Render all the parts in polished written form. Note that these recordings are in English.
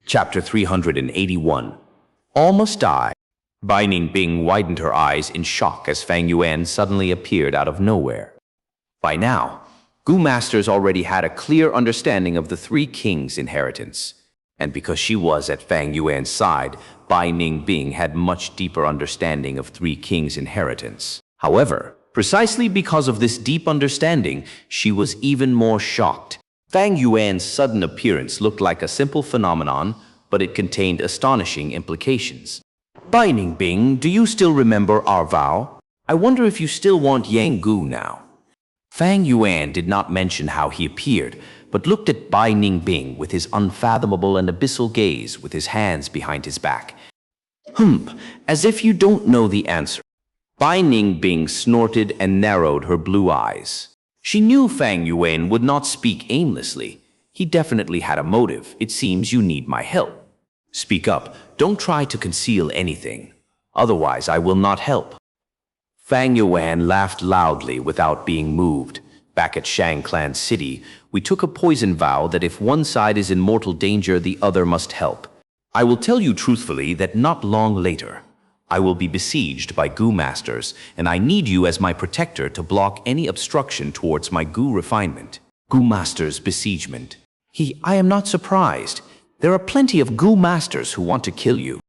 Chapter 381. All Must Die. Bai Ningbing widened her eyes in shock as Fang Yuan suddenly appeared out of nowhere. By now, Gu Masters already had a clear understanding of the Three Kings' inheritance. And because she was at Fang Yuan's side, Bai Ningbing had much deeper understanding of Three Kings' inheritance. However, precisely because of this deep understanding, she was even more shocked. Fang Yuan's sudden appearance looked like a simple phenomenon, but it contained astonishing implications. Bai Ningbing, do you still remember our vow? I wonder if you still want Yang Gu now. Fang Yuan did not mention how he appeared, but looked at Bai Ningbing with his unfathomable and abyssal gaze with his hands behind his back. As if you don't know the answer. Bai Ningbing snorted and narrowed her blue eyes. She knew Fang Yuan would not speak aimlessly. He definitely had a motive. It seems you need my help. Speak up. Don't try to conceal anything. Otherwise, I will not help. Fang Yuan laughed loudly without being moved. Back at Shang Clan City, we took a poison vow that if one side is in mortal danger, the other must help. I will tell you truthfully that not long later, I will be besieged by Gu Masters, and I need you as my protector to block any obstruction towards my Gu refinement. Gu Masters' besiegement. I am not surprised. There are plenty of Gu Masters who want to kill you.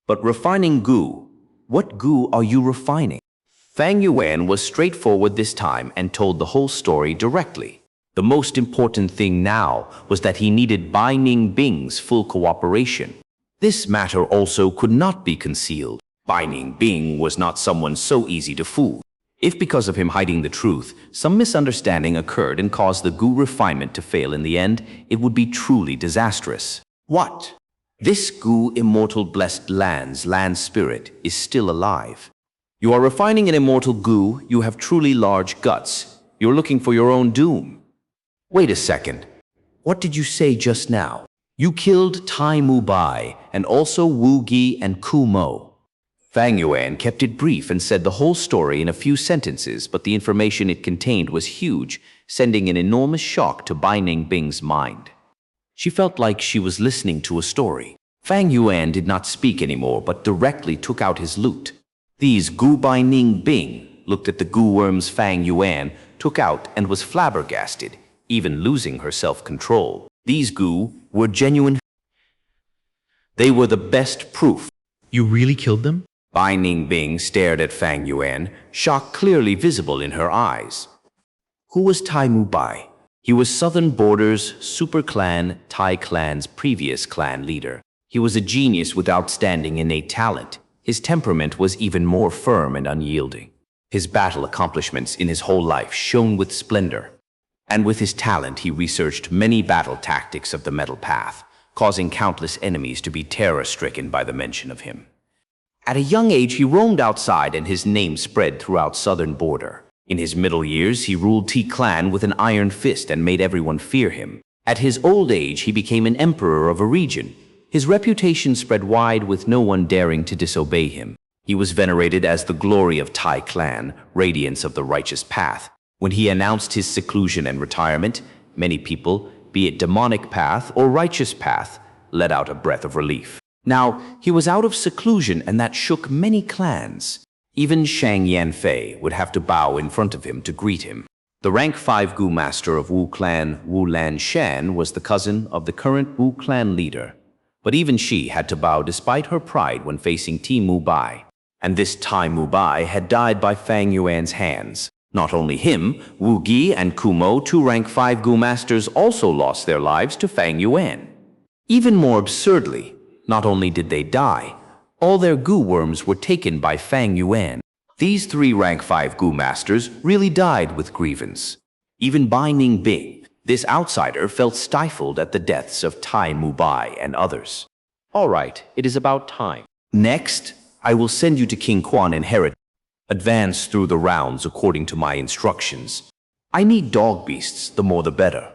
But refining Gu, what Gu are you refining? Fang Yuan was straightforward this time and told the whole story directly. The most important thing now was that he needed Bai Ningbing's full cooperation. This matter also could not be concealed. Bai Ningbing was not someone so easy to fool. If because of him hiding the truth, some misunderstanding occurred and caused the Gu refinement to fail in the end, it would be truly disastrous. What? This Gu immortal blessed land spirit is still alive. You are refining an immortal Gu, you have truly large guts. You're looking for your own doom. Wait a second. What did you say just now? You killed Tai Mu Bai and also Wu Gi and Ku Mo. Fang Yuan kept it brief and said the whole story in a few sentences, but the information it contained was huge, sending an enormous shock to Bai Ningbing's mind. She felt like she was listening to a story. Fang Yuan did not speak anymore, but directly took out his lute. These Gu Bai Ningbing looked at the Gu worms Fang Yuan took out and was flabbergasted, even losing her self-control. These Gu were genuine. They were the best proof. You really killed them? Bai Ningbing stared at Fang Yuan, shock clearly visible in her eyes. Who was Tai Mu Bai? He was Southern Border's super clan, Tai clan's previous clan leader. He was a genius with outstanding innate talent. His temperament was even more firm and unyielding. His battle accomplishments in his whole life shone with splendor. And with his talent, he researched many battle tactics of the metal path, causing countless enemies to be terror-stricken by the mention of him. At a young age, he roamed outside and his name spread throughout Southern Border. In his middle years, he ruled T-Clan with an iron fist and made everyone fear him. At his old age, he became an emperor of a region. His reputation spread wide with no one daring to disobey him. He was venerated as the glory of Tai Clan, radiance of the righteous path. When he announced his seclusion and retirement, many people, be it demonic path or righteous path, let out a breath of relief. Now, he was out of seclusion and that shook many clans. Even Shang Yanfei would have to bow in front of him to greet him. The rank 5 Gu master of Wu clan, Wu Lan Shan, was the cousin of the current Wu clan leader. But even she had to bow despite her pride when facing Tai Mu Bai. And this Tai Mu Bai had died by Fang Yuan's hands. Not only him, Wu Gi and Ku Mo, 2 rank 5 Gu masters, also lost their lives to Fang Yuan. Even more absurdly, not only did they die, all their Gu worms were taken by Fang Yuan. These 3 rank 5 Gu masters really died with grievance. Even Bai Ningbing, this outsider, felt stifled at the deaths of Tai Mu Bai and others. All right, it is about time. Next, I will send you to King Quan Inherit. Advance through the rounds according to my instructions. I need dog beasts, the more the better.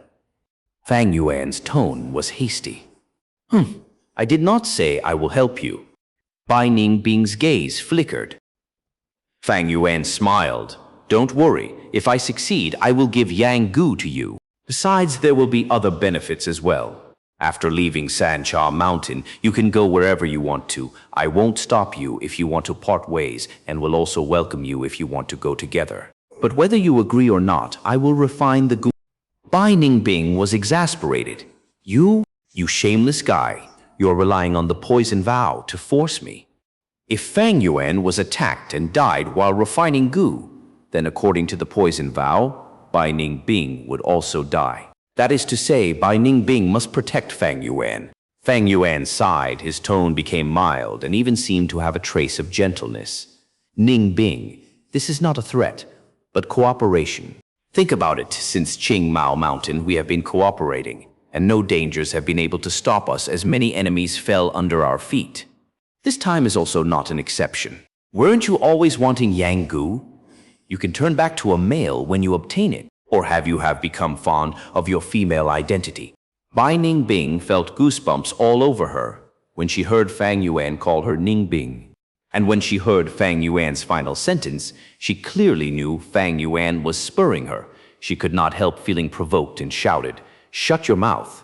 Fang Yuan's tone was hasty. I did not say I will help you. Bai Ningbing's gaze flickered. Fang Yuan smiled. Don't worry, if I succeed, I will give Yang Gu to you. Besides, there will be other benefits as well. After leaving Xianxia Mountain, you can go wherever you want to. I won't stop you if you want to part ways, and will also welcome you if you want to go together. But whether you agree or not, I will refine the Gu. Bai Ningbing was exasperated. You shameless guy, you're relying on the poison vow to force me. If Fang Yuan was attacked and died while refining Gu, then according to the poison vow, Bai Ningbing would also die. That is to say, Bai Ningbing must protect Fang Yuan. Fang Yuan sighed, his tone became mild and even seemed to have a trace of gentleness. Ningbing, this is not a threat, but cooperation. Think about it, since Qingmao Mountain we have been cooperating, and no dangers have been able to stop us as many enemies fell under our feet. This time is also not an exception. Weren't you always wanting Yang Gu? You can turn back to a male when you obtain it, or have become fond of your female identity? Bai Ningbing felt goosebumps all over her when she heard Fang Yuan call her Ningbing. And when she heard Fang Yuan's final sentence, she clearly knew Fang Yuan was spurring her. She could not help feeling provoked and shouted, "Shut your mouth."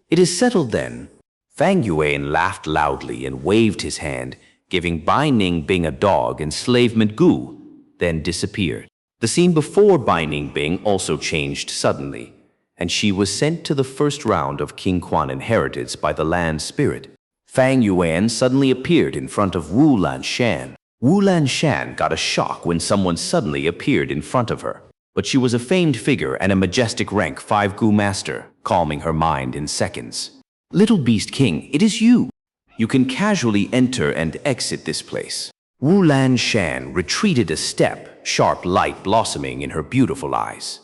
"It is settled then." Fang Yuan laughed loudly and waved his hand, giving Bai Ningbing a dog enslavement Gu, then disappeared. The scene before Bai Ningbing also changed suddenly, and she was sent to the first round of King Quan inheritance by the land spirit. Fang Yuan suddenly appeared in front of Wu Lanshan. Wu Lanshan got a shock when someone suddenly appeared in front of her, but she was a famed figure and a majestic rank 5 Gu master, calming her mind in seconds. "Little Beast King, it is you. You can casually enter and exit this place." Wu Lanshan retreated a step, sharp light blossoming in her beautiful eyes.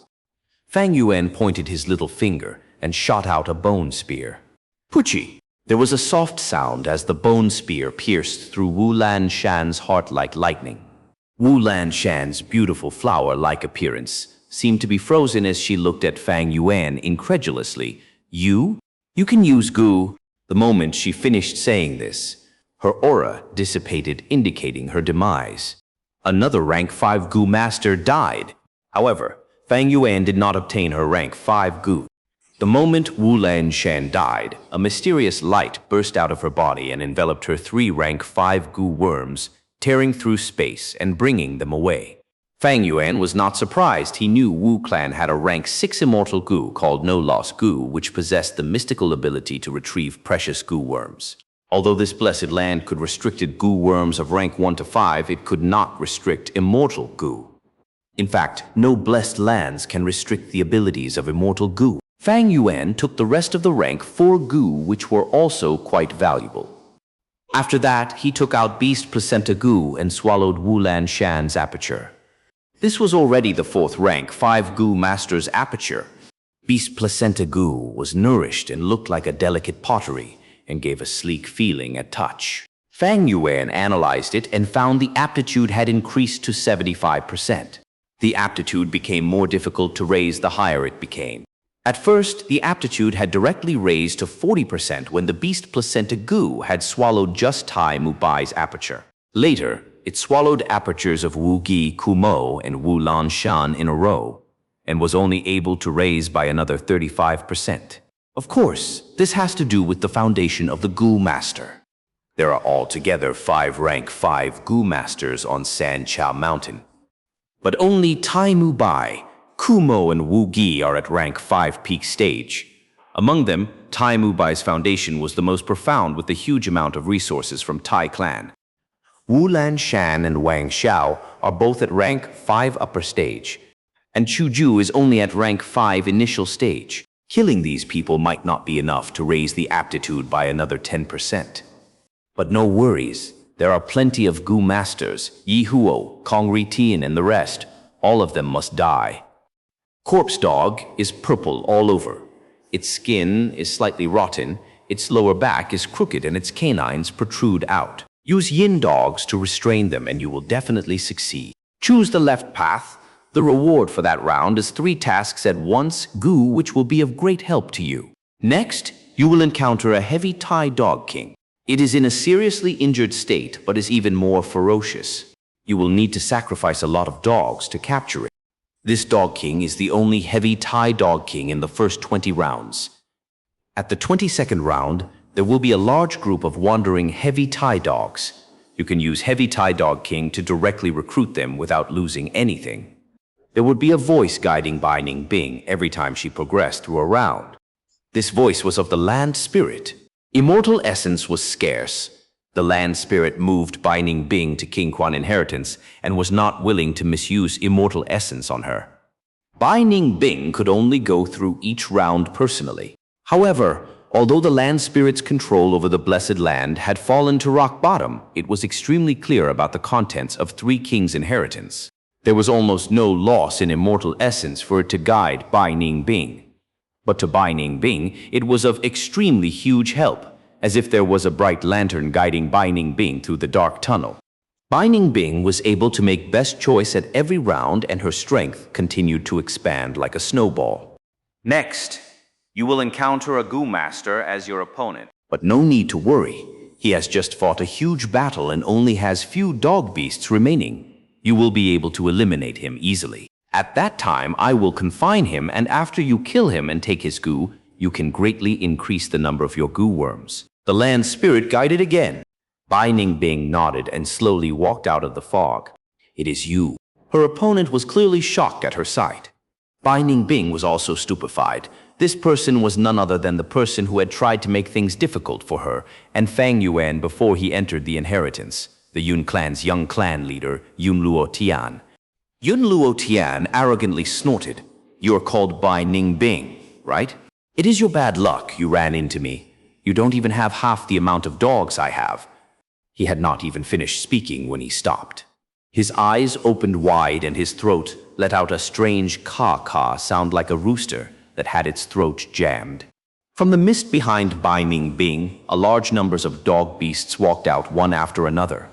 Fang Yuan pointed his little finger and shot out a bone spear. Puchi! There was a soft sound as the bone spear pierced through Wu Lanshan's heart like lightning. Wu Lanshan's beautiful flower-like appearance seemed to be frozen as she looked at Fang Yuan incredulously. You can use Gu." The moment she finished saying this, her aura dissipated, indicating her demise. Another rank 5 Gu master died. However, Fang Yuan did not obtain her rank 5 Gu. The moment Wu Lanshan died, a mysterious light burst out of her body and enveloped her 3 rank 5 Gu worms, tearing through space and bringing them away. Fang Yuan was not surprised. He knew Wu clan had a rank 6 immortal Gu called No Loss Gu, which possessed the mystical ability to retrieve precious Gu worms. Although this blessed land could restricted Gu worms of rank 1 to 5, it could not restrict immortal Gu. In fact, no blessed lands can restrict the abilities of immortal Gu. Fang Yuan took the rest of the rank 4 Gu, which were also quite valuable. After that, he took out Beast Placenta Gu and swallowed Wu Lanshan's aperture. This was already the 4th rank 5 Gu master's aperture. Beast Placenta Gu was nourished and looked like a delicate pottery and gave a sleek feeling at touch. Fang Yuan analyzed it and found the aptitude had increased to 75%. The aptitude became more difficult to raise the higher it became. At first, the aptitude had directly raised to 40% when the Beast Placenta Gu had swallowed just Tai Mubai's aperture. Later, it swallowed apertures of Wu Gi Kumo and Wu Lanshan in a row, and was only able to raise by another 35%. Of course, this has to do with the foundation of the Gu Master. There are altogether 5 rank 5 Gu Masters on Xianxia Mountain. But only Tai Mubai, Kumo, and Wu Gi are at rank 5 peak stage. Among them, Tai Mubai's foundation was the most profound with the huge amount of resources from Tai clan. Wu Lanshan and Wang Xiao are both at rank 5 upper stage, and Chu Ju is only at rank 5 initial stage. Killing these people might not be enough to raise the aptitude by another 10%. But no worries, there are plenty of Gu masters, Yi Huo, Kong Ri Tian, and the rest. All of them must die. Corpse Dog is purple all over. Its skin is slightly rotten, its lower back is crooked, and its canines protrude out. Use Yin Dogs to restrain them and you will definitely succeed. Choose the left path. The reward for that round is 3 tasks at once, Gu, which will be of great help to you. Next, you will encounter a heavy Tai Dog King. It is in a seriously injured state, but is even more ferocious. You will need to sacrifice a lot of dogs to capture it. This Dog King is the only heavy Tai Dog King in the first 20 rounds. At the 22nd round, there will be a large group of wandering heavy Thai dogs. You can use Heavy Thai Dog King to directly recruit them without losing anything. There would be a voice guiding Bai Ning Bing every time she progressed through a round. This voice was of the land spirit. Immortal essence was scarce. The land spirit moved Bai Ning Bing to King Quan inheritance and was not willing to misuse immortal essence on her. Bai Ning Bing could only go through each round personally. However, although the land spirit's control over the blessed land had fallen to rock bottom, it was extremely clear about the contents of Three Kings' inheritance. There was almost no loss in immortal essence for it to guide Bai Ning Bing. But to Bai Ning Bing, it was of extremely huge help, as if there was a bright lantern guiding Bai Ning Bing through the dark tunnel. Bai Ning Bing was able to make best choice at every round, and her strength continued to expand like a snowball. Next, you will encounter a Gu Master as your opponent. But no need to worry. He has just fought a huge battle and only has few dog beasts remaining. You will be able to eliminate him easily. At that time, I will confine him, and after you kill him and take his Gu, you can greatly increase the number of your Gu worms. The land spirit guided again. Bai Ning Bing nodded and slowly walked out of the fog. It is you. Her opponent was clearly shocked at her sight. Bai Ning Bing was also stupefied. This person was none other than the person who had tried to make things difficult for her and Fang Yuan before he entered the inheritance, the Yun clan's young clan leader, Yun Luo Tian. Yun Luo Tian arrogantly snorted. You are called Bai Ning Bing, right? It is your bad luck you ran into me. You don't even have half the amount of dogs I have. He had not even finished speaking when he stopped. His eyes opened wide and his throat let out a strange caw-caw sound like a rooster that had its throat jammed. From the mist behind Bai Ning Bing, a large numbers of dog beasts walked out one after another.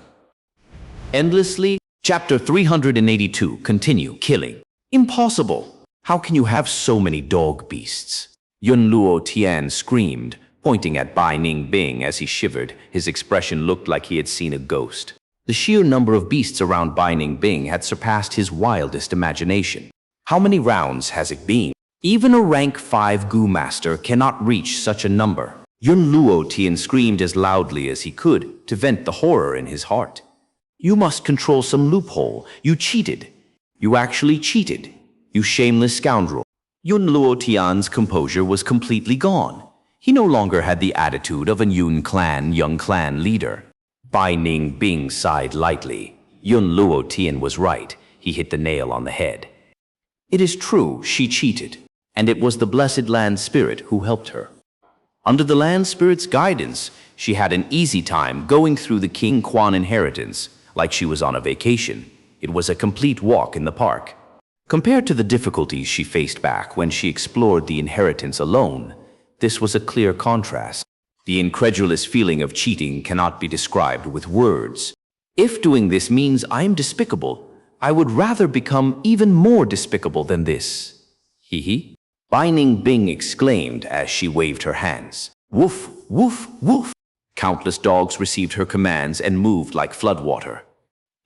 Endlessly, Chapter 382, continue killing. Impossible! How can you have so many dog beasts? Yun Luo Tian screamed, pointing at Bai Ning Bing as he shivered. His expression looked like he had seen a ghost. The sheer number of beasts around Bai Ning Bing had surpassed his wildest imagination. How many rounds has it been? Even a rank 5 Gu Master cannot reach such a number. Yun Luo Tian screamed as loudly as he could to vent the horror in his heart. You must control some loophole. You cheated. You actually cheated. You shameless scoundrel. Yun Luo Tian's composure was completely gone. He no longer had the attitude of a young clan leader. Bai Ning Bing sighed lightly. Yun Luo Tian was right. He hit the nail on the head. It is true, she cheated, and it was the blessed land spirit who helped her. Under the land spirit's guidance, she had an easy time going through the King Quan inheritance, like she was on a vacation. It was a complete walk in the park. Compared to the difficulties she faced back when she explored the inheritance alone, this was a clear contrast. The incredulous feeling of cheating cannot be described with words. If doing this means I am despicable, I would rather become even more despicable than this. Hee. Bai Ning Bing exclaimed as she waved her hands. Woof, woof, woof. Countless dogs received her commands and moved like floodwater.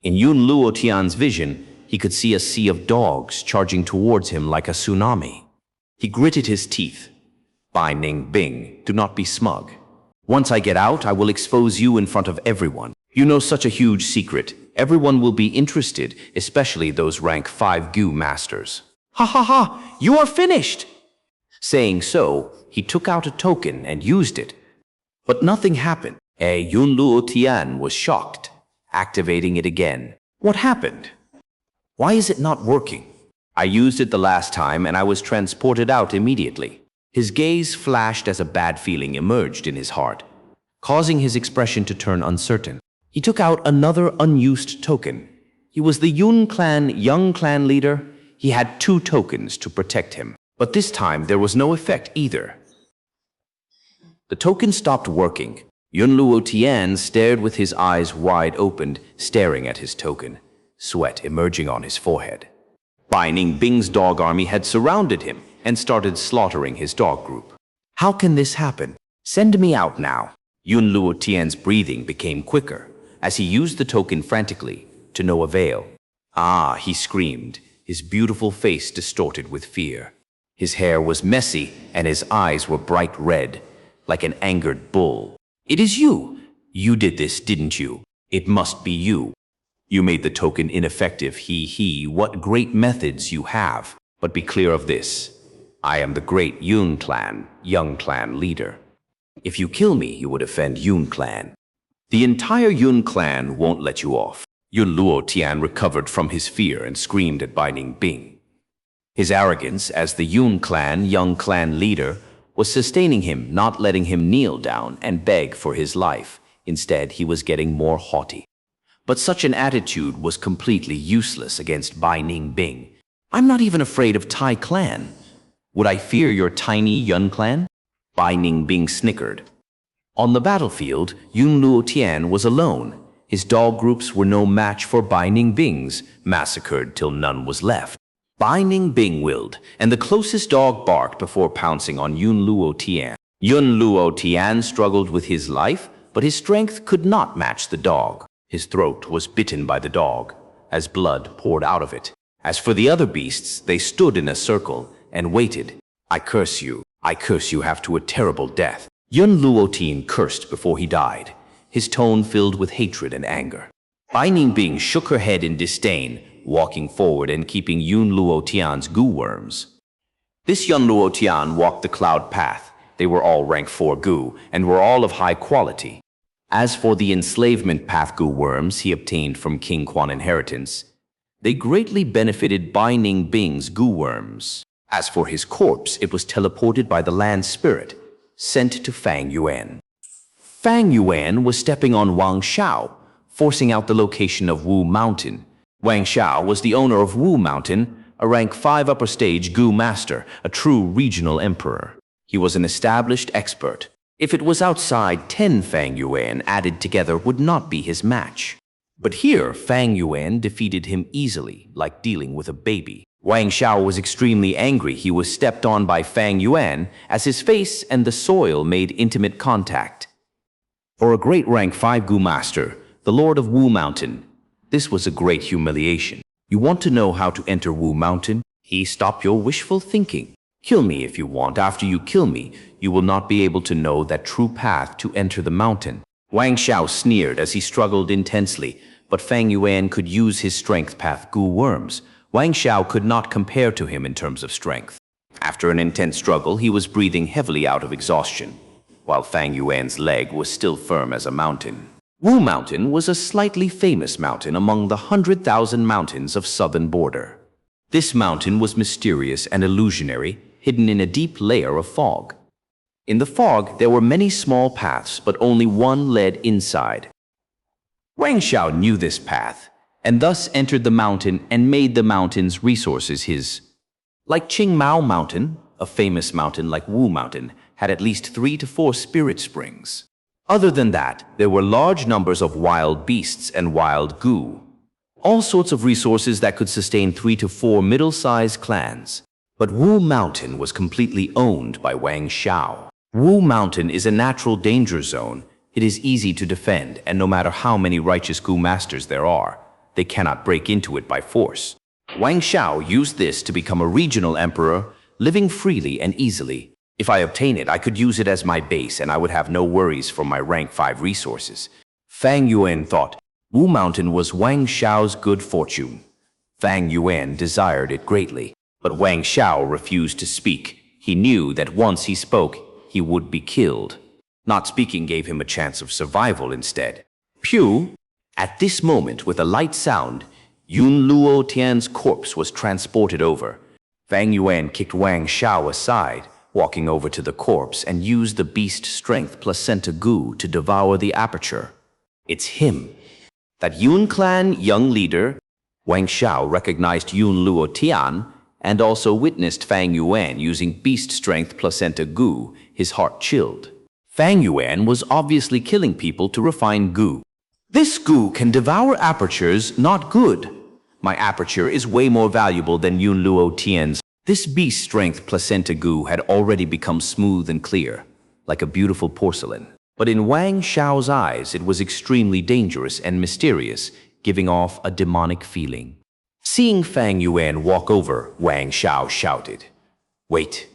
In Yun Luo Tian's vision, he could see a sea of dogs charging towards him like a tsunami. He gritted his teeth. Bai Ning Bing, do not be smug. Once I get out, I will expose you in front of everyone. You know such a huge secret. Everyone will be interested, especially those rank 5 Gu Masters. Ha ha ha! You are finished! Saying so, he took out a token and used it. But nothing happened. Yun Luo Tian was shocked, activating it again. What happened? Why is it not working? I used it the last time and I was transported out immediately. His gaze flashed as a bad feeling emerged in his heart, causing his expression to turn uncertain. He took out another unused token. He was the Yun clan young clan leader. He had 2 tokens to protect him, but this time there was no effect either. The token stopped working. Yun Luo Tian stared with his eyes wide opened, staring at his token, sweat emerging on his forehead. Bai Ning Bing's dog army had surrounded him and started slaughtering his dog group. How can this happen? Send me out now. Yun Luo Tian's breathing became quicker as he used the token frantically, to no avail. Ah, he screamed, his beautiful face distorted with fear. His hair was messy and his eyes were bright red. like an angered bull. "It is you! You did this, didn't you? It must be you. You made the token ineffective, what great methods you have. But be clear of this. I am the great Yun clan, young clan leader. If you kill me, you would offend Yun clan. The entire Yun clan won't let you off." Yun Luo Tian recovered from his fear and screamed at Bai Ningbing. His arrogance as the Yun clan, young clan leader, was sustaining him, not letting him kneel down and beg for his life. Instead, he was getting more haughty. But such an attitude was completely useless against Bai Ningbing. "I'm not even afraid of Tai clan. Would I fear your tiny Yun clan?" Bai Ningbing snickered. On the battlefield, Yun Luo Tian was alone. His dog groups were no match for Bai Ningbing's, massacred till none was left. Bai Ningbing willed, and the closest dog barked before pouncing on Yun Luo Tian. Yun Luo Tian struggled with his life, but his strength could not match the dog. His throat was bitten by the dog, as blood poured out of it. As for the other beasts, they stood in a circle and waited. I curse you have to a terrible death." Yun Luo Tian cursed before he died, his tone filled with hatred and anger. Bai Ningbing shook her head in disdain, walking forward and keeping Yun Luo Tian's gu worms. This Yun Luo Tian walked the cloud path. They were all rank 4 gu and were all of high quality. As for the enslavement path gu worms he obtained from King Quan inheritance, they greatly benefited Bai Ningbing's gu worms. As for his corpse, it was teleported by the land spirit, sent to Fang Yuan. Fang Yuan was stepping on Wang Shao, forcing out the location of Wu Mountain. Wang Shao was the owner of Wu Mountain, a rank 5 upper stage gu master, a true regional emperor. He was an established expert. If it was outside, 10 Fang Yuan added together would not be his match. But here, Fang Yuan defeated him easily, like dealing with a baby. Wang Shao was extremely angry. He was stepped on by Fang Yuan as his face and the soil made intimate contact. For a great rank 5 gu master, the lord of Wu Mountain, this was a great humiliation. "You want to know how to enter Wu Mountain? Stop your wishful thinking. Kill me if you want. After you kill me, you will not be able to know that true path to enter the mountain." Wang Shao sneered as he struggled intensely, but Fang Yuan could use his strength path gu worms. Wang Shao could not compare to him in terms of strength. After an intense struggle, he was breathing heavily out of exhaustion, while Fang Yuan's leg was still firm as a mountain. Wu Mountain was a slightly famous mountain among the 100,000 mountains of southern border. This mountain was mysterious and illusionary, hidden in a deep layer of fog. In the fog, there were many small paths, but only one led inside. Wang Shao knew this path, and thus entered the mountain and made the mountain's resources his. Like Qingmao Mountain, a famous mountain like Wu Mountain had at least 3 to 4 spirit springs. Other than that, there were large numbers of wild beasts and wild gu. All sorts of resources that could sustain 3 to 4 middle-sized clans. But Wu Mountain was completely owned by Wang Shao. Wu Mountain is a natural danger zone. It is easy to defend, and no matter how many righteous gu masters there are, they cannot break into it by force. Wang Shao used this to become a regional emperor, living freely and easily. If I obtain it, I could use it as my base and I would have no worries for my rank 5 resources. Fang Yuan thought Wu Mountain was Wang Shao's good fortune. Fang Yuan desired it greatly, but Wang Shao refused to speak. He knew that once he spoke, he would be killed. Not speaking gave him a chance of survival instead. Pew! At this moment, with a light sound, Yun Luo Tian's corpse was transported over. Fang Yuan kicked Wang Shao aside, walking over to the corpse and used the beast strength placenta gu to devour the aperture. It's him. That Yun clan young leader. Wang Shao recognized Yun Luo Tian and also witnessed Fang Yuan using beast strength placenta gu. His heart chilled. Fang Yuan was obviously killing people to refine gu. This gu can devour apertures, not good. My aperture is way more valuable than Yun Luo Tian's. This beast strength placenta gu had already become smooth and clear, like a beautiful porcelain. But in Wang Shao's eyes, it was extremely dangerous and mysterious, giving off a demonic feeling. Seeing Fang Yuan walk over, Wang Shao shouted, "Wait,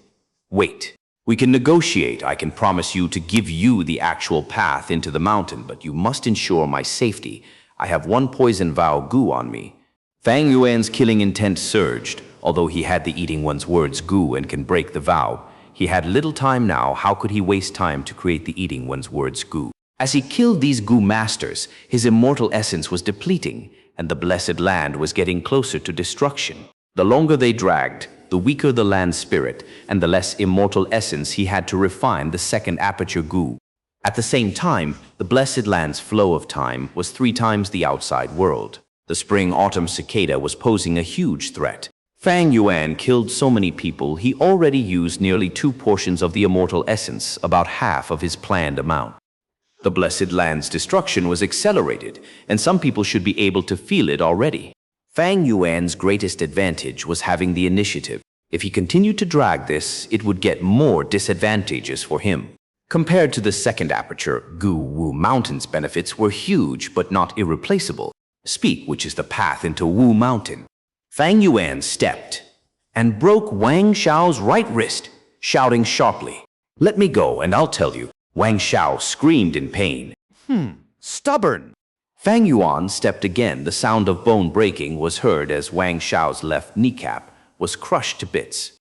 wait." We can negotiate. I can promise you to give you the actual path into the mountain, but you must ensure my safety. I have one poison vow Gu on me. Fang Yuan's killing intent surged. Although he had the eating one's words Gu and can break the vow, he had little time now. How could he waste time to create the eating one's words Gu? As he killed these Gu masters, his immortal essence was depleting, and the blessed land was getting closer to destruction. The longer they dragged, the weaker the land spirit, and the less immortal essence he had to refine the second aperture Gu. At the same time, the blessed land's flow of time was 3 times the outside world. The spring-autumn cicada was posing a huge threat. Fang Yuan killed so many people he already used nearly 2 portions of the immortal essence, about half of his planned amount. The blessed land's destruction was accelerated, and some people should be able to feel it already. Fang Yuan's greatest advantage was having the initiative. If he continued to drag this, it would get more disadvantages for him. Compared to the second aperture, Gu Wu Mountain's benefits were huge but not irreplaceable. Speak, which is the path into Wu Mountain. Fang Yuan stepped and broke Wang Xiao's right wrist, shouting sharply, "Let me go and I'll tell you." Wang Xiao screamed in pain. Stubborn. Fang Yuan stepped again. The sound of bone breaking was heard as Wang Xiao's left kneecap was crushed to bits.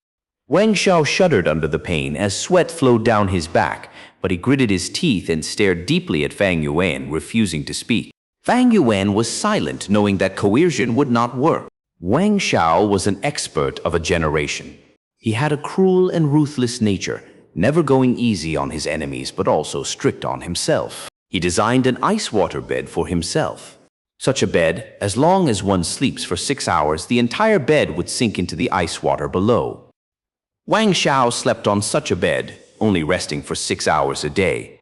Wang Xiao shuddered under the pain as sweat flowed down his back, but he gritted his teeth and stared deeply at Fang Yuan, refusing to speak. Fang Yuan was silent, knowing that coercion would not work. Wang Xiao was an expert of a generation. He had a cruel and ruthless nature, never going easy on his enemies but also strict on himself. He designed an ice water bed for himself. Such a bed, as long as one sleeps for 6 hours, the entire bed would sink into the ice water below. Wang Xiao slept on such a bed, only resting for 6 hours a day.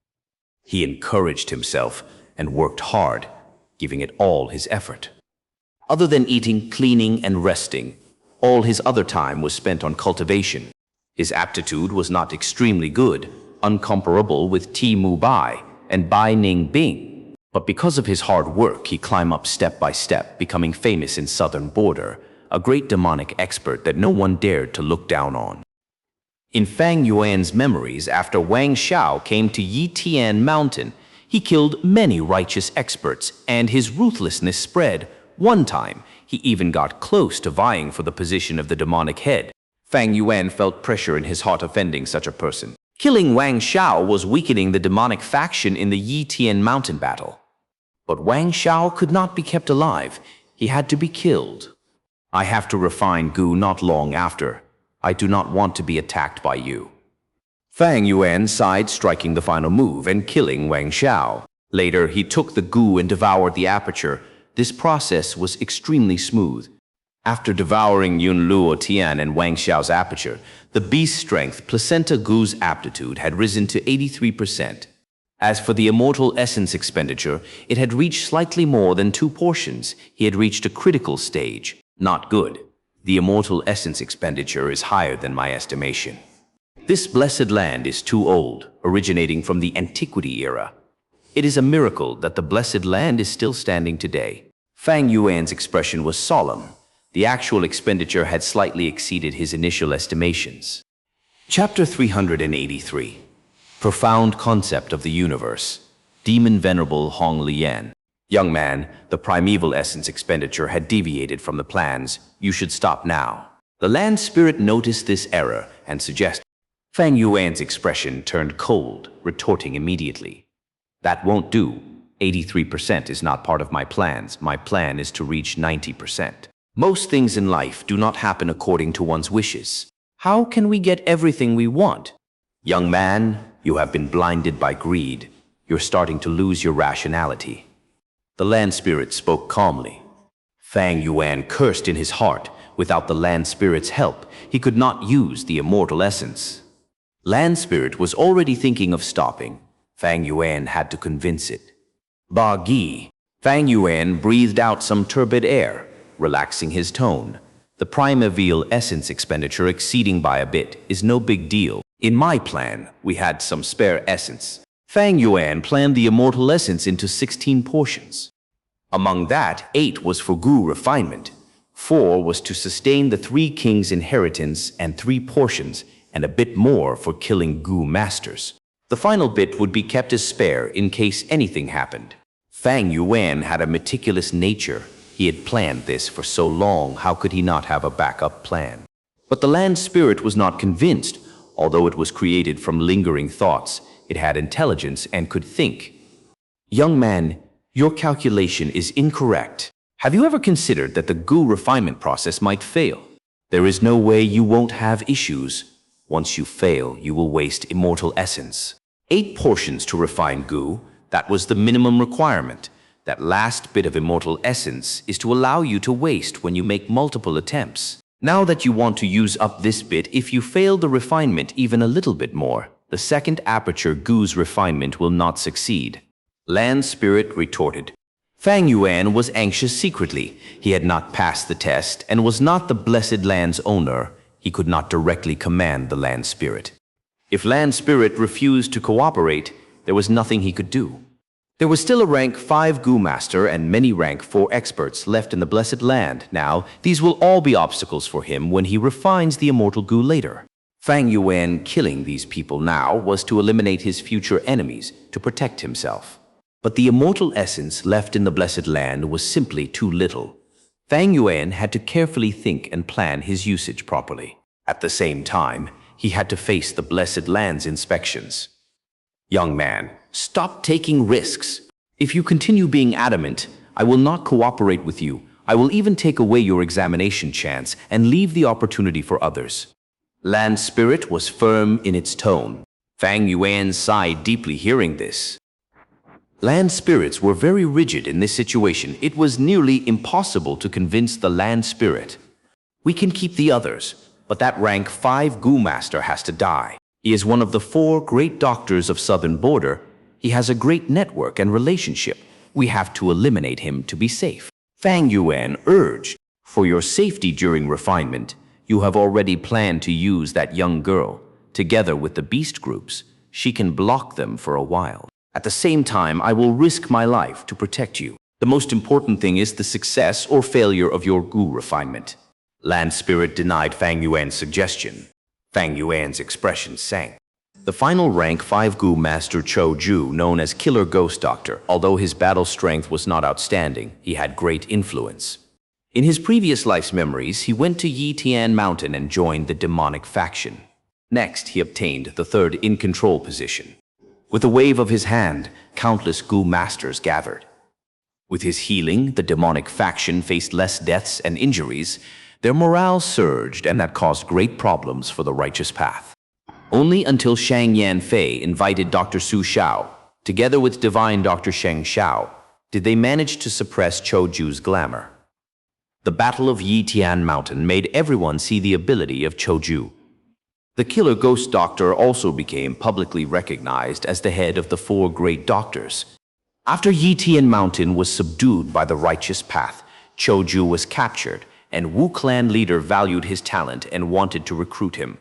He encouraged himself and worked hard, giving it all his effort. Other than eating, cleaning, and resting, all his other time was spent on cultivation. His aptitude was not extremely good, uncomparable with Timu Bai and Bai Ning Bing. But because of his hard work, he climbed up step by step, becoming famous in southern border, a great demonic expert that no one dared to look down on. In Fang Yuan's memories, after Wang Xiao came to Yitian Mountain, he killed many righteous experts, and his ruthlessness spread. One time, he even got close to vying for the position of the demonic head. Fang Yuan felt pressure in his heart offending such a person. Killing Wang Xiao was weakening the demonic faction in the Yitian Mountain battle. But Wang Xiao could not be kept alive. He had to be killed. I have to refine Gu not long after. I do not want to be attacked by you. Fang Yuan sighed, striking the final move and killing Wang Xiao. Later, he took the Gu and devoured the aperture. This process was extremely smooth. After devouring Yun Luo Tian and Wang Xiao's aperture, the beast strength placenta Gu's aptitude had risen to 83%. As for the immortal essence expenditure, it had reached slightly more than 2 portions. He had reached a critical stage. Not good. The immortal essence expenditure is higher than my estimation. This blessed land is too old, originating from the antiquity era. It is a miracle that the blessed land is still standing today. Fang Yuan's expression was solemn. The actual expenditure had slightly exceeded his initial estimations. Chapter 383. Profound Concept of the Universe. Demon Venerable Hong Lian. Young man, the primeval essence expenditure had deviated from the plans. You should stop now. The land spirit noticed this error and suggested. Fang Yuan's expression turned cold, retorting immediately. That won't do. 83% is not part of my plans. My plan is to reach 90%. Most things in life do not happen according to one's wishes. How can we get everything we want? Young man, you have been blinded by greed. You're starting to lose your rationality. The land spirit spoke calmly. Fang Yuan cursed in his heart. Without the land spirit's help, he could not use the immortal essence. Land spirit was already thinking of stopping. Fang Yuan had to convince it. Ba Gi. Fang Yuan breathed out some turbid air, relaxing his tone. The primeval essence expenditure exceeding by a bit is no big deal. In my plan, we had some spare essence. Fang Yuan planned the immortal essence into 16 portions. Among that, 8 was for Gu refinement, 4 was to sustain the 3 kings' inheritance, and 3 portions, and a bit more for killing Gu masters. The final bit would be kept as spare in case anything happened. Fang Yuan had a meticulous nature. He had planned this for so long, how could he not have a backup plan? But the land spirit was not convinced. Although it was created from lingering thoughts, it had intelligence and could think. Young man, your calculation is incorrect. Have you ever considered that the Gu refinement process might fail? There is no way you won't have issues. Once you fail, you will waste immortal essence. 8 portions to refine Gu, that was the minimum requirement. That last bit of immortal essence is to allow you to waste when you make multiple attempts. Now that you want to use up this bit, if you fail the refinement even a little bit more, the second aperture Gu's refinement will not succeed. Land Spirit retorted. Fang Yuan was anxious secretly. He had not passed the test and was not the blessed land's owner. He could not directly command the Land Spirit. If Land Spirit refused to cooperate, there was nothing he could do. There was still a rank 5 Gu Master and many rank 4 experts left in the Blessed Land. Now, these will all be obstacles for him when he refines the Immortal Gu later. Fang Yuan killing these people now was to eliminate his future enemies, to protect himself. But the immortal essence left in the Blessed Land was simply too little. Fang Yuan had to carefully think and plan his usage properly. At the same time, he had to face the Blessed Land's inspections. Young man, stop taking risks. If you continue being adamant, I will not cooperate with you. I will even take away your examination chance and leave the opportunity for others. Land Spirit was firm in its tone. Fang Yuan sighed deeply hearing this. Land Spirits were very rigid in this situation. It was nearly impossible to convince the Land Spirit. We can keep the others, but that rank 5 Gu Master has to die. He is one of the 4 great doctors of Southern Border. He has a great network and relationship. We have to eliminate him to be safe. Fang Yuan urged, for your safety during refinement, you have already planned to use that young girl. Together with the beast groups, she can block them for a while. At the same time, I will risk my life to protect you. The most important thing is the success or failure of your Gu refinement. Land Spirit denied Fang Yuan's suggestion. Fang Yuan's expression sank. The final rank 5 Gu Master Chou Ju, known as Killer Ghost Doctor, although his battle strength was not outstanding, he had great influence. In his previous life's memories, he went to Yi Tian Mountain and joined the demonic faction. Next, he obtained the 3rd in control position. With a wave of his hand, countless Gu Masters gathered. With his healing, the demonic faction faced less deaths and injuries. Their morale surged, and that caused great problems for the righteous path. Only until Shang Yan Fei invited Dr. Su Xiao, together with divine Dr. Sheng Xiao, did they manage to suppress Chou Ju's glamour. The Battle of Yi Tian Mountain made everyone see the ability of Chou Ju. The Killer Ghost Doctor also became publicly recognized as the head of the 4 great doctors. After Yi Tian Mountain was subdued by the righteous path, Chou Ju was captured, and Wu clan leader valued his talent and wanted to recruit him.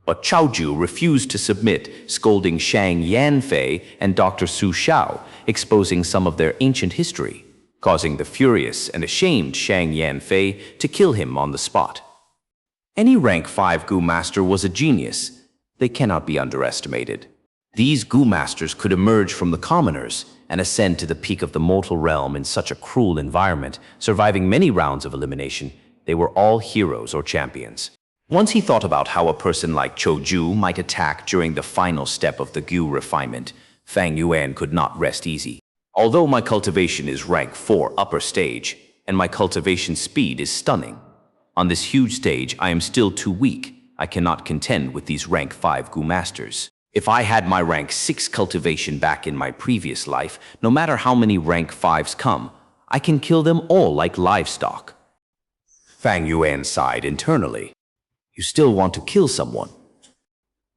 But Chou Ju refused to submit, scolding Shang Yan Fei and Dr. Su Xiao, exposing some of their ancient history, causing the furious and ashamed Shang Yan Fei to kill him on the spot. Any rank 5 Gu Master was a genius. They cannot be underestimated. These Gu Masters could emerge from the commoners and ascend to the peak of the mortal realm in such a cruel environment, surviving many rounds of elimination. They were all heroes or champions. Once he thought about how a person like Chou Ju might attack during the final step of the Gu refinement, Fang Yuan could not rest easy. Although my cultivation is rank 4 upper stage, and my cultivation speed is stunning, on this huge stage I am still too weak. I cannot contend with these rank 5 Gu Masters. If I had my rank 6 cultivation back in my previous life, no matter how many rank 5s come, I can kill them all like livestock. Fang Yuan sighed internally. You still want to kill someone?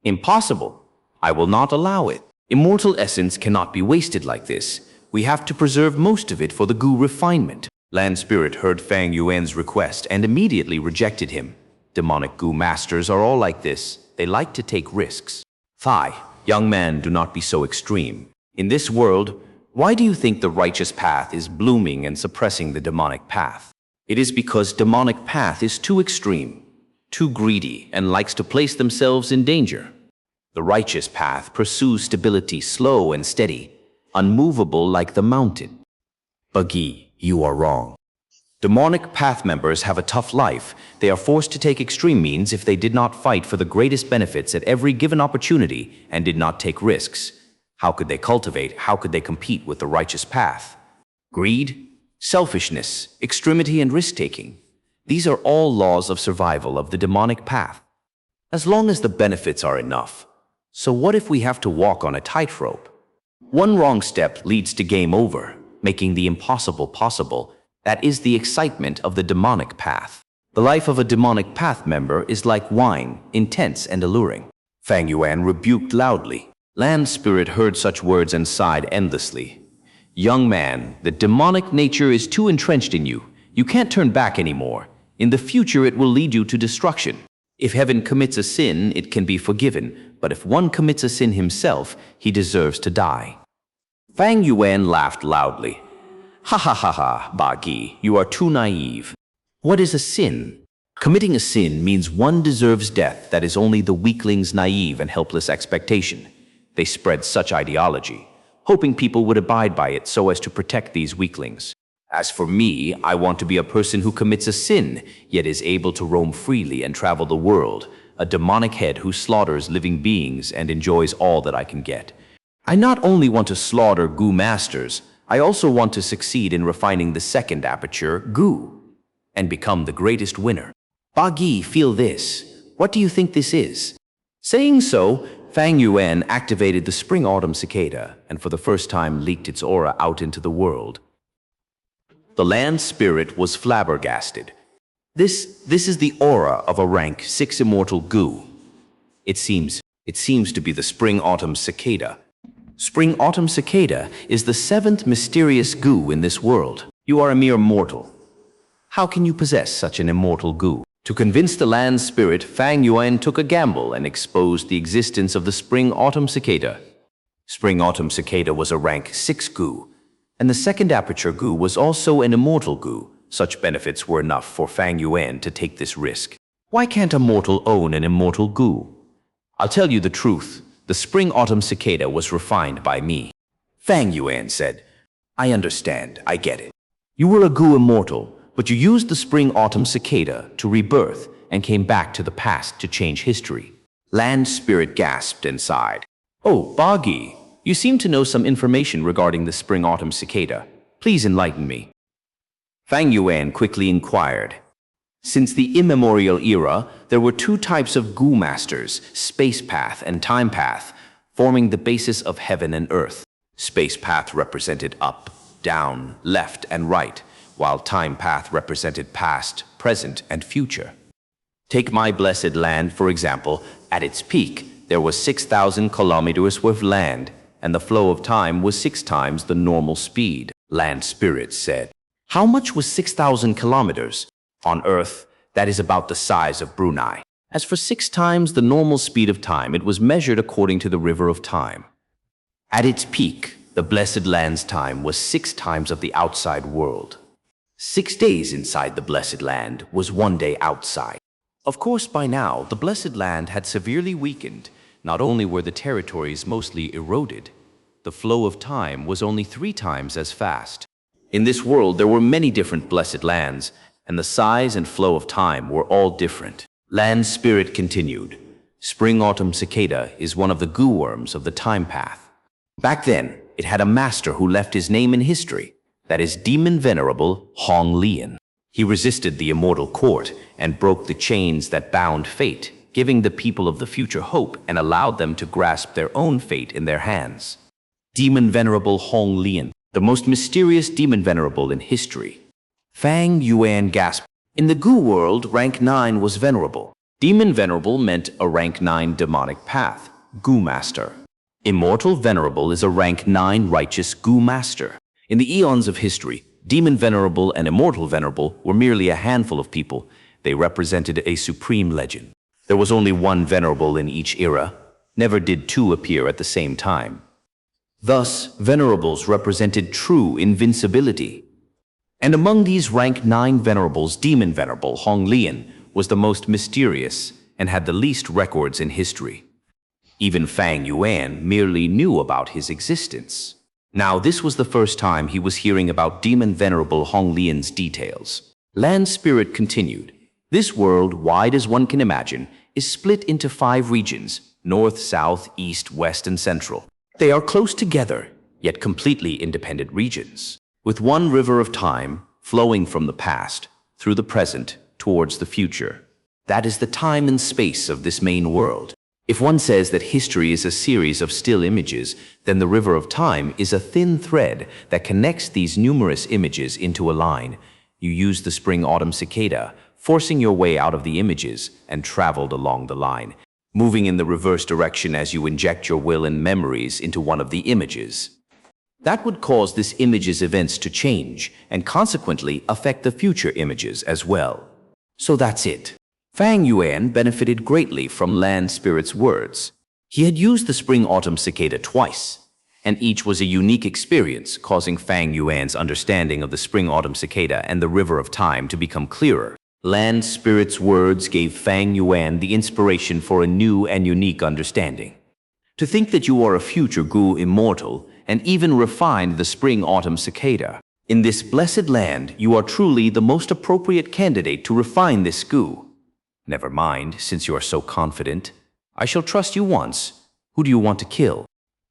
Impossible. I will not allow it. Immortal essence cannot be wasted like this. We have to preserve most of it for the Gu refinement. Land Spirit heard Fang Yuan's request and immediately rejected him. Demonic Gu Masters are all like this. They like to take risks. Thai, young man, do not be so extreme. In this world, why do you think the righteous path is blooming and suppressing the demonic path? It is because demonic path is too extreme. too greedy, and likes to place themselves in danger. The righteous path pursues stability, slow and steady, unmovable like the mountain. Buggy, you are wrong. Demonic path members have a tough life. They are forced to take extreme means if they did not fight for the greatest benefits at every given opportunity and did not take risks. How could they cultivate? How could they compete with the righteous path? Greed, selfishness, extremity, and risk-taking. These are all laws of survival of the demonic path. As long as the benefits are enough. So what if we have to walk on a tightrope? One wrong step leads to game over, making the impossible possible. That is the excitement of the demonic path. The life of a demonic path member is like wine, intense and alluring. Fang Yuan rebuked loudly. Land Spirit heard such words and sighed endlessly. Young man, the demonic nature is too entrenched in you. You can't turn back anymore. In the future, it will lead you to destruction. If heaven commits a sin, it can be forgiven. But if one commits a sin himself, he deserves to die. Fang Yuan laughed loudly. Ha ha ha ha, Bagi, you are too naive. What is a sin? Committing a sin means one deserves death. That is only the weakling's naive and helpless expectation. They spread such ideology, hoping people would abide by it so as to protect these weaklings. As for me, I want to be a person who commits a sin, yet is able to roam freely and travel the world, a demonic head who slaughters living beings and enjoys all that I can get. I not only want to slaughter Gu masters, I also want to succeed in refining the second aperture, Gu, and become the greatest winner. Bagi, feel this. What do you think this is? Saying so, Fang Yuan activated the spring-autumn cicada and for the first time leaked its aura out into the world. The land spirit was flabbergasted. This is the aura of a rank 6 immortal Gu. It seems to be the spring-autumn cicada. Spring-autumn cicada is the 7th mysterious Gu in this world. You are a mere mortal. How can you possess such an immortal Gu? To convince the land spirit, Fang Yuan took a gamble and exposed the existence of the spring-autumn cicada. Spring-autumn cicada was a rank 6 Gu, and the second aperture Gu was also an immortal Gu. Such benefits were enough for Fang Yuan to take this risk. Why can't a mortal own an immortal Gu? I'll tell you the truth. The spring-autumn cicada was refined by me. Fang Yuan said, I understand, I get it. You were a Gu immortal, but you used the spring-autumn cicada to rebirth and came back to the past to change history. Land Spirit gasped and sighed. Oh, Bagi, you seem to know some information regarding the spring-autumn cicada. Please enlighten me. Fang Yuan quickly inquired. Since the immemorial era, there were 2 types of Gu masters, space path and time path, forming the basis of heaven and earth. Space path represented up, down, left, and right, while time path represented past, present, and future. Take my blessed land, for example. At its peak, there was 6,000 kilometers worth of land, and the flow of time was 6 times the normal speed, Land Spirit said. How much was 6,000 kilometers? On Earth, that is about the size of Brunei. As for 6 times the normal speed of time, it was measured according to the river of time. At its peak, the blessed land's time was 6 times of the outside world. 6 days inside the blessed land was 1 day outside. Of course, by now, the blessed land had severely weakened. Not only were the territories mostly eroded, the flow of time was only 3 times as fast. In this world, there were many different blessed lands, and the size and flow of time were all different. Land Spirit continued. Spring-autumn cicada is one of the Gu worms of the time path. Back then, it had a master who left his name in history. That is Demon Venerable Hong Lian. He resisted the immortal court and broke the chains that bound fate, giving the people of the future hope and allowed them to grasp their own fate in their hands. Demon Venerable Hong Lian, the most mysterious Demon Venerable in history. Fang Yuan gasped. In the Gu world, rank 9 was venerable. Demon Venerable meant a rank 9 demonic path, Gu Master. Immortal Venerable is a rank 9 righteous Gu Master. In the eons of history, Demon Venerable and Immortal Venerable were merely a handful of people. They represented a supreme legend. There was only one Venerable in each era. Never did 2 appear at the same time. Thus, Venerables represented true invincibility. And among these rank 9 Venerables, Demon Venerable Hong Lian was the most mysterious and had the least records in history. Even Fang Yuan merely knew about his existence. Now, this was the first time he was hearing about Demon Venerable Hong Lian's details. Land Spirit continued. This world, wide as one can imagine, is split into 5 regions: north, south, east, west, and central. They are close together, yet completely independent regions, with one river of time flowing from the past, through the present, towards the future. That is the time and space of this main world. If one says that history is a series of still images, then the river of time is a thin thread that connects these numerous images into a line. You use the spring-autumn cicada, forcing your way out of the images, and traveled along the line, moving in the reverse direction as you inject your will and memories into one of the images. That would cause this image's events to change, and consequently affect the future images as well. So that's it. Fang Yuan benefited greatly from Land Spirit's words. He had used the spring-autumn cicada twice, and each was a unique experience, causing Fang Yuan's understanding of the spring-autumn cicada and the river of time to become clearer. Land Spirit's words gave Fang Yuan the inspiration for a new and unique understanding. To think that you are a future Gu immortal, and even refined the spring-autumn cicada. In this blessed land, you are truly the most appropriate candidate to refine this Gu. Never mind, since you are so confident. I shall trust you once. Who do you want to kill?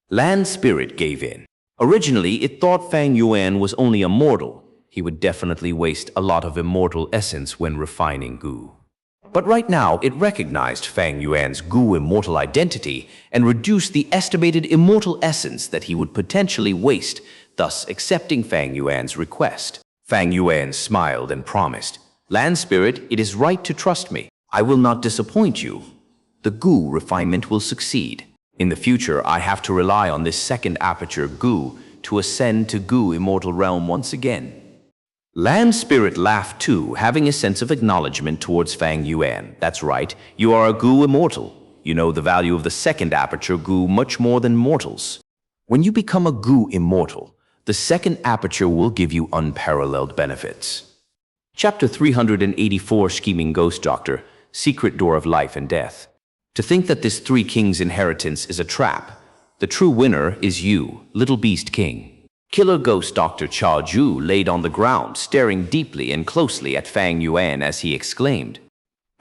Land Spirit gave in. Originally, it thought Fang Yuan was only a mortal. He would definitely waste a lot of immortal essence when refining Gu. But right now, it recognized Fang Yuan's Gu immortal identity and reduced the estimated immortal essence that he would potentially waste, thus accepting Fang Yuan's request. Fang Yuan smiled and promised, Land Spirit, it is right to trust me. I will not disappoint you. The Gu refinement will succeed. In the future, I have to rely on this second aperture Gu to ascend to Gu immortal realm once again. Land Spirit laughed too, having a sense of acknowledgement towards Fang Yuan. That's right, you are a Gu immortal. You know the value of the second aperture Gu much more than mortals. When you become a Gu immortal, the second aperture will give you unparalleled benefits. Chapter 384, Scheming Ghost Doctor, Secret Door of Life and Death. To think that this 3 kings' inheritance is a trap. The true winner is you, Little Beast King. Killer Ghost Dr. Cha Ju laid on the ground, staring deeply and closely at Fang Yuan as he exclaimed.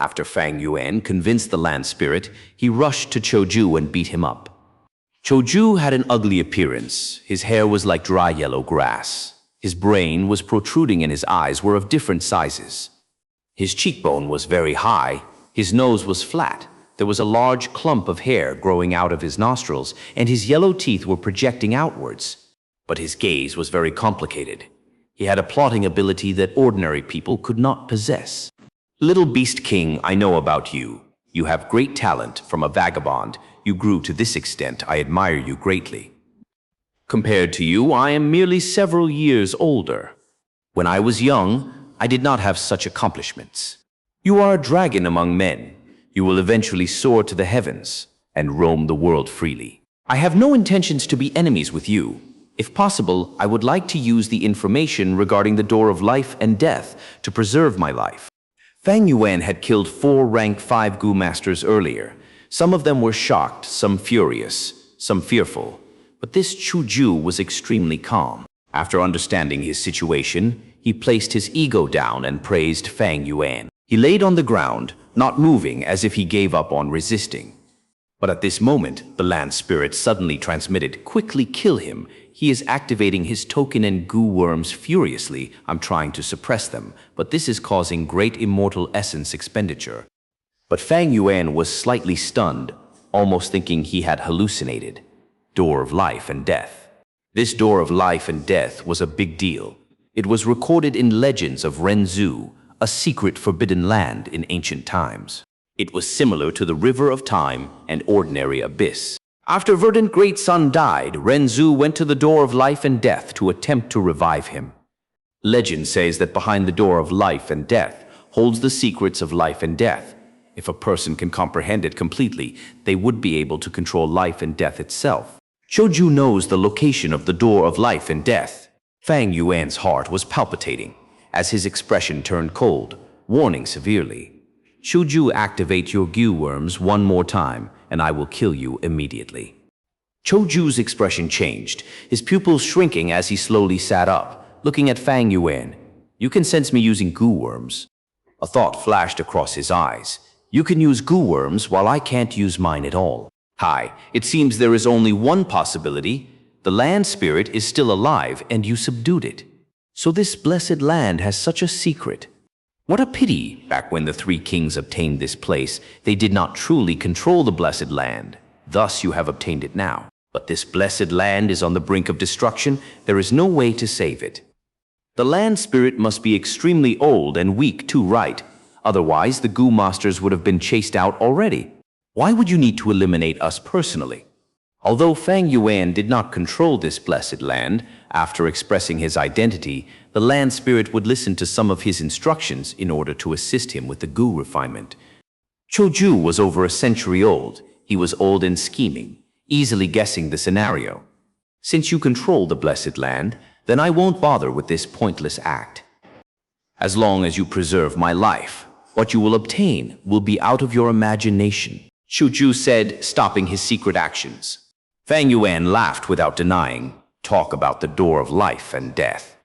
After Fang Yuan convinced the Land Spirit, he rushed to Cho Ju and beat him up. Cho Ju had an ugly appearance. His hair was like dry yellow grass. His brain was protruding and his eyes were of different sizes. His cheekbone was very high, his nose was flat, there was a large clump of hair growing out of his nostrils, and his yellow teeth were projecting outwards. But his gaze was very complicated. He had a plotting ability that ordinary people could not possess. Little Beast King, I know about you. You have great talent. From a vagabond, you grew to this extent. I admire you greatly. Compared to you, I am merely several years older. When I was young, I did not have such accomplishments. You are a dragon among men. You will eventually soar to the heavens and roam the world freely. I have no intentions to be enemies with you. If possible, I would like to use the information regarding the Door of Life and Death to preserve my life. Fang Yuan had killed 4 rank 5 Gu masters earlier. Some of them were shocked, some furious, some fearful. But this Chu Ju was extremely calm. After understanding his situation, he placed his ego down and praised Fang Yuan. He laid on the ground, not moving, as if he gave up on resisting. But at this moment, the Land Spirit suddenly transmitted, quickly kill him. He is activating his token and Gu worms furiously. I'm trying to suppress them, but this is causing great immortal essence expenditure. But Fang Yuan was slightly stunned, almost thinking he had hallucinated. Door of Life and Death. This Door of Life and Death was a big deal. It was recorded in legends of Renzu, a secret forbidden land in ancient times. It was similar to the River of Time and ordinary abyss. After Verdant Great Sun died, Renzu went to the Door of Life and Death to attempt to revive him. Legend says that behind the Door of Life and Death holds the secrets of life and death. If a person can comprehend it completely, they would be able to control life and death itself. Choju knows the location of the Door of Life and Death. Fang Yuan's heart was palpitating as his expression turned cold, warning severely. Qiuju, activate your Gu worms one more time, and I will kill you immediately. Qiuju's expression changed, his pupils shrinking as he slowly sat up, looking at Fang Yuan. You can sense me using Gu worms. A thought flashed across his eyes. You can use Gu worms while I can't use mine at all. Hi, it seems there is only one possibility. The land spirit is still alive and you subdued it. So this blessed land has such a secret. What a pity, back when the three kings obtained this place, they did not truly control the blessed land. Thus you have obtained it now. But this blessed land is on the brink of destruction. There is no way to save it. The land spirit must be extremely old and weak too, right? Otherwise, the Gu masters would have been chased out already. Why would you need to eliminate us personally? Although Fang Yuan did not control this blessed land, after expressing his identity, the land spirit would listen to some of his instructions in order to assist him with the Gu refinement. Qiuju was over a century old. He was old and scheming, easily guessing the scenario. Since you control the blessed land, then I won't bother with this pointless act. As long as you preserve my life, what you will obtain will be out of your imagination, Qiuju said, stopping his secret actions. Fang Yuan laughed without denying. Talk about the door of life and death.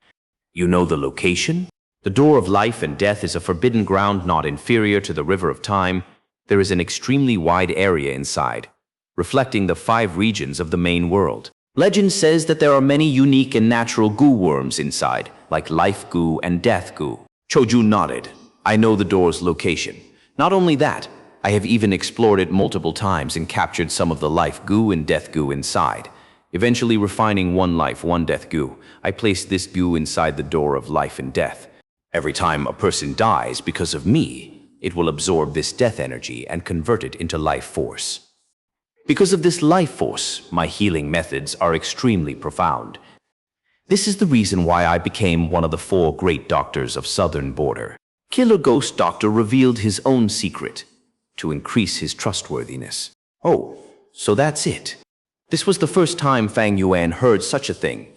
You know the location? The door of life and death is a forbidden ground not inferior to the river of time. There is an extremely wide area inside, reflecting the 5 regions of the main world. Legend says that there are many unique and natural Gu worms inside, like Life Gu and Death Gu. Qiuju nodded. I know the door's location. Not only that, I have even explored it multiple times and captured some of the Life Gu and Death Gu inside. Eventually refining one life, one death Gu, I placed this Gu inside the door of life and death. Every time a person dies because of me, it will absorb this death energy and convert it into life force. Because of this life force, my healing methods are extremely profound. This is the reason why I became one of the 4 great doctors of Southern Border. Killer Ghost Doctor revealed his own secret to increase his trustworthiness. Oh, so that's it. This was the first time Fang Yuan heard such a thing.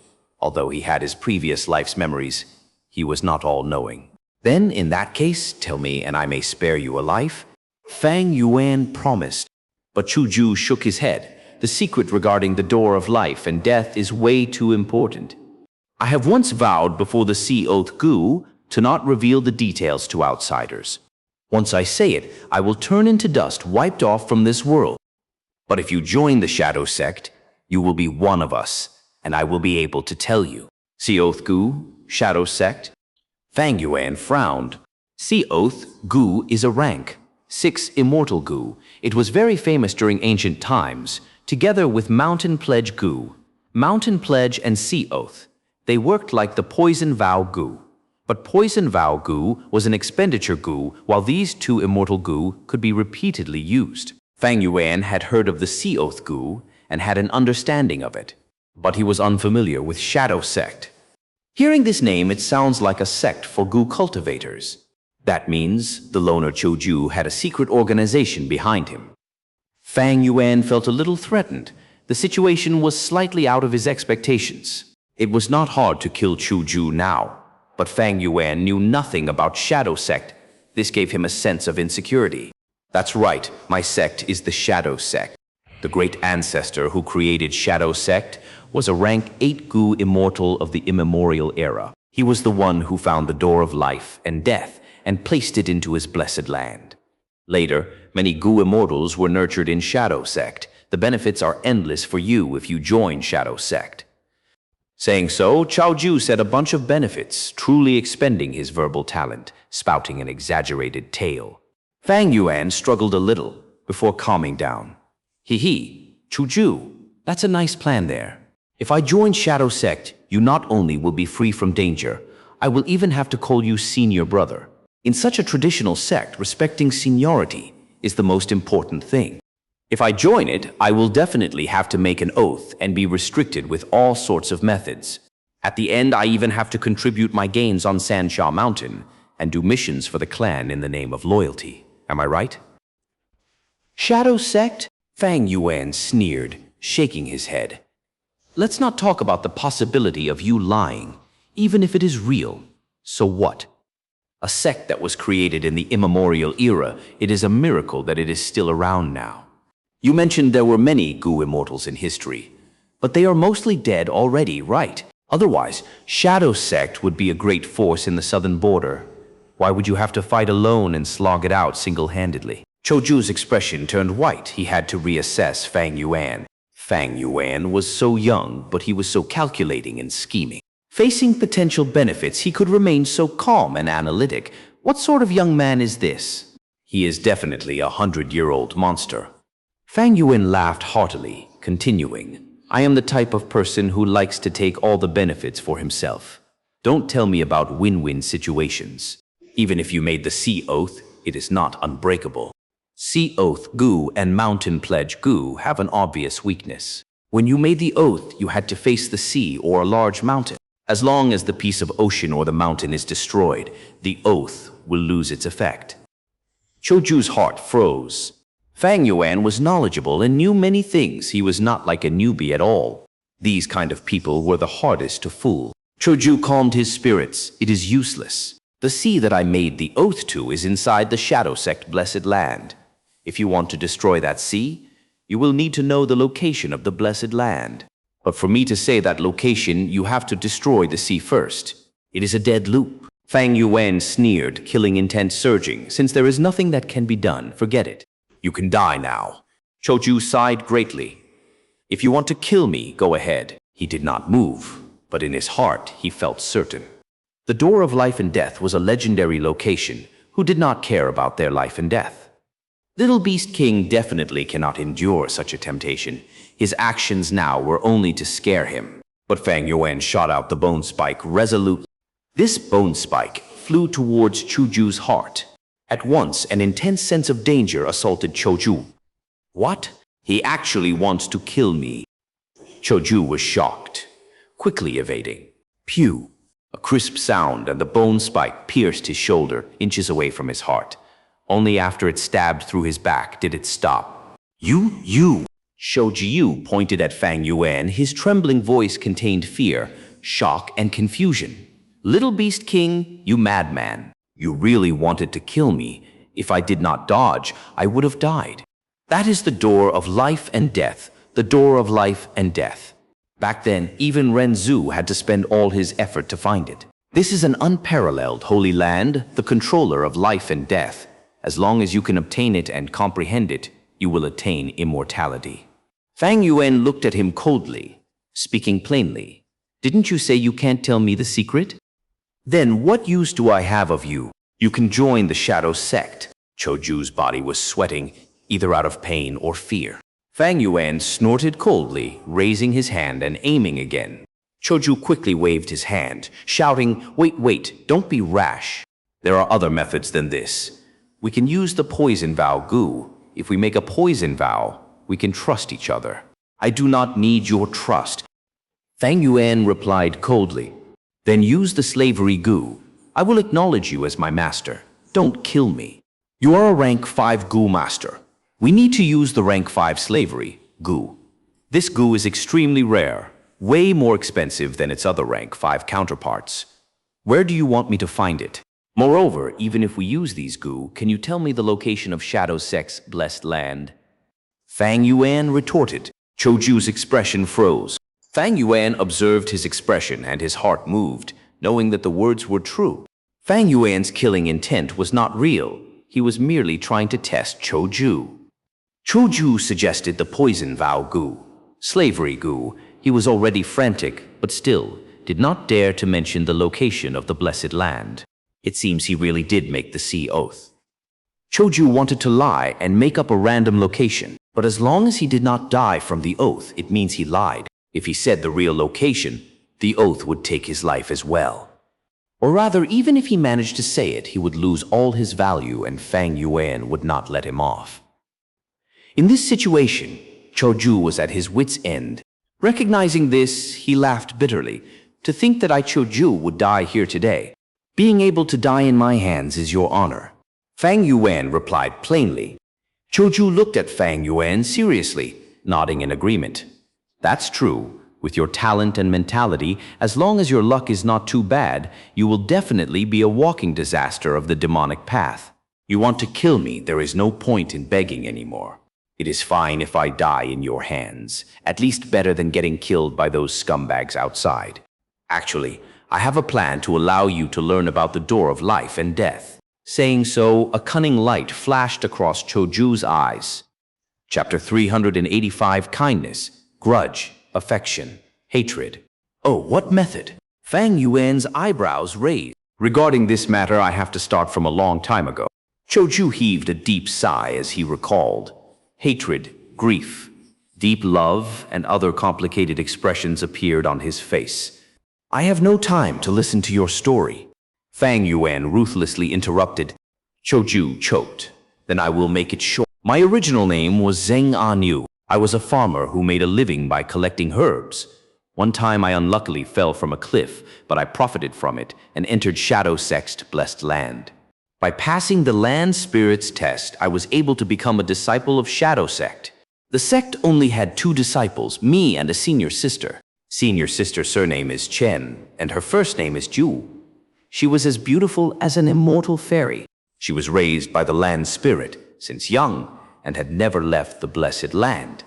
Although he had his previous life's memories, he was not all-knowing. Then, in that case, tell me and I may spare you a life. Fang Yuan promised. But Qiuju shook his head. The secret regarding the door of life and death is way too important. I have once vowed before the Sea Oath Gu to not reveal the details to outsiders. Once I say it, I will turn into dust wiped off from this world. But if you join the Shadow Sect, you will be one of us, and I will be able to tell you. Sea Oath Gu, Shadow Sect? Fang Yuan frowned. Sea Oath Gu is a rank. 6 Immortal Gu. It was very famous during ancient times, together with Mountain Pledge Gu. Mountain Pledge and Sea Oath. They worked like the Poison Vow Gu. But Poison Vow Gu was an expenditure Gu, while these 2 Immortal Gu could be repeatedly used. Fang Yuan had heard of the Sea Oath Gu and had an understanding of it, but he was unfamiliar with Shadow Sect. Hearing this name, it sounds like a sect for Gu cultivators. That means the loner Qiuju had a secret organization behind him. Fang Yuan felt a little threatened. The situation was slightly out of his expectations. It was not hard to kill Qiuju now, but Fang Yuan knew nothing about Shadow Sect. This gave him a sense of insecurity. That's right, my sect is the Shadow Sect. The great ancestor who created Shadow Sect was a rank 8 Gu immortal of the immemorial era. He was the one who found the door of life and death and placed it into his blessed land. Later, many Gu immortals were nurtured in Shadow Sect. The benefits are endless for you if you join Shadow Sect. Saying so, Qiuju said a bunch of benefits, truly expending his verbal talent, spouting an exaggerated tale. Fang Yuan struggled a little before calming down. Qiuju, that's a nice plan there. If I join Shadow Sect, you not only will be free from danger, I will even have to call you senior brother. In such a traditional sect, respecting seniority is the most important thing. If I join it, I will definitely have to make an oath and be restricted with all sorts of methods. At the end, I even have to contribute my gains on Xianxia Mountain and do missions for the clan in the name of loyalty. Am I right? Shadow Sect? Fang Yuan sneered, shaking his head. Let's not talk about the possibility of you lying, even if it is real. So what? A sect that was created in the immemorial era. It is a miracle that it is still around now. You mentioned there were many Gu immortals in history, but they are mostly dead already, right? Otherwise, Shadow Sect would be a great force in the southern border. Why would you have to fight alone and slog it out single-handedly? Choju's expression turned white. He had to reassess Fang Yuan. Fang Yuan was so young, but he was so calculating and scheming. Facing potential benefits, he could remain so calm and analytic. What sort of young man is this? He is definitely a 100-year-old monster. Fang Yuan laughed heartily, continuing, I am the type of person who likes to take all the benefits for himself. Don't tell me about win-win situations. Even if you made the Sea Oath, it is not unbreakable. Sea Oath Gu and Mountain Pledge Gu have an obvious weakness. When you made the oath, you had to face the sea or a large mountain. As long as the piece of ocean or the mountain is destroyed, the oath will lose its effect. Choju's heart froze. Fang Yuan was knowledgeable and knew many things. He was not like a newbie at all. These kind of people were the hardest to fool. Choju calmed his spirits. It is useless. The sea that I made the oath to is inside the Shadow Sect Blessed Land. If you want to destroy that sea, you will need to know the location of the Blessed Land. But for me to say that location, you have to destroy the sea first. It is a dead loop. Fang Yuan sneered, killing intent surging. Since there is nothing that can be done, forget it. You can die now. Choju sighed greatly. If you want to kill me, go ahead. He did not move, but in his heart he felt certain. The Door of Life and Death was a legendary location. Who did not care about their life and death? Little Beast King definitely cannot endure such a temptation. His actions now were only to scare him. But Fang Yuan shot out the bone spike resolutely. This bone spike flew towards Choju's heart. At once, an intense sense of danger assaulted Choju. What? He actually wants to kill me. Choju was shocked, quickly evading. Pew! A crisp sound and the bone spike pierced his shoulder, inches away from his heart. Only after it stabbed through his back did it stop. You! Shojiu pointed at Fang Yuan. His trembling voice contained fear, shock, and confusion. Little Beast King, you madman. You really wanted to kill me. If I did not dodge, I would have died. That is the door of life and death, the door of life and death. Back then, even Ren Zhu had to spend all his effort to find it. This is an unparalleled holy land, the controller of life and death. As long as you can obtain it and comprehend it, you will attain immortality. Fang Yuan looked at him coldly, speaking plainly. Didn't you say you can't tell me the secret? Then what use do I have of you? You can join the Shadow Sect. Choju's body was sweating, either out of pain or fear. Fang Yuan snorted coldly, raising his hand and aiming again. Choju quickly waved his hand, shouting, Wait, don't be rash. There are other methods than this. We can use the poison vow Gu. If we make a poison vow, we can trust each other. I do not need your trust. Fang Yuan replied coldly. Then use the slavery Gu. I will acknowledge you as my master. Don't kill me. You are a rank 5 Gu master. We need to use the rank 5 slavery Gu. This Gu is extremely rare, way more expensive than its other rank 5 counterparts. Where do you want me to find it? Moreover, even if we use these Gu, can you tell me the location of Shadow Sect's blessed land? Fang Yuan retorted. Choju's expression froze. Fang Yuan observed his expression and his heart moved, knowing that the words were true. Fang Yuan's killing intent was not real. He was merely trying to test Choju. Choju suggested the poison vow Gu. Slavery Gu. He was already frantic, but still did not dare to mention the location of the blessed land. It seems he really did make the sea oath. Choju wanted to lie and make up a random location, but as long as he did not die from the oath, it means he lied. If he said the real location, the oath would take his life as well. Or rather, even if he managed to say it, he would lose all his value and Fang Yuan would not let him off. In this situation, Choju was at his wit's end. Recognizing this, he laughed bitterly. To think that I, Choju, would die here today. Being able to die in my hands is your honor. Fang Yuan replied plainly. Choju looked at Fang Yuan seriously, nodding in agreement. That's true. With your talent and mentality, as long as your luck is not too bad, you will definitely be a walking disaster of the demonic path. You want to kill me, there is no point in begging anymore. It is fine if I die in your hands, at least better than getting killed by those scumbags outside. Actually, I have a plan to allow you to learn about the door of life and death. Saying so, a cunning light flashed across Choju's eyes. Chapter 385, Kindness, Grudge, Affection, Hatred. Oh, what method? Fang Yuan's eyebrows raised. Regarding this matter, I have to start from a long time ago. Choju heaved a deep sigh as he recalled. Hatred, grief, deep love, and other complicated expressions appeared on his face. I have no time to listen to your story. Fang Yuan ruthlessly interrupted. Choju choked. Then I will make it short. My original name was Zheng Anu. I was a farmer who made a living by collecting herbs. One time I unluckily fell from a cliff, but I profited from it and entered Shadow Sect's blessed land. By passing the land spirits test, I was able to become a disciple of Shadow Sect. The sect only had 2 disciples, me and a senior sister. Senior sister's surname is Chen, and her first name is Ju. She was as beautiful as an immortal fairy. She was raised by the land spirit since young, and had never left the blessed land.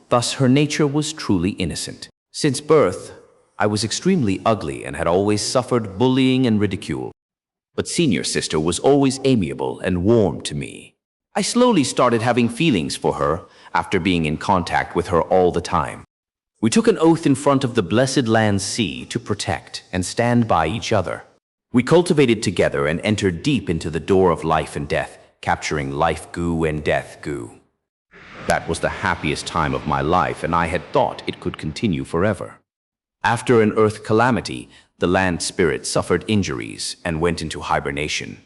Thus her nature was truly innocent. Since birth, I was extremely ugly and had always suffered bullying and ridicule. But senior sister was always amiable and warm to me. I slowly started having feelings for her after being in contact with her all the time. We took an oath in front of the blessed land sea to protect and stand by each other. We cultivated together and entered deep into the door of life and death, capturing Life Gu and Death Gu. That was the happiest time of my life, and I had thought it could continue forever. After an earth calamity, the land spirit suffered injuries and went into hibernation.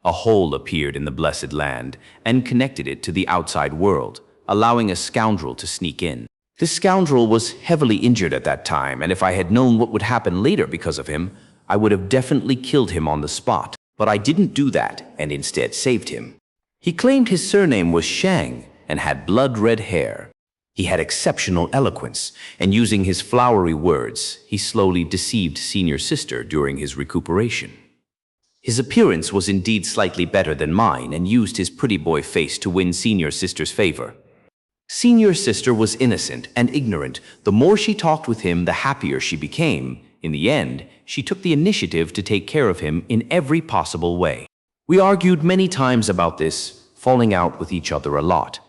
A hole appeared in the blessed land and connected it to the outside world, allowing a scoundrel to sneak in. This scoundrel was heavily injured at that time, and if I had known what would happen later because of him, I would have definitely killed him on the spot. But I didn't do that, and instead saved him. He claimed his surname was Shang and had blood-red hair. He had exceptional eloquence, and using his flowery words, he slowly deceived senior sister during his recuperation. His appearance was indeed slightly better than mine and used his pretty boy face to win senior sister's favor. Senior sister was innocent and ignorant. The more she talked with him, the happier she became. In the end, she took the initiative to take care of him in every possible way. We argued many times about this, falling out with each other a lot.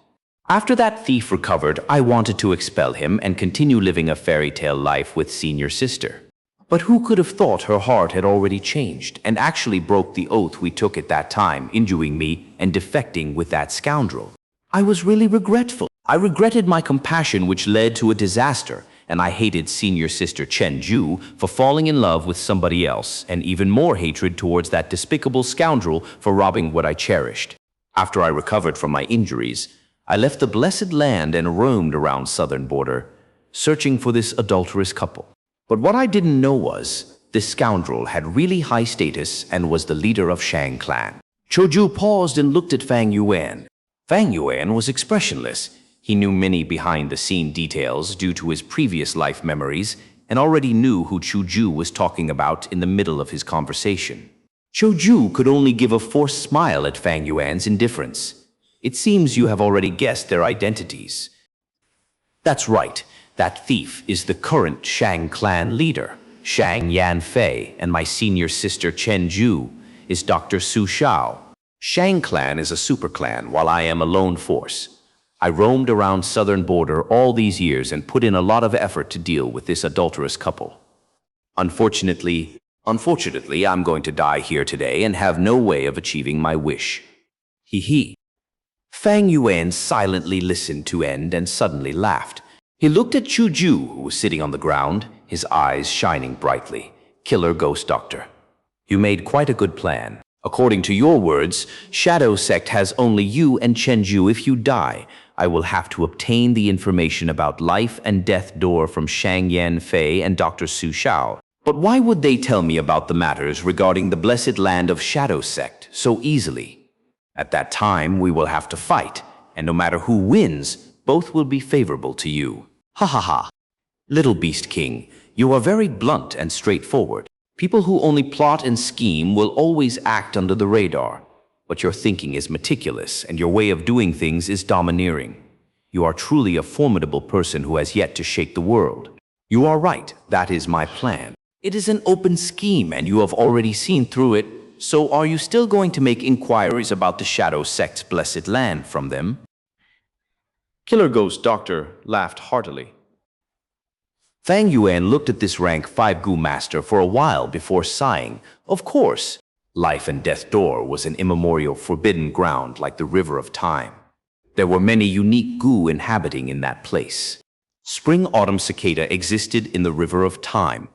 After that thief recovered, I wanted to expel him and continue living a fairy tale life with senior sister. But who could have thought her heart had already changed and actually broke the oath we took at that time, injuring me and defecting with that scoundrel? I was really regretful. I regretted my compassion, which led to a disaster, and I hated senior sister Chen Ju for falling in love with somebody else, and even more hatred towards that despicable scoundrel for robbing what I cherished. After I recovered from my injuries, I left the blessed land and roamed around southern border, searching for this adulterous couple. But what I didn't know was, this scoundrel had really high status and was the leader of Shang clan. Choju paused and looked at Fang Yuan. Fang Yuan was expressionless. He knew many behind-the-scene details due to his previous life memories and already knew who Choju was talking about in the middle of his conversation. Choju could only give a forced smile at Fang Yuan's indifference. It seems you have already guessed their identities. That's right. That thief is the current Shang clan leader, Shang Yanfei, and my senior sister Chen Ju is Dr. Su Xiao. Shang clan is a super clan, while I am a lone force. I roamed around southern border all these years and put in a lot of effort to deal with this adulterous couple. Unfortunately, I'm going to die here today and have no way of achieving my wish. He. Fang Yuan silently listened to end and suddenly laughed. He looked at Chu Ju, who was sitting on the ground, his eyes shining brightly. Killer Ghost Doctor. You made quite a good plan. According to your words, Shadow Sect has only you and Chen Ju. If you die, I will have to obtain the information about life and death door from Shang Yanfei and Dr. Su Xiao. But why would they tell me about the matters regarding the blessed land of Shadow Sect so easily? At that time, we will have to fight, and no matter who wins, both will be favorable to you. Ha ha ha. Little Beast King, you are very blunt and straightforward. People who only plot and scheme will always act under the radar. But your thinking is meticulous, and your way of doing things is domineering. You are truly a formidable person who has yet to shake the world. You are right, that is my plan. It is an open scheme, and you have already seen through it. So are you still going to make inquiries about the Shadow Sect's blessed land from them? Killer Ghost Doctor laughed heartily. Fang Yuan looked at this rank 5 Gu master for a while before sighing. Of course, Life and Death Door was an immemorial forbidden ground like the River of Time. There were many unique Gu inhabiting in that place. Spring-Autumn Cicada existed in the River of Time.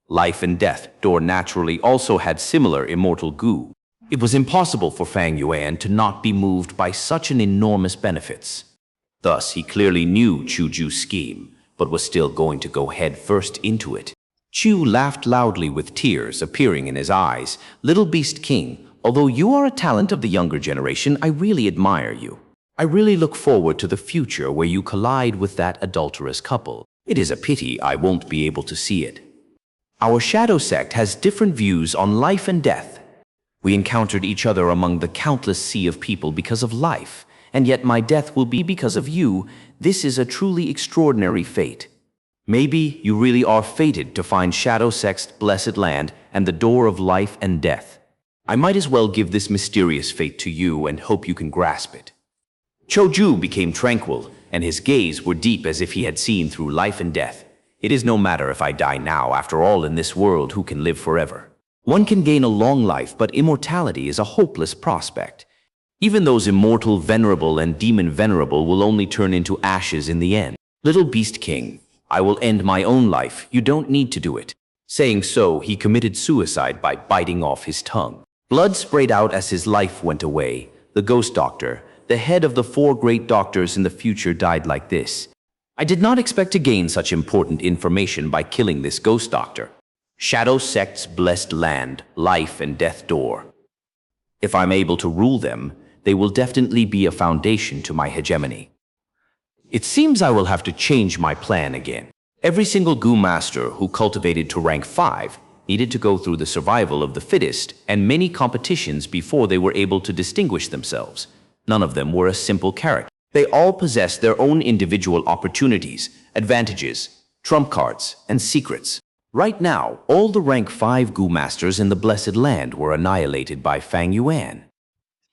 Life and Death Door naturally also had similar immortal Gu. It was impossible for Fang Yuan to not be moved by such an enormous benefits. Thus, he clearly knew Chu Ju's scheme, but was still going to go head first into it. Chu laughed loudly with tears appearing in his eyes. Little Beast King, although you are a talent of the younger generation, I really admire you. I really look forward to the future where you collide with that adulterous couple. It is a pity I won't be able to see it. Our Shadow Sect has different views on life and death. We encountered each other among the countless sea of people because of life, and yet my death will be because of you. This is a truly extraordinary fate. Maybe you really are fated to find Shadow Sect's blessed land and the door of life and death. I might as well give this mysterious fate to you and hope you can grasp it. Cho Ju became tranquil, and his gaze were deep as if he had seen through life and death. It is no matter if I die now, after all in this world who can live forever. One can gain a long life, but immortality is a hopeless prospect. Even those immortal venerable and demon venerable will only turn into ashes in the end. Little Beast King, I will end my own life. You don't need to do it. Saying so, he committed suicide by biting off his tongue. Blood sprayed out as his life went away. The Ghost Doctor, the head of the 4 great doctors in the future, died like this. I did not expect to gain such important information by killing this Ghost Doctor. Shadow Sect's blessed land, life and death door. If I'm able to rule them, they will definitely be a foundation to my hegemony. It seems I will have to change my plan again. Every single Gu master who cultivated to rank 5 needed to go through the survival of the fittest and many competitions before they were able to distinguish themselves. None of them were a simple character. They all possessed their own individual opportunities, advantages, trump cards, and secrets. Right now, all the rank 5 Gu masters in the blessed land were annihilated by Fang Yuan.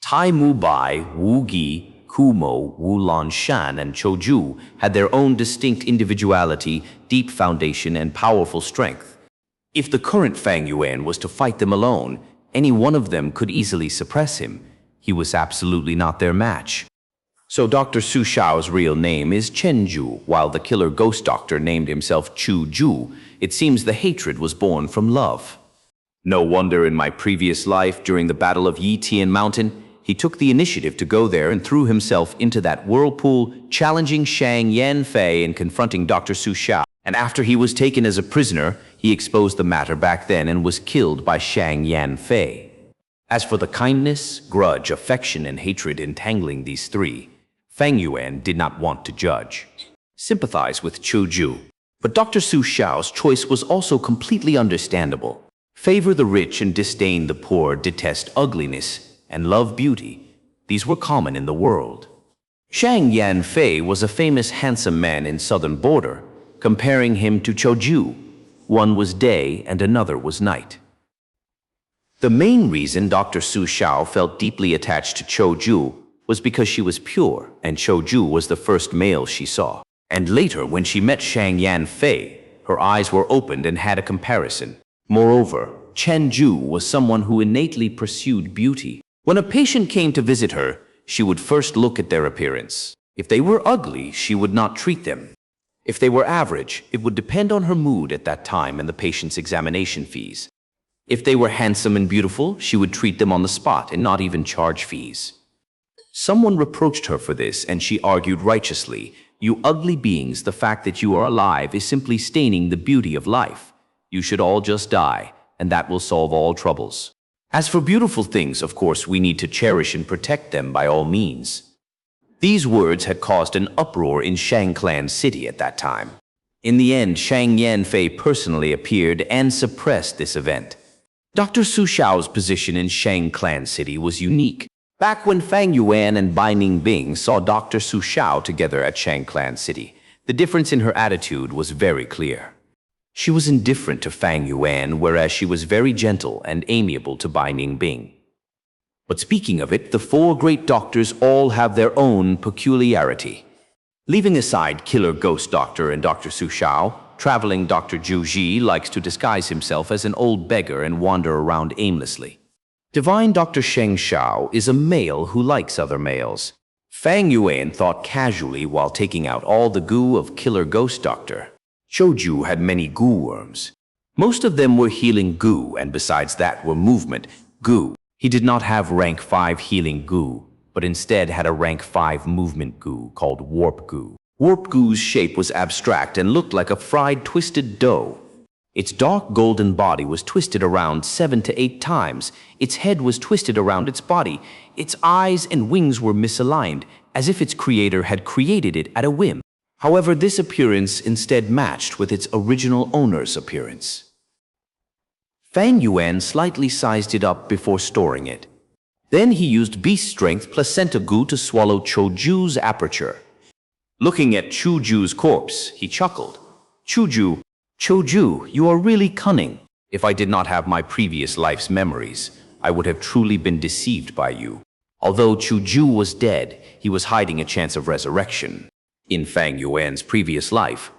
Tai Mu Bai, Wu Gi, Kumo, Wu Lan Shan, and Cho Ju had their own distinct individuality, deep foundation, and powerful strength. If the current Fang Yuan was to fight them alone, any one of them could easily suppress him. He was absolutely not their match. So Dr. Su Shao's real name is Chen Ju, while the killer Ghost Doctor named himself Chu Ju. It seems the hatred was born from love. No wonder in my previous life, during the Battle of Yi Tian Mountain, he took the initiative to go there and threw himself into that whirlpool, challenging Shang Yanfei and confronting Dr. Su Shao. And after he was taken as a prisoner, he exposed the matter back then and was killed by Shang Yanfei. As for the kindness, grudge, affection, and hatred entangling these 3, Fang Yuan did not want to judge, sympathize with Chu Ju. But Dr. Su Shao's choice was also completely understandable. Favor the rich and disdain the poor, detest ugliness, and love beauty. These were common in the world. Shang Yanfei was a famous handsome man in southern border, comparing him to Cho Ju. One was day and another was night. The main reason Dr. Su Shao felt deeply attached to Cho Ju was because she was pure, and Cho Ju was the first male she saw. And later, when she met Shang Yanfei, her eyes were opened and had a comparison. Moreover, Chen Ju was someone who innately pursued beauty. When a patient came to visit her, she would first look at their appearance. If they were ugly, she would not treat them. If they were average, it would depend on her mood at that time and the patient's examination fees. If they were handsome and beautiful, she would treat them on the spot and not even charge fees. Someone reproached her for this, and she argued righteously, "You ugly beings, the fact that you are alive is simply staining the beauty of life. You should all just die, and that will solve all troubles. As for beautiful things, of course, we need to cherish and protect them by all means." These words had caused an uproar in Shang Clan City at that time. In the end, Shang Yanfei personally appeared and suppressed this event. Dr. Su Xiao's position in Shang Clan City was unique. Back when Fang Yuan and Bai Ningbing saw Dr. Su Xiao together at Shang Clan City, the difference in her attitude was very clear. She was indifferent to Fang Yuan, whereas she was very gentle and amiable to Bai Ningbing. But speaking of it, the four great doctors all have their own peculiarity. Leaving aside Killer Ghost Doctor and Dr. Su Xiao, traveling Dr. Zhu Ji likes to disguise himself as an old beggar and wander around aimlessly. Divine Dr. Sheng Xiao is a male who likes other males. Fang Yuan thought casually while taking out all the goo of Killer Ghost Doctor. Choju had many goo worms. Most of them were healing goo, and besides that were movement goo. He did not have rank 5 healing goo, but instead had a rank 5 movement goo called warp goo. Warp goo's shape was abstract and looked like a fried twisted dough. Its dark golden body was twisted around 7 to 8 times. Its head was twisted around its body. Its eyes and wings were misaligned, as if its creator had created it at a whim. However, this appearance instead matched with its original owner's appearance. Fang Yuan slightly sized it up before storing it. Then he used beast strength placenta goo to swallow Choju's aperture. Looking at Choju's corpse, he chuckled. Choju, you are really cunning. If I did not have my previous life's memories, I would have truly been deceived by you. Although Choju was dead, he was hiding a chance of resurrection. In Fang Yuan's previous life,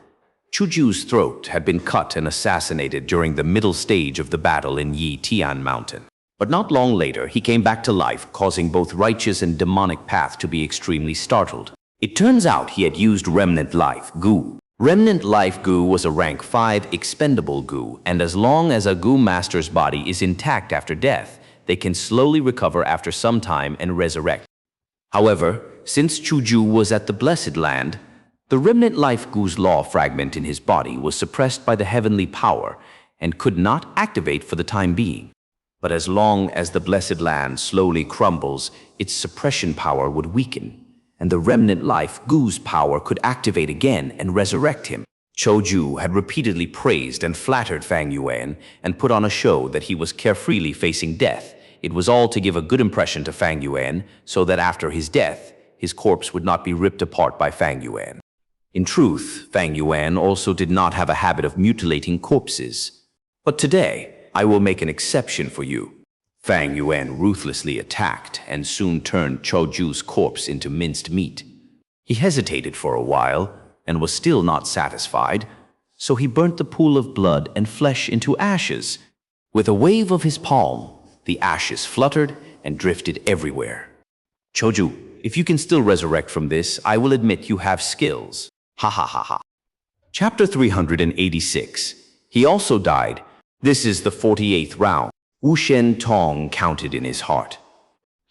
Choju's throat had been cut and assassinated during the middle stage of the battle in Yi Tian Mountain. But not long later, he came back to life, causing both righteous and demonic path to be extremely startled. It turns out he had used Remnant Life Goo. Remnant Life Goo was a rank 5 expendable goo, and as long as a goo master's body is intact after death, they can slowly recover after some time and resurrect. However, since Choju was at the Blessed Land, the Remnant Life Goo's law fragment in his body was suppressed by the heavenly power and could not activate for the time being. But as long as the Blessed Land slowly crumbles, its suppression power would weaken, and the Remnant Life Goo's power could activate again and resurrect him. Choju had repeatedly praised and flattered Fang Yuan and put on a show that he was carefreely facing death. It was all to give a good impression to Fang Yuan so that after his death, his corpse would not be ripped apart by Fang Yuan. In truth, Fang Yuan also did not have a habit of mutilating corpses. But today, I will make an exception for you. Fang Yuan ruthlessly attacked and soon turned Choju's corpse into minced meat. He hesitated for a while and was still not satisfied, so he burnt the pool of blood and flesh into ashes. With a wave of his palm, the ashes fluttered and drifted everywhere. Choju, if you can still resurrect from this, I will admit you have skills. Ha ha ha ha. Chapter 386. He also died. This is the 48th round. Wu Shen Tong counted in his heart.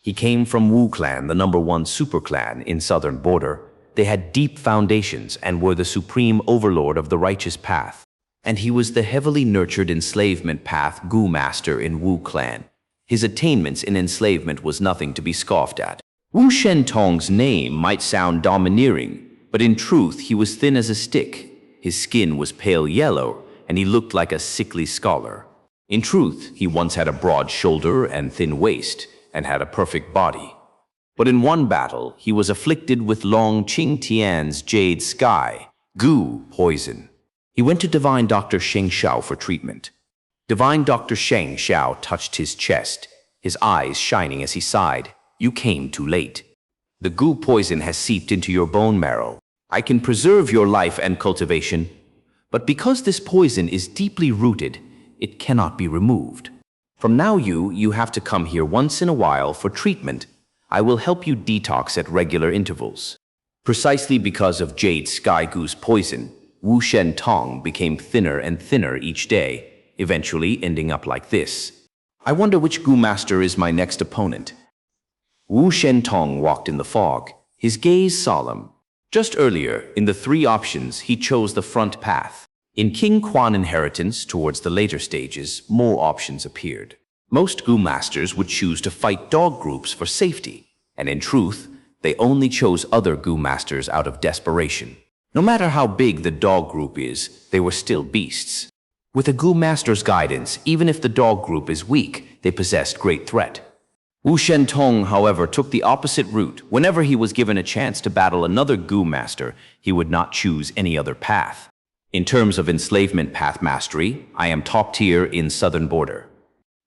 He came from Wu Clan, the #1 super clan in southern border. They had deep foundations and were the supreme overlord of the righteous path. And he was the heavily nurtured enslavement path Gu master in Wu Clan. His attainments in enslavement was nothing to be scoffed at. Wu Shen Tong's name might sound domineering, but in truth he was thin as a stick. His skin was pale yellow, and he looked like a sickly scholar. In truth, he once had a broad shoulder and thin waist, and had a perfect body. But in one battle, he was afflicted with Long Qing Tian's Jade Sky, Gu poison. He went to Divine Dr. Sheng Xiao for treatment. Divine Dr. Sheng Xiao touched his chest, his eyes shining as he sighed. You came too late. The Gu poison has seeped into your bone marrow. I can preserve your life and cultivation, but because this poison is deeply rooted, it cannot be removed. From now you have to come here once in a while for treatment. I will help you detox at regular intervals. Precisely because of Jade Sky Gu's poison, Wu Shen Tong became thinner and thinner each day, eventually ending up like this. I wonder which Gu master is my next opponent. Wu Shen Tong walked in the fog, his gaze solemn. Just earlier, in the 3 options, he chose the front path. In King Quan inheritance, towards the later stages, more options appeared. Most Gu masters would choose to fight dog groups for safety, and in truth, they only chose other Gu masters out of desperation. No matter how big the dog group is, they were still beasts. With a Gu master's guidance, even if the dog group is weak, they possessed great threat. Wu Shentong, however, took the opposite route. Whenever he was given a chance to battle another Gu master, he would not choose any other path. In terms of enslavement path mastery, I am top tier in southern border.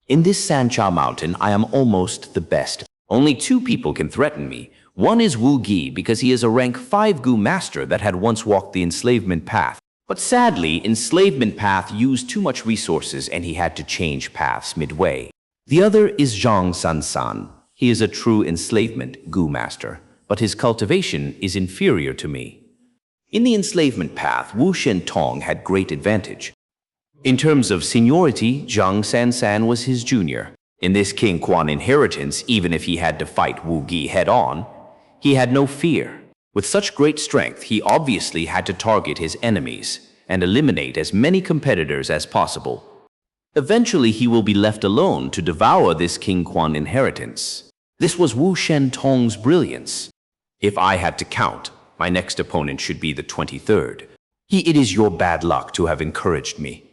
In this Xianxia mountain, I am almost the best. Only 2 people can threaten me. One is Wu Gi because he is a rank 5 Gu master that had once walked the enslavement path. But sadly, enslavement path used too much resources and he had to change paths midway. The other is Zhang Sansan. He is a true enslavement Gu master, but his cultivation is inferior to me. In the enslavement path, Wu Shentong had great advantage. In terms of seniority, Zhang Sansan was his junior. In this King Quan inheritance, even if he had to fight Wu Gi head-on, he had no fear. With such great strength, he obviously had to target his enemies and eliminate as many competitors as possible. Eventually, he will be left alone to devour this King Quan inheritance. This was Wu Shentong's brilliance. If I had to count, my next opponent should be the 23rd. It is your bad luck to have encouraged me.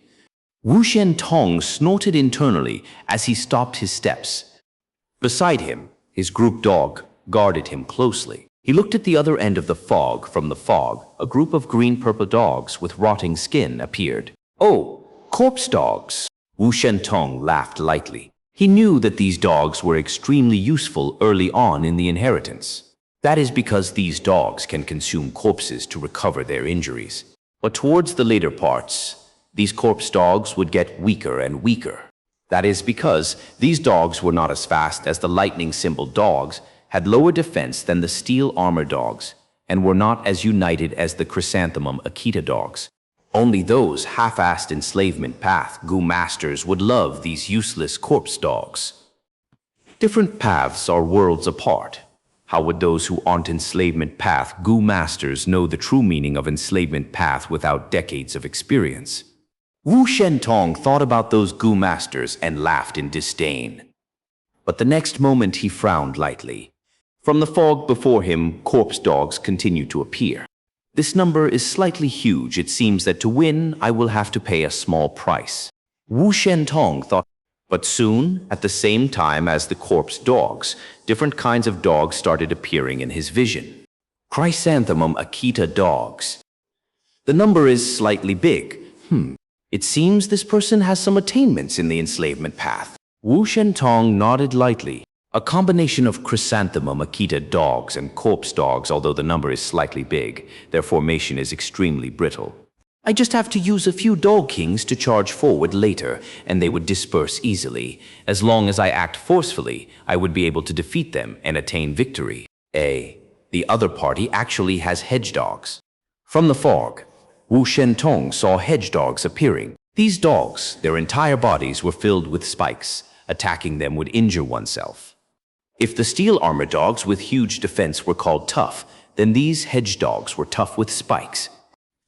Wu Shentong snorted internally as he stopped his steps. Beside him, his group dog guarded him closely. He looked at the other end of the fog. From the fog, a group of green-purple dogs with rotting skin appeared. Oh, corpse dogs! Wu Shentong laughed lightly. He knew that these dogs were extremely useful early on in the inheritance. That is because these dogs can consume corpses to recover their injuries. But towards the later parts, these corpse dogs would get weaker and weaker. That is because these dogs were not as fast as the lightning symbol dogs, had lower defense than the steel armor dogs, and were not as united as the chrysanthemum Akita dogs. Only those half-assed enslavement path Gu masters would love these useless corpse dogs. Different paths are worlds apart. How would those who aren't enslavement path Gu masters know the true meaning of enslavement path without decades of experience? Wu Shentong thought about those Gu masters and laughed in disdain. But the next moment he frowned lightly. From the fog before him, corpse dogs continued to appear. This number is slightly huge. It seems that to win, I will have to pay a small price. Wu Shentong thought. But soon, at the same time as the corpse dogs, different kinds of dogs started appearing in his vision. Chrysanthemum Akita dogs. The number is slightly big. It seems this person has some attainments in the enslavement path. Wu Shentong nodded lightly. A combination of chrysanthemum Akita dogs and corpse dogs, although the number is slightly big, their formation is extremely brittle. I just have to use a few dog kings to charge forward later, and they would disperse easily. As long as I act forcefully, I would be able to defeat them and attain victory. The other party actually has hedgedogs. From the fog, Wu Shentong saw hedgedogs appearing. These dogs, their entire bodies were filled with spikes. Attacking them would injure oneself. If the steel armor dogs with huge defense were called tough, then these hedgedogs were tough with spikes.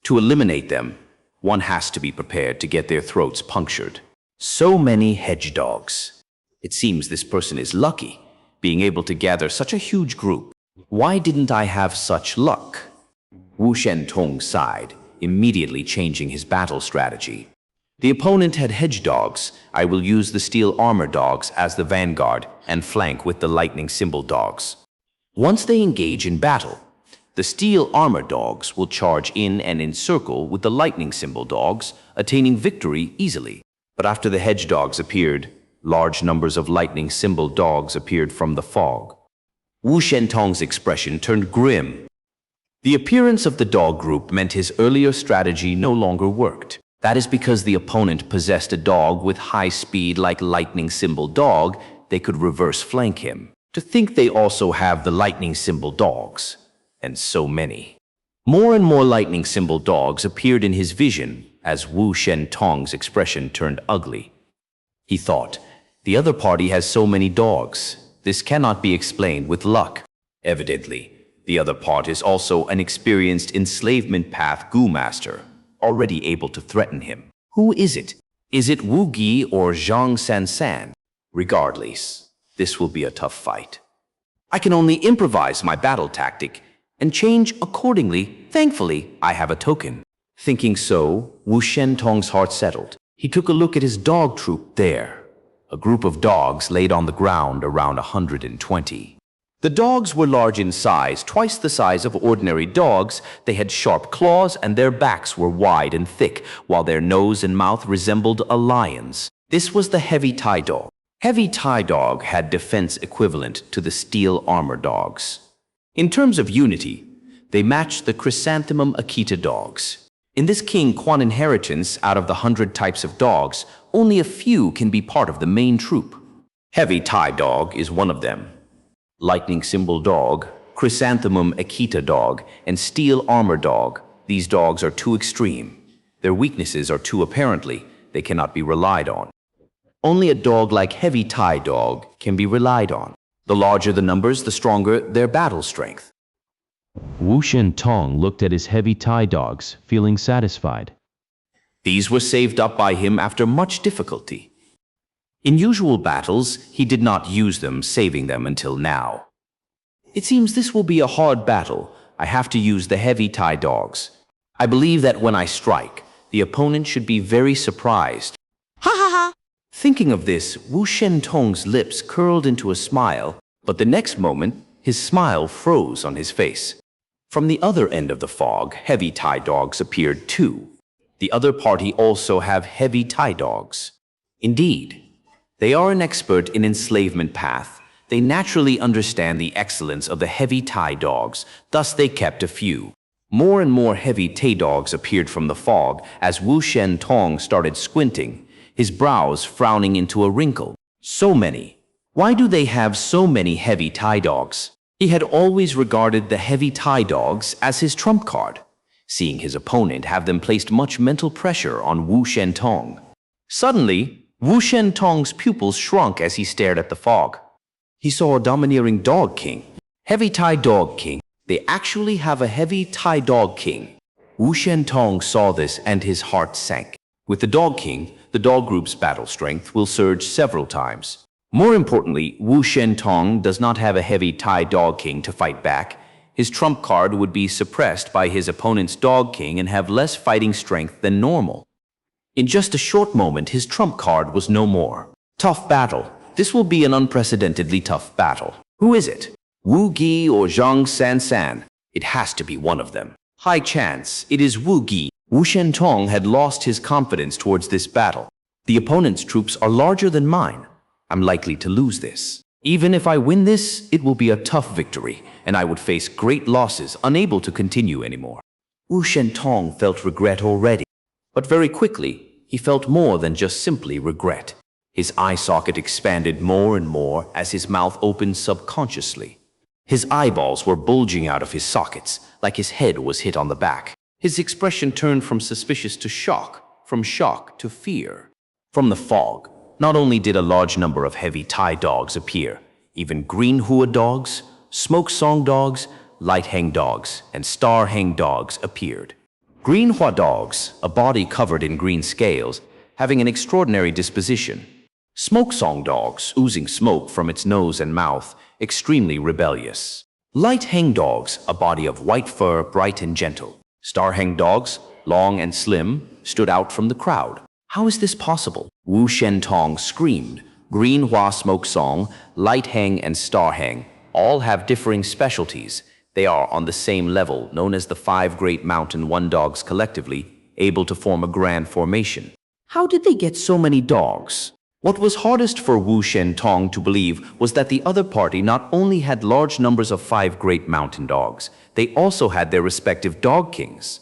To eliminate them, one has to be prepared to get their throats punctured. So many hedgedogs. It seems this person is lucky, being able to gather such a huge group. Why didn't I have such luck? Wu Shentong sighed, immediately changing his battle strategy. The opponent had hedgedogs. I will use the steel armor dogs as the vanguard and flank with the lightning symbol dogs. Once they engage in battle, the steel armor dogs will charge in and encircle with the lightning symbol dogs, attaining victory easily. But after the hedgedogs appeared, large numbers of lightning symbol dogs appeared from the fog. Wu Shentong's expression turned grim. The appearance of the dog group meant his earlier strategy no longer worked. That is because the opponent possessed a dog with high speed like lightning symbol dog. They could reverse flank him. To think they also have the lightning symbol dogs. And so many. More and more lightning symbol dogs appeared in his vision as Wu Shentong's expression turned ugly. He thought, the other party has so many dogs. This cannot be explained with luck. Evidently, the other part is also an experienced enslavement path Gu master, already able to threaten him. Who is it? Is it Wu Gi or Zhang Sansan? Regardless, this will be a tough fight. I can only improvise my battle tactic. and change accordingly. Thankfully, I have a token. Thinking so, Wu Shentong's heart settled. He took a look at his dog troop there. A group of dogs laid on the ground around 120. The dogs were large in size, twice the size of ordinary dogs. They had sharp claws and their backs were wide and thick, while their nose and mouth resembled a lion's. This was the heavy Thai dog. Heavy Thai dog had defense equivalent to the steel armor dogs. In terms of unity, they matched the chrysanthemum Akita dogs. In this King Quan inheritance, out of the 100 types of dogs, only a few can be part of the main troop. Heavy Thai dog is one of them. Lightning symbol dog, chrysanthemum Akita dog, and steel armor dog. These dogs are too extreme. Their weaknesses are too apparently. They cannot be relied on. Only a dog like Heavy Thai dog can be relied on. The larger the numbers, the stronger their battle strength. Wu Shentong looked at his Heavy Thai dogs, feeling satisfied. These were saved up by him after much difficulty. In usual battles, he did not use them, saving them until now. It seems this will be a hard battle. I have to use the Heavy Thai dogs. I believe that when I strike, the opponent should be very surprised. Ha ha ha! Thinking of this, Wu Shentong's lips curled into a smile, but the next moment, his smile froze on his face. From the other end of the fog, Heavy Thai dogs appeared too. The other party also have Heavy Thai dogs. Indeed, they are an expert in enslavement path. They naturally understand the excellence of the Heavy Thai dogs, thus they kept a few. More and more Heavy Thai dogs appeared from the fog as Wu Shentong started squinting, his brows frowning into a wrinkle. So many. Why do they have so many Heavy Thai dogs? He had always regarded the Heavy Thai dogs as his trump card. Seeing his opponent have them placed much mental pressure on Wu Shentong. Suddenly, Wu Shentong's pupils shrunk as he stared at the fog. He saw a domineering dog king. Heavy Thai dog king. They actually have a Heavy Thai dog king. Wu Shentong saw this and his heart sank. With the dog king, the dog group's battle strength will surge several times. More importantly, Wu Shentong does not have a Heavy Thai dog king to fight back. His trump card would be suppressed by his opponent's dog king and have less fighting strength than normal. In just a short moment, his trump card was no more. Tough battle. This will be an unprecedentedly tough battle. Who is it? Wu Gi or Zhang San? It has to be one of them. High chance it is Wu Gi. Wu Shentong had lost his confidence towards this battle. The opponent's troops are larger than mine. I'm likely to lose this. Even if I win this, it will be a tough victory, and I would face great losses, unable to continue anymore. Wu Shentong felt regret already. But very quickly, he felt more than just simply regret. His eye socket expanded more and more as his mouth opened subconsciously. His eyeballs were bulging out of his sockets, like his head was hit on the back. His expression turned from suspicious to shock, from shock to fear. From the fog, not only did a large number of Heavy Thai dogs appear, even green Hua dogs, smoke song dogs, light hang dogs, and star hang dogs appeared. Green Hua dogs, a body covered in green scales, having an extraordinary disposition. Smoke song dogs, oozing smoke from its nose and mouth, extremely rebellious. Light hang dogs, a body of white fur, bright and gentle. Star hang dogs, long and slim, stood out from the crowd. How is this possible? Wu Shentong screamed. Green Hua smoke song, light hang and star hang, all have differing specialties. They are on the same level, known as the 5 Great Mountain One Dogs collectively, able to form a grand formation. How did they get so many dogs? What was hardest for Wu Shentong to believe was that the other party not only had large numbers of 5 Great Mountain Dogs, they also had their respective dog kings.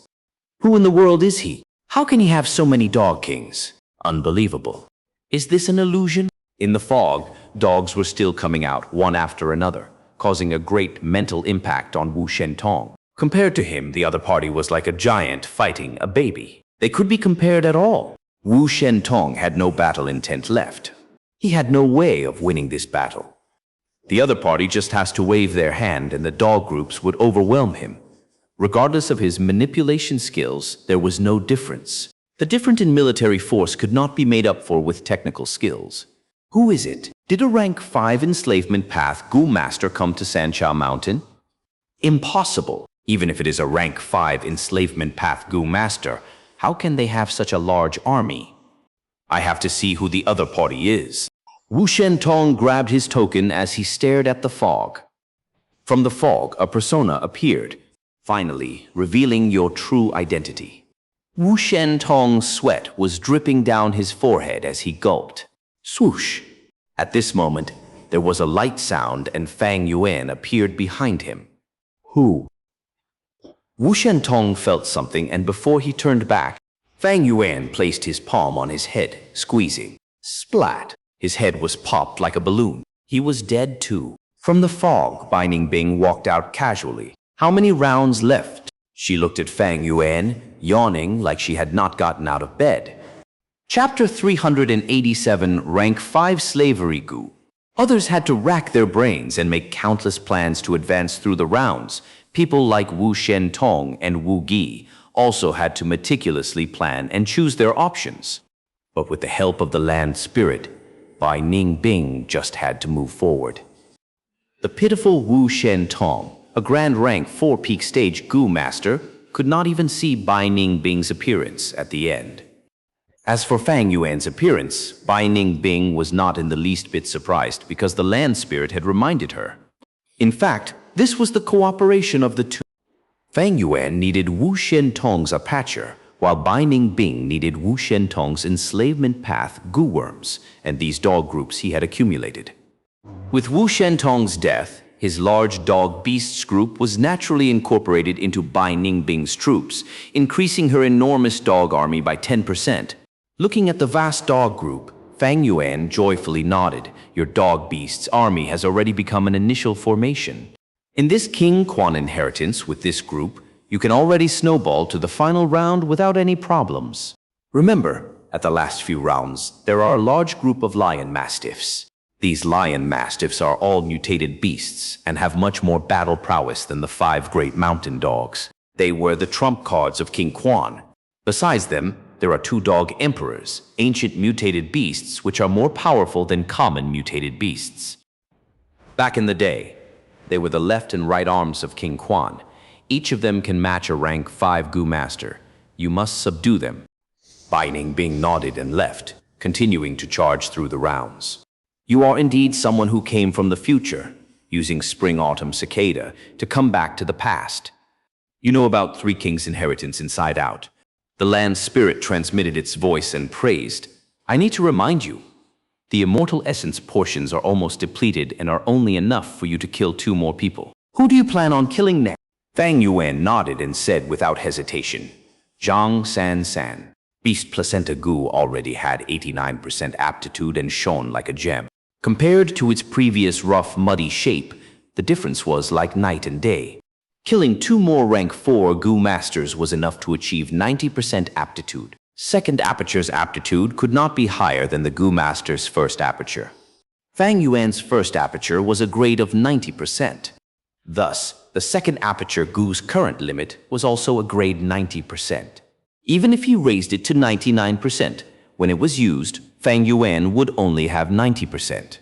Who in the world is he? How can he have so many dog kings? Unbelievable. Is this an illusion? In the fog, dogs were still coming out one after another, causing a great mental impact on Wu Shentong. Compared to him, the other party was like a giant fighting a baby. They could be compared at all. Wu Shentong had no battle intent left. He had no way of winning this battle. The other party just has to wave their hand and the dog groups would overwhelm him. Regardless of his manipulation skills, there was no difference. The difference in military force could not be made up for with technical skills. Who is it? Did a rank 5 enslavement path Gu master come to Xianxia Mountain? Impossible. Even if it is a rank 5 enslavement path Gu master, how can they have such a large army? I have to see who the other party is. Wu Shentong grabbed his token as he stared at the fog. From the fog, a persona appeared, finally revealing your true identity. Wu Shentong's sweat was dripping down his forehead as he gulped. Swoosh! At this moment, there was a light sound and Fang Yuan appeared behind him. Who? Wu Shentong felt something, and before he turned back, Fang Yuan placed his palm on his head, squeezing. Splat! His head was popped like a balloon. He was dead too. From the fog, Binding Bing walked out casually. How many rounds left? She looked at Fang Yuan, yawning like she had not gotten out of bed. Chapter 387, Rank 5 Slavery Gu. Others had to rack their brains and make countless plans to advance through the rounds. People like Wu Shentong and Wu Gi also had to meticulously plan and choose their options. But with the help of the land spirit, Bai Ning Bing just had to move forward. The pitiful Wu Shentong, a grand rank 4 peak stage Gu master, could not even see Bai Ning Bing's appearance at the end. As for Fang Yuan's appearance, Bai Ning Bing was not in the least bit surprised because the land spirit had reminded her. In fact, this was the cooperation of the two. Fang Yuan needed Wu Shentong's aperture, while Bai Ning Bing needed Wu Shentong's enslavement path Gu worms and these dog groups he had accumulated. With Wu Shentong's death, his large dog beasts group was naturally incorporated into Bai Ning Bing's troops, increasing her enormous dog army by 10%. Looking at the vast dog group, Fang Yuan joyfully nodded. Your dog beast's army has already become an initial formation. In this King Quan inheritance with this group, you can already snowball to the final round without any problems. Remember, at the last few rounds, there are a large group of lion mastiffs. These lion mastiffs are all mutated beasts and have much more battle prowess than the 5 great mountain dogs. They were the trump cards of King Quan. Besides them, there are 2 dog emperors, ancient mutated beasts which are more powerful than common mutated beasts. Back in the day, they were the left and right arms of King Quan. Each of them can match a rank 5 Gu master. You must subdue them. Bai Ning Bing nodded and left, continuing to charge through the rounds. You are indeed someone who came from the future, using spring-autumn cicada to come back to the past. You know about 3 Kings' inheritance inside out. The land spirit transmitted its voice and praised. I need to remind you, the immortal essence portions are almost depleted and are only enough for you to kill 2 more people. Who do you plan on killing next? Fang Yuan nodded and said without hesitation, Zhang San. Beast Placenta Gu already had 89% aptitude and shone like a gem. Compared to its previous rough, muddy shape, the difference was like night and day. Killing 2 more rank 4 Gu masters was enough to achieve 90% aptitude. Second aperture's aptitude could not be higher than the Gu master's first aperture. Fang Yuan's first aperture was a grade of 90%. Thus, the second aperture Gu's current limit was also a grade 90%. Even if he raised it to 99%, when it was used, Fang Yuan would only have 90%.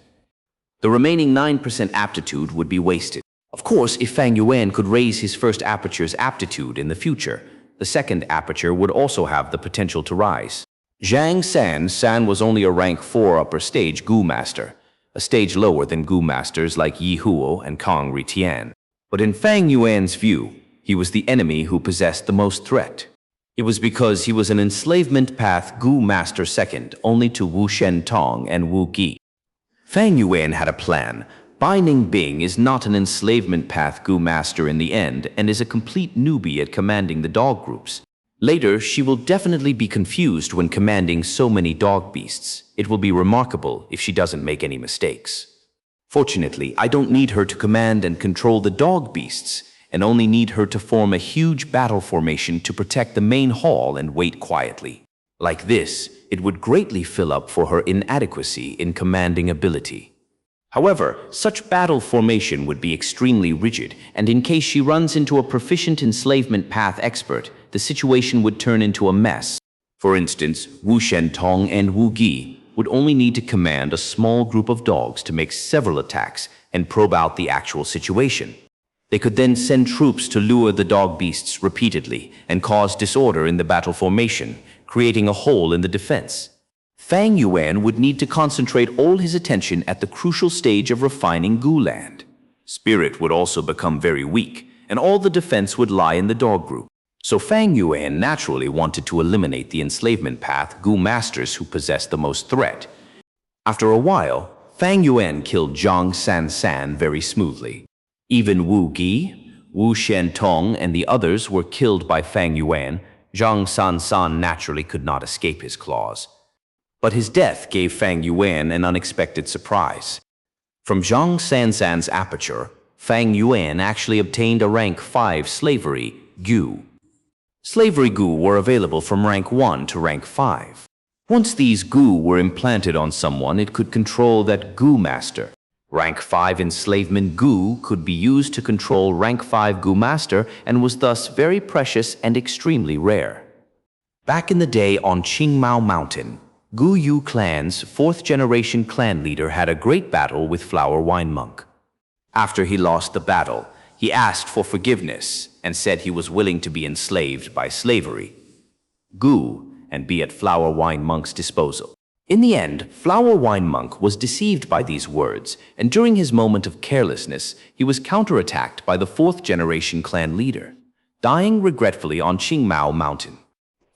The remaining 9% aptitude would be wasted. Of course, if Fang Yuan could raise his first aperture's aptitude in the future, the second aperture would also have the potential to rise. Zhang San was only a rank 4 upper stage Gu master, a stage lower than Gu masters like Yi Huo and Kong Ritian. But in Fang Yuan's view, he was the enemy who possessed the most threat. It was because he was an enslavement path Gu master second only to Wu Shentong and Wu Gi. Fang Yuan had a plan. Bai Ning Bing is not an enslavement path Gu master in the end and is a complete newbie at commanding the dog groups. Later, she will definitely be confused when commanding so many dog beasts. It will be remarkable if she doesn't make any mistakes. Fortunately, I don't need her to command and control the dog beasts, and only need her to form a huge battle formation to protect the main hall and wait quietly. Like this, it would greatly fill up for her inadequacy in commanding ability. However, such battle formation would be extremely rigid, and in case she runs into a proficient enslavement path expert, the situation would turn into a mess. For instance, Wu Shentong and Wu Gi would only need to command a small group of dogs to make several attacks and probe out the actual situation. They could then send troops to lure the dog beasts repeatedly and cause disorder in the battle formation, creating a hole in the defense. Fang Yuan would need to concentrate all his attention at the crucial stage of refining Gu land. Spirit would also become very weak, and all the defense would lie in the dog group. So Fang Yuan naturally wanted to eliminate the enslavement path Gu masters who possessed the most threat. After a while, Fang Yuan killed Zhang San very smoothly. Even Wu Gi, Wu Xiantong, and the others were killed by Fang Yuan. Zhang San naturally could not escape his claws. But his death gave Fang Yuan an unexpected surprise. From Zhang San's aperture, Fang Yuan actually obtained a rank 5 slavery Gu. Slavery Gu were available from rank 1 to rank 5. Once these Gu were implanted on someone, it could control that Gu master. Rank 5 enslavement Gu could be used to control rank 5 Gu master and was thus very precious and extremely rare. Back in the day on Qingmao Mountain, Gu Yu clan's 4th generation clan leader had a great battle with Flower Wine Monk. After he lost the battle, he asked for forgiveness and said he was willing to be enslaved by slavery Gu and be at Flower Wine Monk's disposal. In the end, Flower Wine Monk was deceived by these words, and during his moment of carelessness, he was counterattacked by the 4th generation clan leader, dying regretfully on Qingmao Mountain.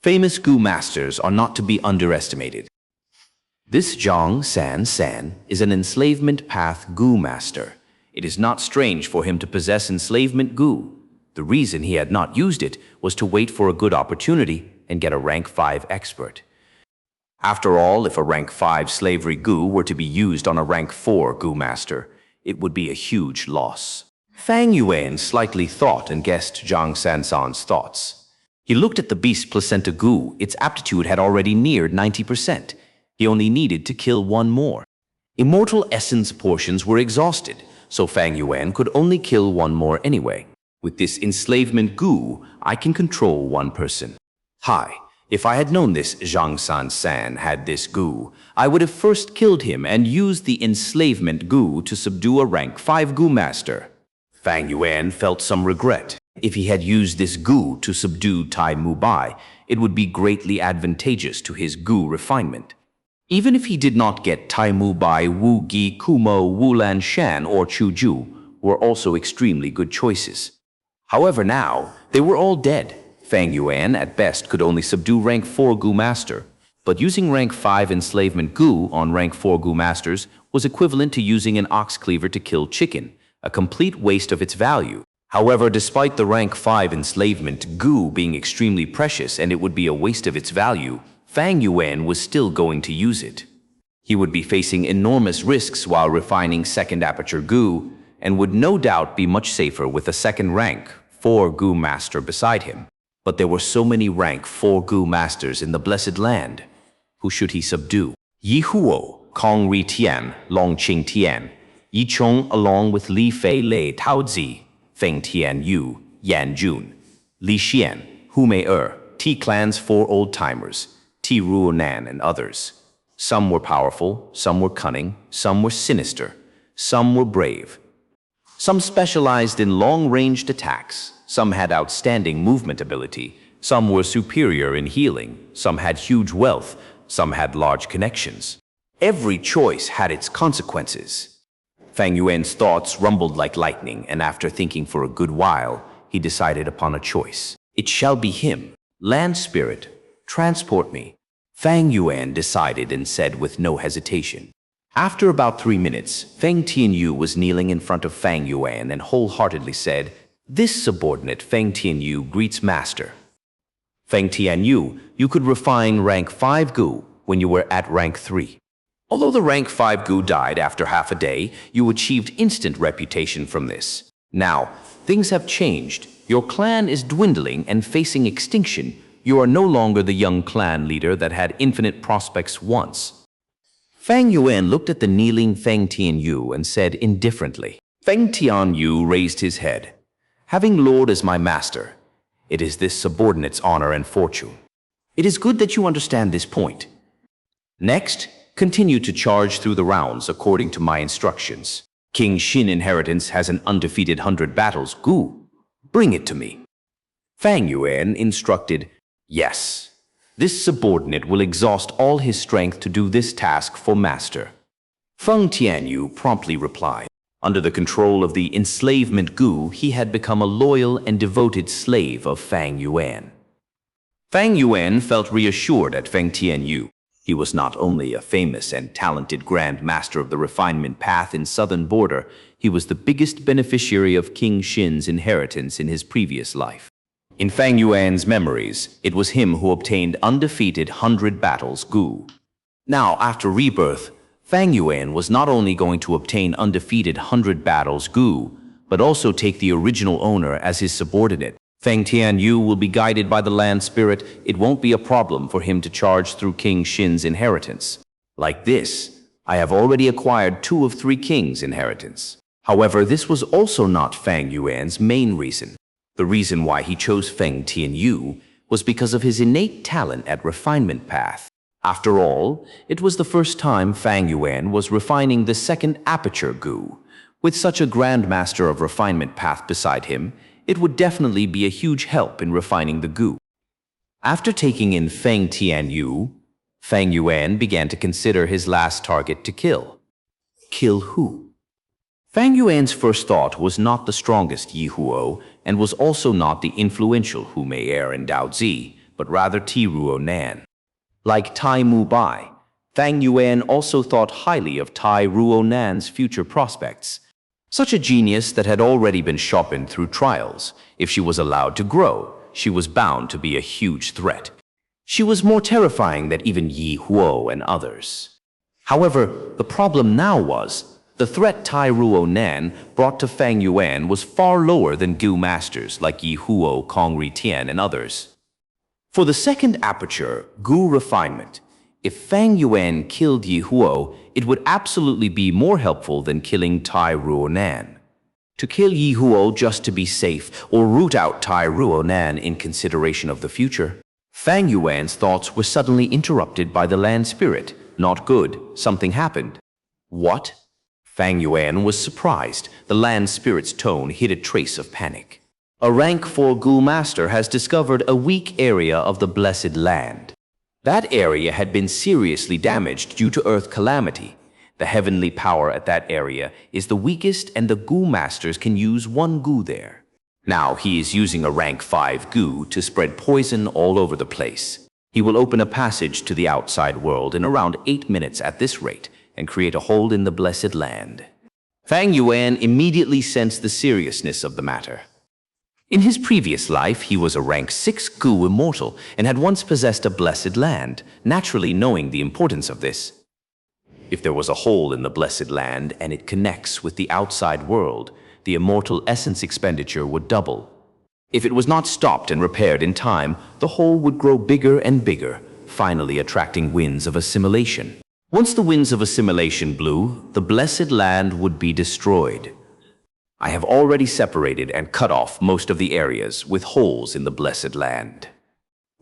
Famous Gu masters are not to be underestimated. This Zhang San is an enslavement path Gu master. It is not strange for him to possess enslavement Gu. The reason he had not used it was to wait for a good opportunity and get a rank 5 expert. After all, if a rank 5 slavery Gu were to be used on a rank 4 Gu master, it would be a huge loss. Fang Yuan slightly thought and guessed Zhang San's thoughts. He looked at the beast placenta Gu. Its aptitude had already neared 90%. He only needed to kill one more. Immortal essence portions were exhausted, so Fang Yuan could only kill one more anyway. With this enslavement Gu, I can control one person. Hi. If I had known this Zhang San had this Gu, I would have first killed him and used the enslavement Gu to subdue a rank 5 Gu master. Fang Yuan felt some regret. If he had used this Gu to subdue Tai Mu Bai, it would be greatly advantageous to his Gu refinement. Even if he did not get Tai Mu Bai, Wu Gi, Kumo, Wu Lan Shan, or Chu Ju were also extremely good choices. However, now they were all dead. Fang Yuan, at best, could only subdue rank 4 Gu master, but using rank 5 enslavement Gu on rank 4 Gu masters was equivalent to using an ox cleaver to kill chicken, a complete waste of its value. However, despite the rank 5 enslavement Gu being extremely precious and it would be a waste of its value, Fang Yuan was still going to use it. He would be facing enormous risks while refining second aperture Gu, and would no doubt be much safer with a second rank 4 Gu master beside him. But there were so many rank 4 Gu masters in the Blessed Land. Who should he subdue? Yi Huo, Kong Ri Tian, Long Qing Tian, Yi Chong along with Li Fei Lei Taozi, Feng Tian Yu, Yan Jun, Li Xian, Hu Mei T-Clan's 4 old-timers, Ti Ruonan and others. Some were powerful, some were cunning, some were sinister, some were brave. Some specialized in long-ranged attacks. Some had outstanding movement ability, some were superior in healing, some had huge wealth, some had large connections. Every choice had its consequences. Fang Yuan's thoughts rumbled like lightning, and after thinking for a good while, he decided upon a choice. It shall be him. Land spirit, transport me. Fang Yuan decided and said with no hesitation. After about 3 minutes, Feng Tianyu was kneeling in front of Fang Yuan and wholeheartedly said, "This subordinate Feng Tianyu greets master." Feng Tianyu, you could refine rank 5 Gu when you were at rank 3. Although the rank 5 Gu died after half a day, you achieved instant reputation from this. Now, things have changed. Your clan is dwindling and facing extinction. You are no longer the young clan leader that had infinite prospects once. Fang Yuan looked at the kneeling Feng Tianyu and said indifferently. Feng Tianyu raised his head. Having Lord as my master, it is this subordinate's honor and fortune. It is good that you understand this point. Next, continue to charge through the rounds according to my instructions. King Xin inheritance has an undefeated 100 battles. Gu, bring it to me. Fang Yuan instructed, yes. This subordinate will exhaust all his strength to do this task for master. Feng Tianyu promptly replied. Under the control of the enslavement Gu, he had become a loyal and devoted slave of Fang Yuan. Fang Yuan felt reassured at Feng Tianyu. He was not only a famous and talented Grand Master of the refinement path in southern border, he was the biggest beneficiary of King Xin's inheritance in his previous life. In Fang Yuan's memories, it was him who obtained undefeated 100 battles Gu. Now, after rebirth, Fang Yuan was not only going to obtain undefeated 100 battles Gu, but also take the original owner as his subordinate. Feng Tianyu will be guided by the land spirit. It won't be a problem for him to charge through King Xin's inheritance. Like this, I have already acquired 2 of 3 kings' inheritance. However, this was also not Fang Yuan's main reason. The reason why he chose Feng Tianyu was because of his innate talent at refinement path. After all, it was the first time Fang Yuan was refining the second aperture Gu. With such a Grand Master of refinement path beside him, it would definitely be a huge help in refining the Gu. After taking in Feng Tianyu, Fang Yuan began to consider his last target to kill. Kill who? Fang Yuan's first thought was not the strongest Yi Huo, and was also not the influential Hu Mei'er and Dao Zi, but rather Ti Ruo Nan. Like Tai Mu Bai, Fang Yuan also thought highly of Tai Ruo Nan's future prospects. Such a genius that had already been sharpened through trials. If she was allowed to grow, she was bound to be a huge threat. She was more terrifying than even Yi Huo and others. However, the problem now was, the threat Tai Ruo Nan brought to Fang Yuan was far lower than Gu masters like Yi Huo, Kong Ri Tian, and others. For the second aperture, Gu refinement, if Fang Yuan killed Yi Huo, it would absolutely be more helpful than killing Tai Ruo Nan. To kill Yi Huo just to be safe, or root out Tai Ruo Nan in consideration of the future. Fang Yuan's thoughts were suddenly interrupted by the land spirit. Not good, something happened. What? Fang Yuan was surprised. The land spirit's tone hid a trace of panic. A rank 4 Gu master has discovered a weak area of the blessed land. That area had been seriously damaged due to earth calamity. The heavenly power at that area is the weakest, and the Gu masters can use 1 Gu there. Now he is using a rank 5 Gu to spread poison all over the place. He will open a passage to the outside world in around 8 minutes at this rate, and create a hole in the blessed land. Fang Yuan immediately sensed the seriousness of the matter. In his previous life, he was a rank 6 Gu immortal and had once possessed a blessed land, naturally knowing the importance of this. If there was a hole in the blessed land and it connects with the outside world, the immortal essence expenditure would double. If it was not stopped and repaired in time, the hole would grow bigger and bigger, finally attracting winds of assimilation. Once the winds of assimilation blew, the blessed land would be destroyed. I have already separated and cut off most of the areas with holes in the blessed land.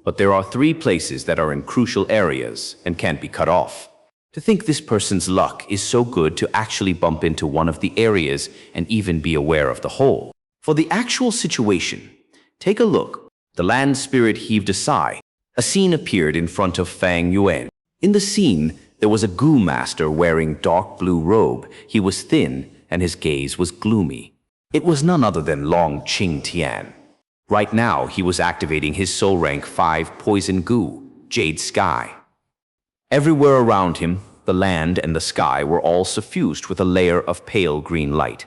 But there are 3 places that are in crucial areas and can't be cut off. To think this person's luck is so good to actually bump into one of the areas and even be aware of the hole. For the actual situation, take a look. The land spirit heaved a sigh. A scene appeared in front of Fang Yuan. In the scene, there was a Gu master wearing dark blue robe. He was thin, and his gaze was gloomy. It was none other than Long Qing Tian. Right now, he was activating his soul rank 5 poison Gu, Jade Sky. Everywhere around him, the land and the sky were all suffused with a layer of pale green light.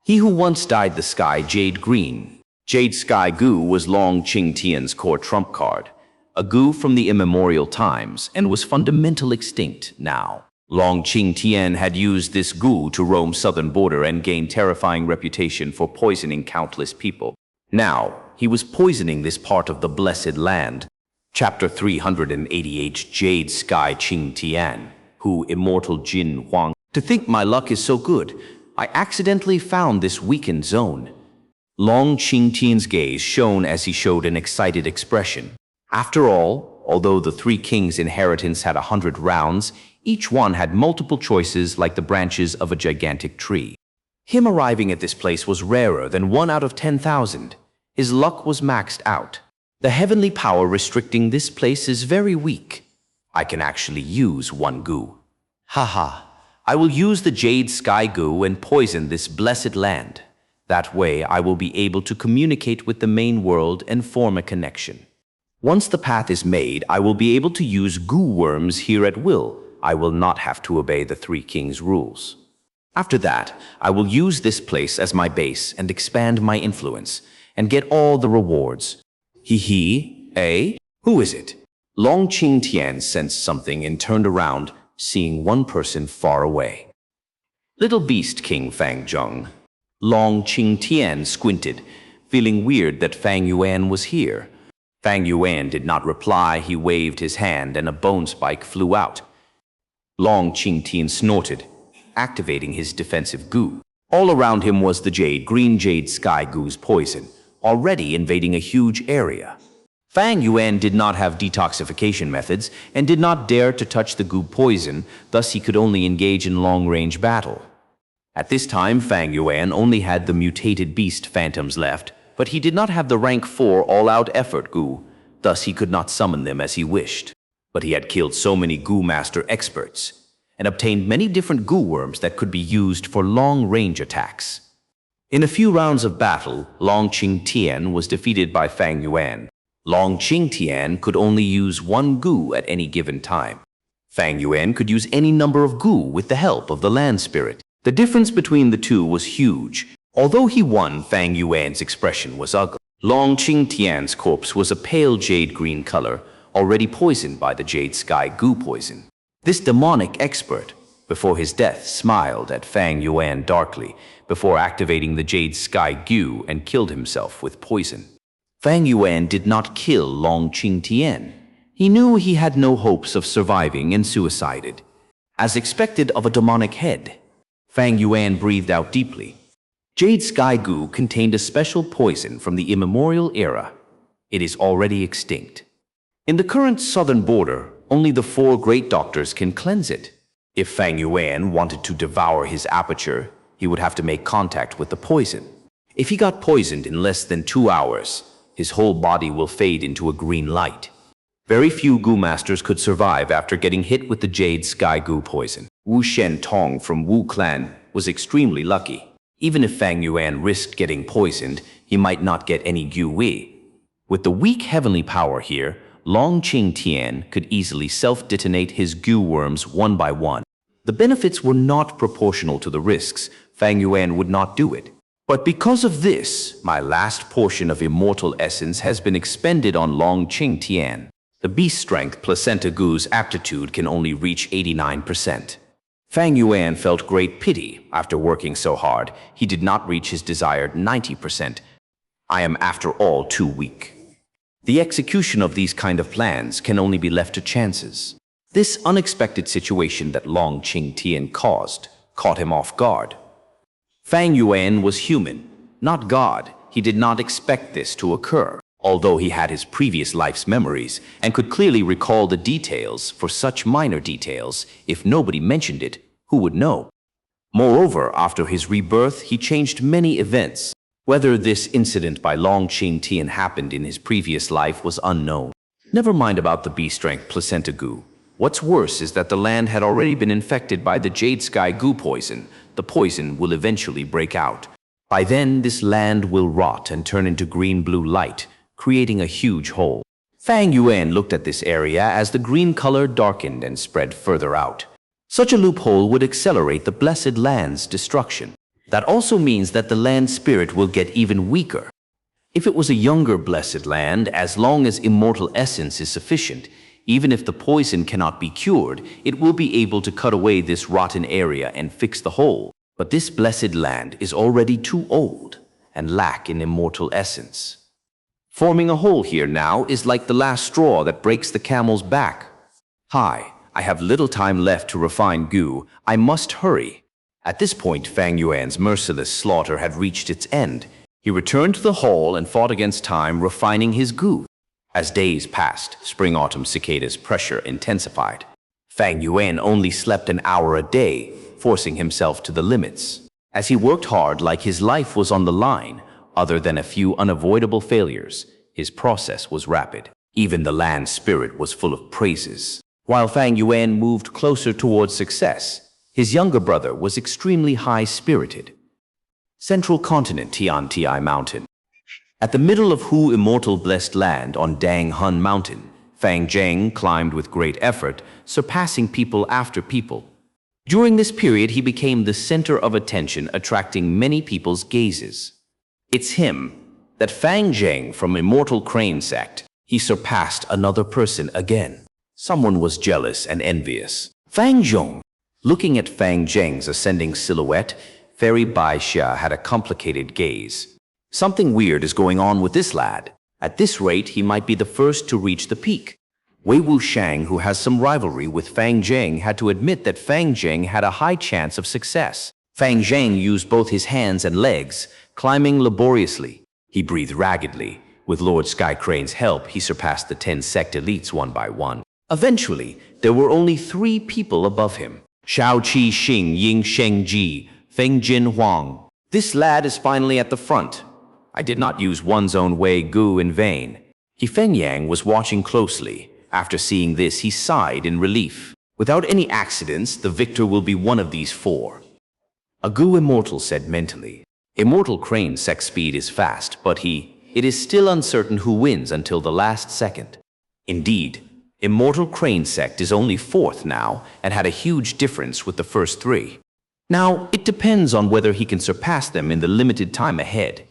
He who once dyed the sky jade green, Jade Sky Gu, was Long Qing Tian's core trump card, a Gu from the immemorial times, and was fundamental extinct now. Long Qing Tian had used this Gu to roam southern border and gain terrifying reputation for poisoning countless people. Now, he was poisoning this part of the blessed land. Chapter 388, Jade Sky Qing Tian, who immortal Jin Huang. To think my luck is so good, I accidentally found this weakened zone. Long Qing Tian's gaze shone as he showed an excited expression. After all, although the 3 kings' inheritance had 100 rounds, each one had multiple choices like the branches of a gigantic tree. Him arriving at this place was rarer than 1 out of 10,000. His luck was maxed out. The heavenly power restricting this place is very weak. I can actually use 1 Gu. Haha, I will use the Jade Sky Gu and poison this blessed land. That way I will be able to communicate with the main world and form a connection. Once the path is made, I will be able to use Gu worms here at will. I will not have to obey the 3 kings' rules. After that, I will use this place as my base and expand my influence and get all the rewards. Eh? Who is it? Long Qing Tian sensed something and turned around, seeing one person far away. Little Beast King Fang Zheng. Long Qing Tian squinted, feeling weird that Fang Yuan was here. Fang Yuan did not reply. He waved his hand and a bone spike flew out. Long Qing Tian snorted, activating his defensive Gu. All around him was the green Jade Sky Gu's poison, already invading a huge area. Fang Yuan did not have detoxification methods and did not dare to touch the Gu poison, thus he could only engage in long-range battle. At this time, Fang Yuan only had the mutated beast phantoms left, but he did not have the rank 4 all-out effort Gu, thus he could not summon them as he wished. But he had killed so many Gu master experts and obtained many different Gu worms that could be used for long-range attacks. In a few rounds of battle, Long Qing Tian was defeated by Fang Yuan. Long Qing Tian could only use 1 Gu at any given time. Fang Yuan could use any number of Gu with the help of the land spirit. The difference between the two was huge. Although he won, Fang Yuan's expression was ugly. Long Qing Tian's corpse was a pale jade green color, already poisoned by the Jade Sky Gu poison. This demonic expert, before his death, smiled at Fang Yuan darkly, before activating the Jade Sky Gu and killed himself with poison. Fang Yuan did not kill Long Qing Tian. He knew he had no hopes of surviving and suicided. As expected of a demonic head, Fang Yuan breathed out deeply. Jade Sky Gu contained a special poison from the immemorial era. It is already extinct. In the current southern border, only the 4 great doctors can cleanse it. If Fang Yuan wanted to devour his aperture, he would have to make contact with the poison. If he got poisoned in less than 2 hours, his whole body will fade into a green light. Very few Gu masters could survive after getting hit with the Jade Sky Gu poison. Wu Shen Tong from Wu clan was extremely lucky. Even if Fang Yuan risked getting poisoned, he might not get any Gu Wei. With the weak heavenly power here, Long Qing Tian could easily self-detonate his Gu worms 1 by 1. The benefits were not proportional to the risks. Fang Yuan would not do it. But because of this, my last portion of immortal essence has been expended on Long Qing Tian. The beast strength placenta Gu's aptitude can only reach 89%. Fang Yuan felt great pity. After working so hard, he did not reach his desired 90%. I am after all too weak. The execution of these kind of plans can only be left to chances. This unexpected situation that Long Qing Tian caused caught him off guard. Fang Yuan was human, not God. He did not expect this to occur, although he had his previous life's memories and could clearly recall the details. For such minor details, if nobody mentioned it, who would know? Moreover, after his rebirth, he changed many events. Whether this incident by Long Qing Tian happened in his previous life was unknown. Never mind about the beast-strength placenta Gu. What's worse is that the land had already been infected by the Jade Sky Gu poison. The poison will eventually break out. By then, this land will rot and turn into green-blue light, creating a huge hole. Fang Yuan looked at this area as the green color darkened and spread further out. Such a loophole would accelerate the blessed land's destruction. That also means that the land spirit will get even weaker. If it was a younger blessed land, as long as immortal essence is sufficient, even if the poison cannot be cured, it will be able to cut away this rotten area and fix the hole. But this blessed land is already too old and lack in immortal essence. Forming a hole here now is like the last straw that breaks the camel's back. Hi, I have little time left to refine Gu. I must hurry. At this point, Fang Yuan's merciless slaughter had reached its end. He returned to the hall and fought against time, refining his Gu. As days passed, spring-autumn cicadas' pressure intensified. Fang Yuan only slept an hour a day, forcing himself to the limits. As he worked hard like his life was on the line, other than a few unavoidable failures, his process was rapid. Even the land spirit was full of praises. While Fang Yuan moved closer towards success, his younger brother was extremely high-spirited. Central Continent Tianti Mountain. At the middle of Hu Immortal Blessed Land on Dang Hun Mountain, Fang Zheng climbed with great effort, surpassing people after people. During this period, he became the center of attention, attracting many people's gazes. It's him, that Fang Zheng from Immortal Crane Sect. He surpassed another person again. Someone was jealous and envious. Fang Zhong. Looking at Fang Zheng's ascending silhouette, Fairy Bai Xia had a complicated gaze. Something weird is going on with this lad. At this rate, he might be the first to reach the peak. Wei Wuxiang, who has some rivalry with Fang Zheng, had to admit that Fang Zheng had a high chance of success. Fang Zheng used both his hands and legs, climbing laboriously. He breathed raggedly. With Lord Sky Crane's help, he surpassed the 10 sect elites one by one. Eventually, there were only 3 people above him. Xiao Qi Xing Ying Sheng Ji, Feng Jin Huang. This lad is finally at the front. I did not use one's own Wei Gu in vain. Feng Yang was watching closely. After seeing this, he sighed in relief. Without any accidents, the victor will be one of these 4. A Gu Immortal said mentally. Immortal Crane Sect speed is fast, but it is still uncertain who wins until the last second. Indeed, Immortal Crane Sect is only 4th now and had a huge difference with the first 3. Now, it depends on whether he can surpass them in the limited time ahead.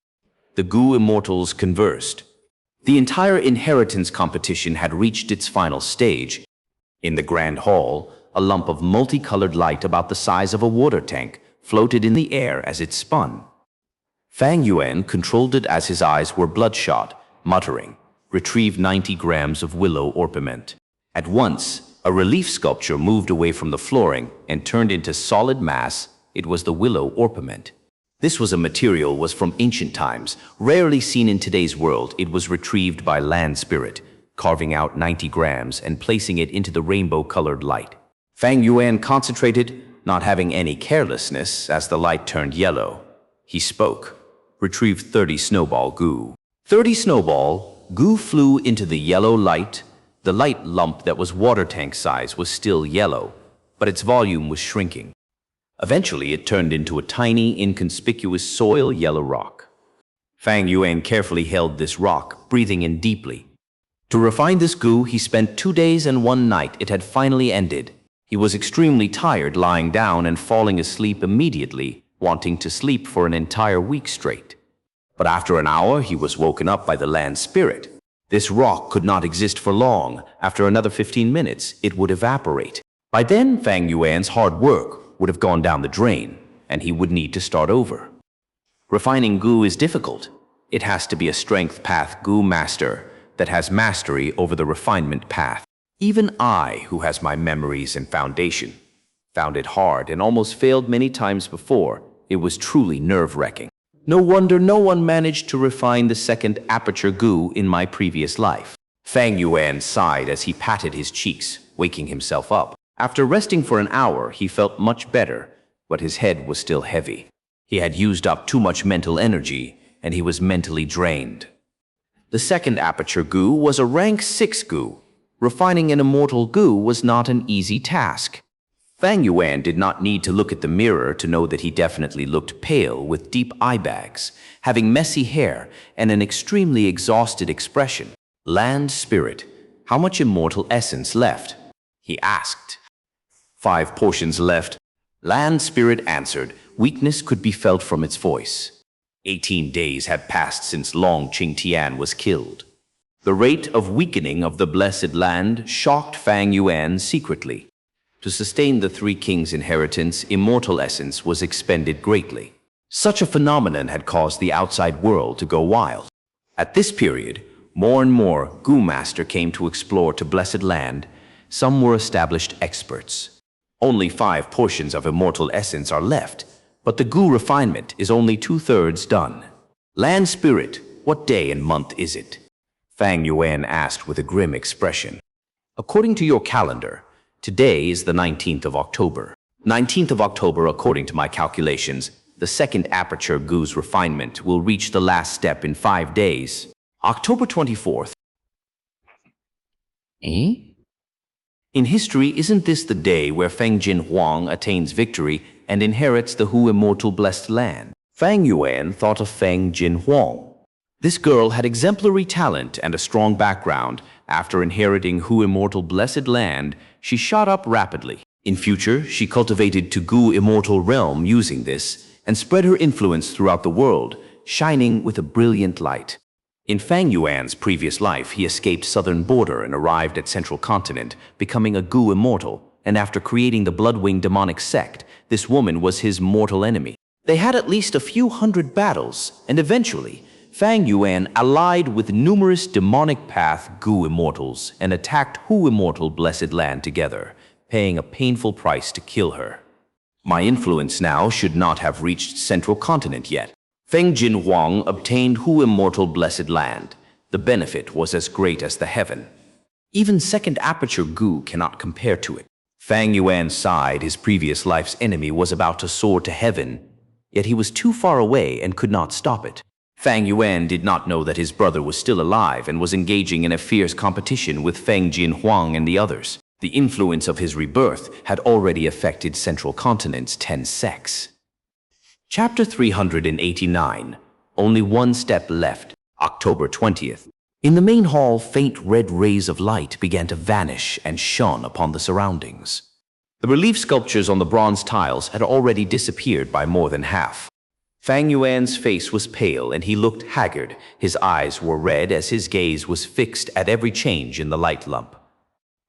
The Gu Immortals conversed. The entire inheritance competition had reached its final stage. In the Grand Hall, a lump of multicolored light about the size of a water tank floated in the air as it spun. Fang Yuan controlled it as his eyes were bloodshot, muttering, retrieved 90 grams of willow orpiment. At once, a relief sculpture moved away from the flooring and turned into solid mass. It was the willow orpiment. This was a material was from ancient times, rarely seen in today's world. It was retrieved by land spirit, carving out 90 grams and placing it into the rainbow-colored light. Fang Yuan concentrated, not having any carelessness, as the light turned yellow. He spoke. Retrieved 30 snowball Gu. 30 snowball Gu flew into the yellow light. The light lump that was water tank size was still yellow, but its volume was shrinking. Eventually, it turned into a tiny, inconspicuous soil yellow rock. Fang Yuan carefully held this rock, breathing in deeply. To refine this Gu, he spent 2 days and 1 night. It had finally ended. He was extremely tired, lying down and falling asleep immediately, wanting to sleep for an entire week straight. But after an hour, he was woken up by the land spirit. This rock could not exist for long. After another 15 minutes, it would evaporate. By then, Fang Yuan's hard work would have gone down the drain, and he would need to start over. Refining Gu is difficult. It has to be a strength path Gu master that has mastery over the refinement path. Even I, who has my memories and foundation, found it hard and almost failed many times before. It was truly nerve-wracking. No wonder no one managed to refine the second aperture Gu in my previous life. Fang Yuan sighed as he patted his cheeks, waking himself up. After resting for an hour, he felt much better, but his head was still heavy. He had used up too much mental energy, and he was mentally drained. The second aperture Gu was a rank 6 Gu. Refining an immortal Gu was not an easy task. Fang Yuan did not need to look at the mirror to know that he definitely looked pale with deep eye bags, having messy hair and an extremely exhausted expression. Land spirit, how much immortal essence left? He asked. 5 portions left. Land spirit answered. Weakness could be felt from its voice. 18 days had passed since Long Qingtian was killed. The rate of weakening of the blessed land shocked Fang Yuan secretly. To sustain the 3 kings' inheritance, immortal essence was expended greatly. Such a phenomenon had caused the outside world to go wild. At this period, more and more Gu Master came to explore to blessed land. Some were established experts. Only 5 portions of immortal essence are left, but the Gu refinement is only 2/3 done. Land spirit, what day and month is it? Fang Yuan asked with a grim expression. According to your calendar, today is the 19th of October. 19th of October, according to my calculations, The second aperture Gu's refinement will reach the last step in 5 days. October 24th. Eh? In history, isn't this the day where Feng Jinhuang attains victory and inherits the Hu Immortal Blessed Land? Fang Yuan thought of Feng Jinhuang. This girl had exemplary talent and a strong background. After inheriting Hu Immortal Blessed Land, she shot up rapidly. In future, she cultivated to Gu Immortal Realm using this, and spread her influence throughout the world, shining with a brilliant light. In Fang Yuan's previous life, he escaped southern border and arrived at central continent, becoming a Gu Immortal, and after creating the Bloodwing demonic sect, this woman was his mortal enemy. They had at least a few hundred battles, and eventually, Fang Yuan allied with numerous demonic path Gu Immortals and attacked Hu Immortal Blessed Land together, paying a painful price to kill her. My influence now should not have reached central continent yet. Feng Jinhuang obtained Hu Immortal Blessed Land. The benefit was as great as the heaven. Even second aperture Gu cannot compare to it. Fang Yuan sighed. His previous life's enemy was about to soar to heaven, yet he was too far away and could not stop it. Fang Yuan did not know that his brother was still alive and was engaging in a fierce competition with Feng Jinhuang and the others. The influence of his rebirth had already affected Central Continent's 10 sects. Chapter 389. Only one step left. October 20th. In the main hall, faint red rays of light began to vanish and shone upon the surroundings. The relief sculptures on the bronze tiles had already disappeared by more than half. Fang Yuan's face was pale and he looked haggard. His eyes were red as his gaze was fixed at every change in the light lump.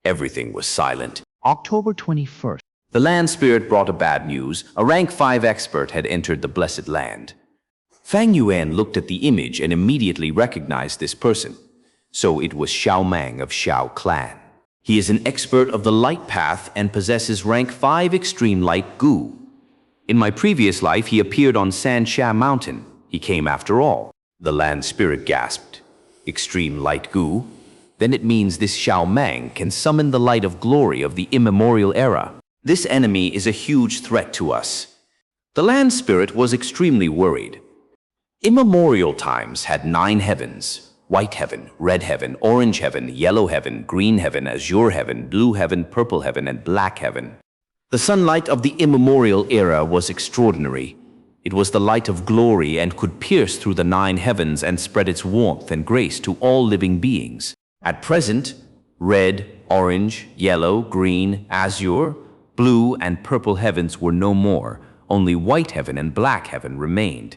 Everything was silent. October 21st. The land spirit brought a bad news. A rank 5 expert had entered the blessed land. Fang Yuan looked at the image and immediately recognized this person. So it was Xiao Mang of Xiao clan. He is an expert of the light path and possesses rank 5 extreme light Gu. In my previous life, he appeared on Xianxia mountain. He came after all. The land spirit gasped. Extreme light Gu? Then it means this Xiao Mang can summon the light of glory of the immemorial era. This enemy is a huge threat to us. The land spirit was extremely worried. Immemorial times had 9 heavens: white heaven, red heaven, orange heaven, yellow heaven, green heaven, azure heaven, blue heaven, purple heaven, and black heaven. The sunlight of the immemorial era was extraordinary. It was the light of glory and could pierce through the 9 heavens and spread its warmth and grace to all living beings. At present, red, orange, yellow, green, azure, blue, and purple heavens were no more. Only white heaven and black heaven remained.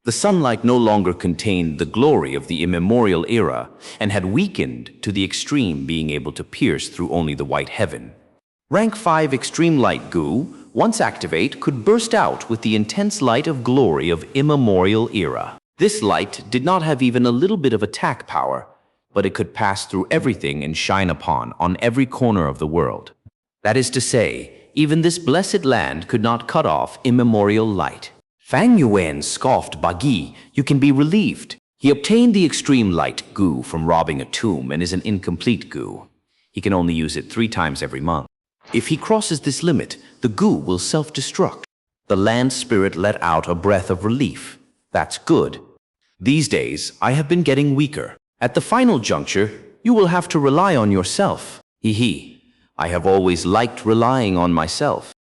The sunlight no longer contained the glory of the immemorial era and had weakened to the extreme, being able to pierce through only the white heaven. Rank 5 extreme light Gu, once activate, could burst out with the intense light of glory of immemorial era. This light did not have even a little bit of attack power, but it could pass through everything and shine on every corner of the world. That is to say, even this blessed land could not cut off immemorial light. Fang Yuan scoffed. Bagi, you can be relieved. He obtained the extreme light Gu from robbing a tomb and is an incomplete Gu. He can only use it 3 times every month. If he crosses this limit, the Gu will self-destruct. The land spirit let out a breath of relief. That's good. These days, I have been getting weaker. At the final juncture, you will have to rely on yourself. Hee. I have always liked relying on myself.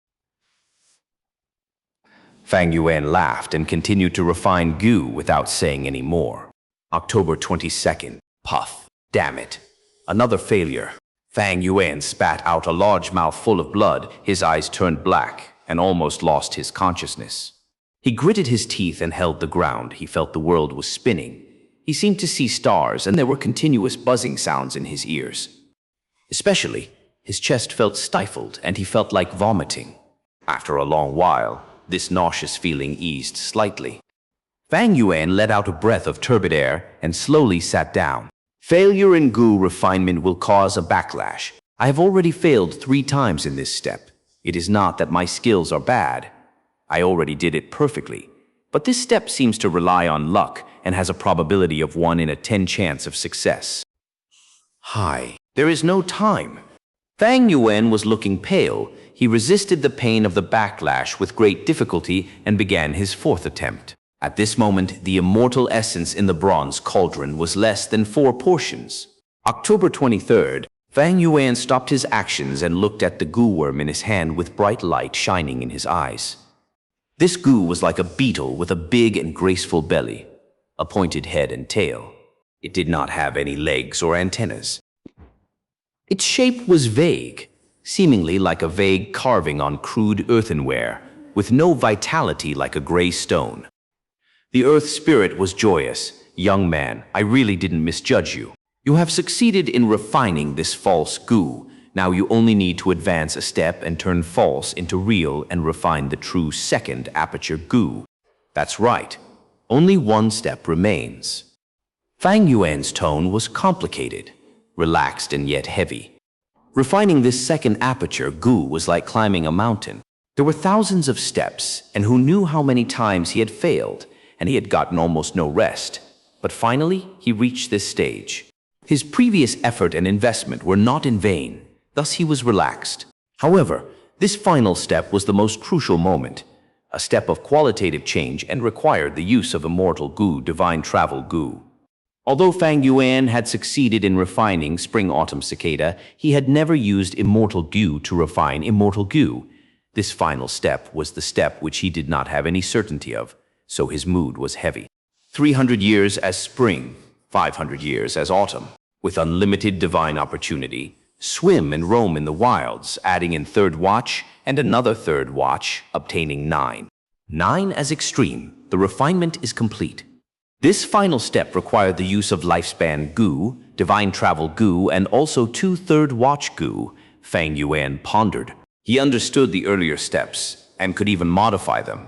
Fang Yuan laughed and continued to refine Gu without saying any more. October 22nd. Puff. Damn it. Another failure. Fang Yuan spat out a large mouthful of blood. His eyes turned black and almost lost his consciousness. He gritted his teeth and held the ground. He felt the world was spinning. He seemed to see stars, and there were continuous buzzing sounds in his ears. Especially, his chest felt stifled, and he felt like vomiting. After a long while, this nauseous feeling eased slightly. Fang Yuan let out a breath of turbid air and slowly sat down. Failure in Gu refinement will cause a backlash. I have already failed 3 times in this step. It is not that my skills are bad. I already did it perfectly. But this step seems to rely on luck and has a probability of 1 in a 10 chance of success. Hi, there is no time. Fang Yuan was looking pale. he resisted the pain of the backlash with great difficulty and began his fourth attempt. At this moment, the immortal essence in the bronze cauldron was less than 4 portions. October 23rd, Fang Yuan stopped his actions and looked at the gu worm in his hand with bright light shining in his eyes. This gu was like a beetle with a big and graceful belly, a pointed head and tail. It did not have any legs or antennas. Its shape was vague, seemingly like a vague carving on crude earthenware, with no vitality like a gray stone. The earth spirit was joyous. "Young man, I really didn't misjudge you. You have succeeded in refining this false gu. Now you only need to advance a step and turn false into real and refine the true second aperture gu. That's right. Only one step remains." Fang Yuan's tone was complicated, relaxed and yet heavy. Refining this second aperture gu was like climbing a mountain. There were thousands of steps, and who knew how many times he had failed, and he had gotten almost no rest. But finally, he reached this stage. His previous effort and investment were not in vain, thus he was relaxed. However, this final step was the most crucial moment, a step of qualitative change and required the use of Immortal Gu, Divine Travel Gu. Although Fang Yuan had succeeded in refining Spring-Autumn Cicada, he had never used Immortal Gu to refine Immortal Gu. This final step was the step which he did not have any certainty of, so his mood was heavy. 300 years as spring, 500 years as autumn. With unlimited divine opportunity, swim and roam in the wilds, adding in third watch and another third watch, obtaining 9. 9 as extreme, the refinement is complete. This final step required the use of Lifespan Gu, Divine Travel Gu, and also 2 third watch Gu. Fang Yuan pondered. He understood the earlier steps and could even modify them.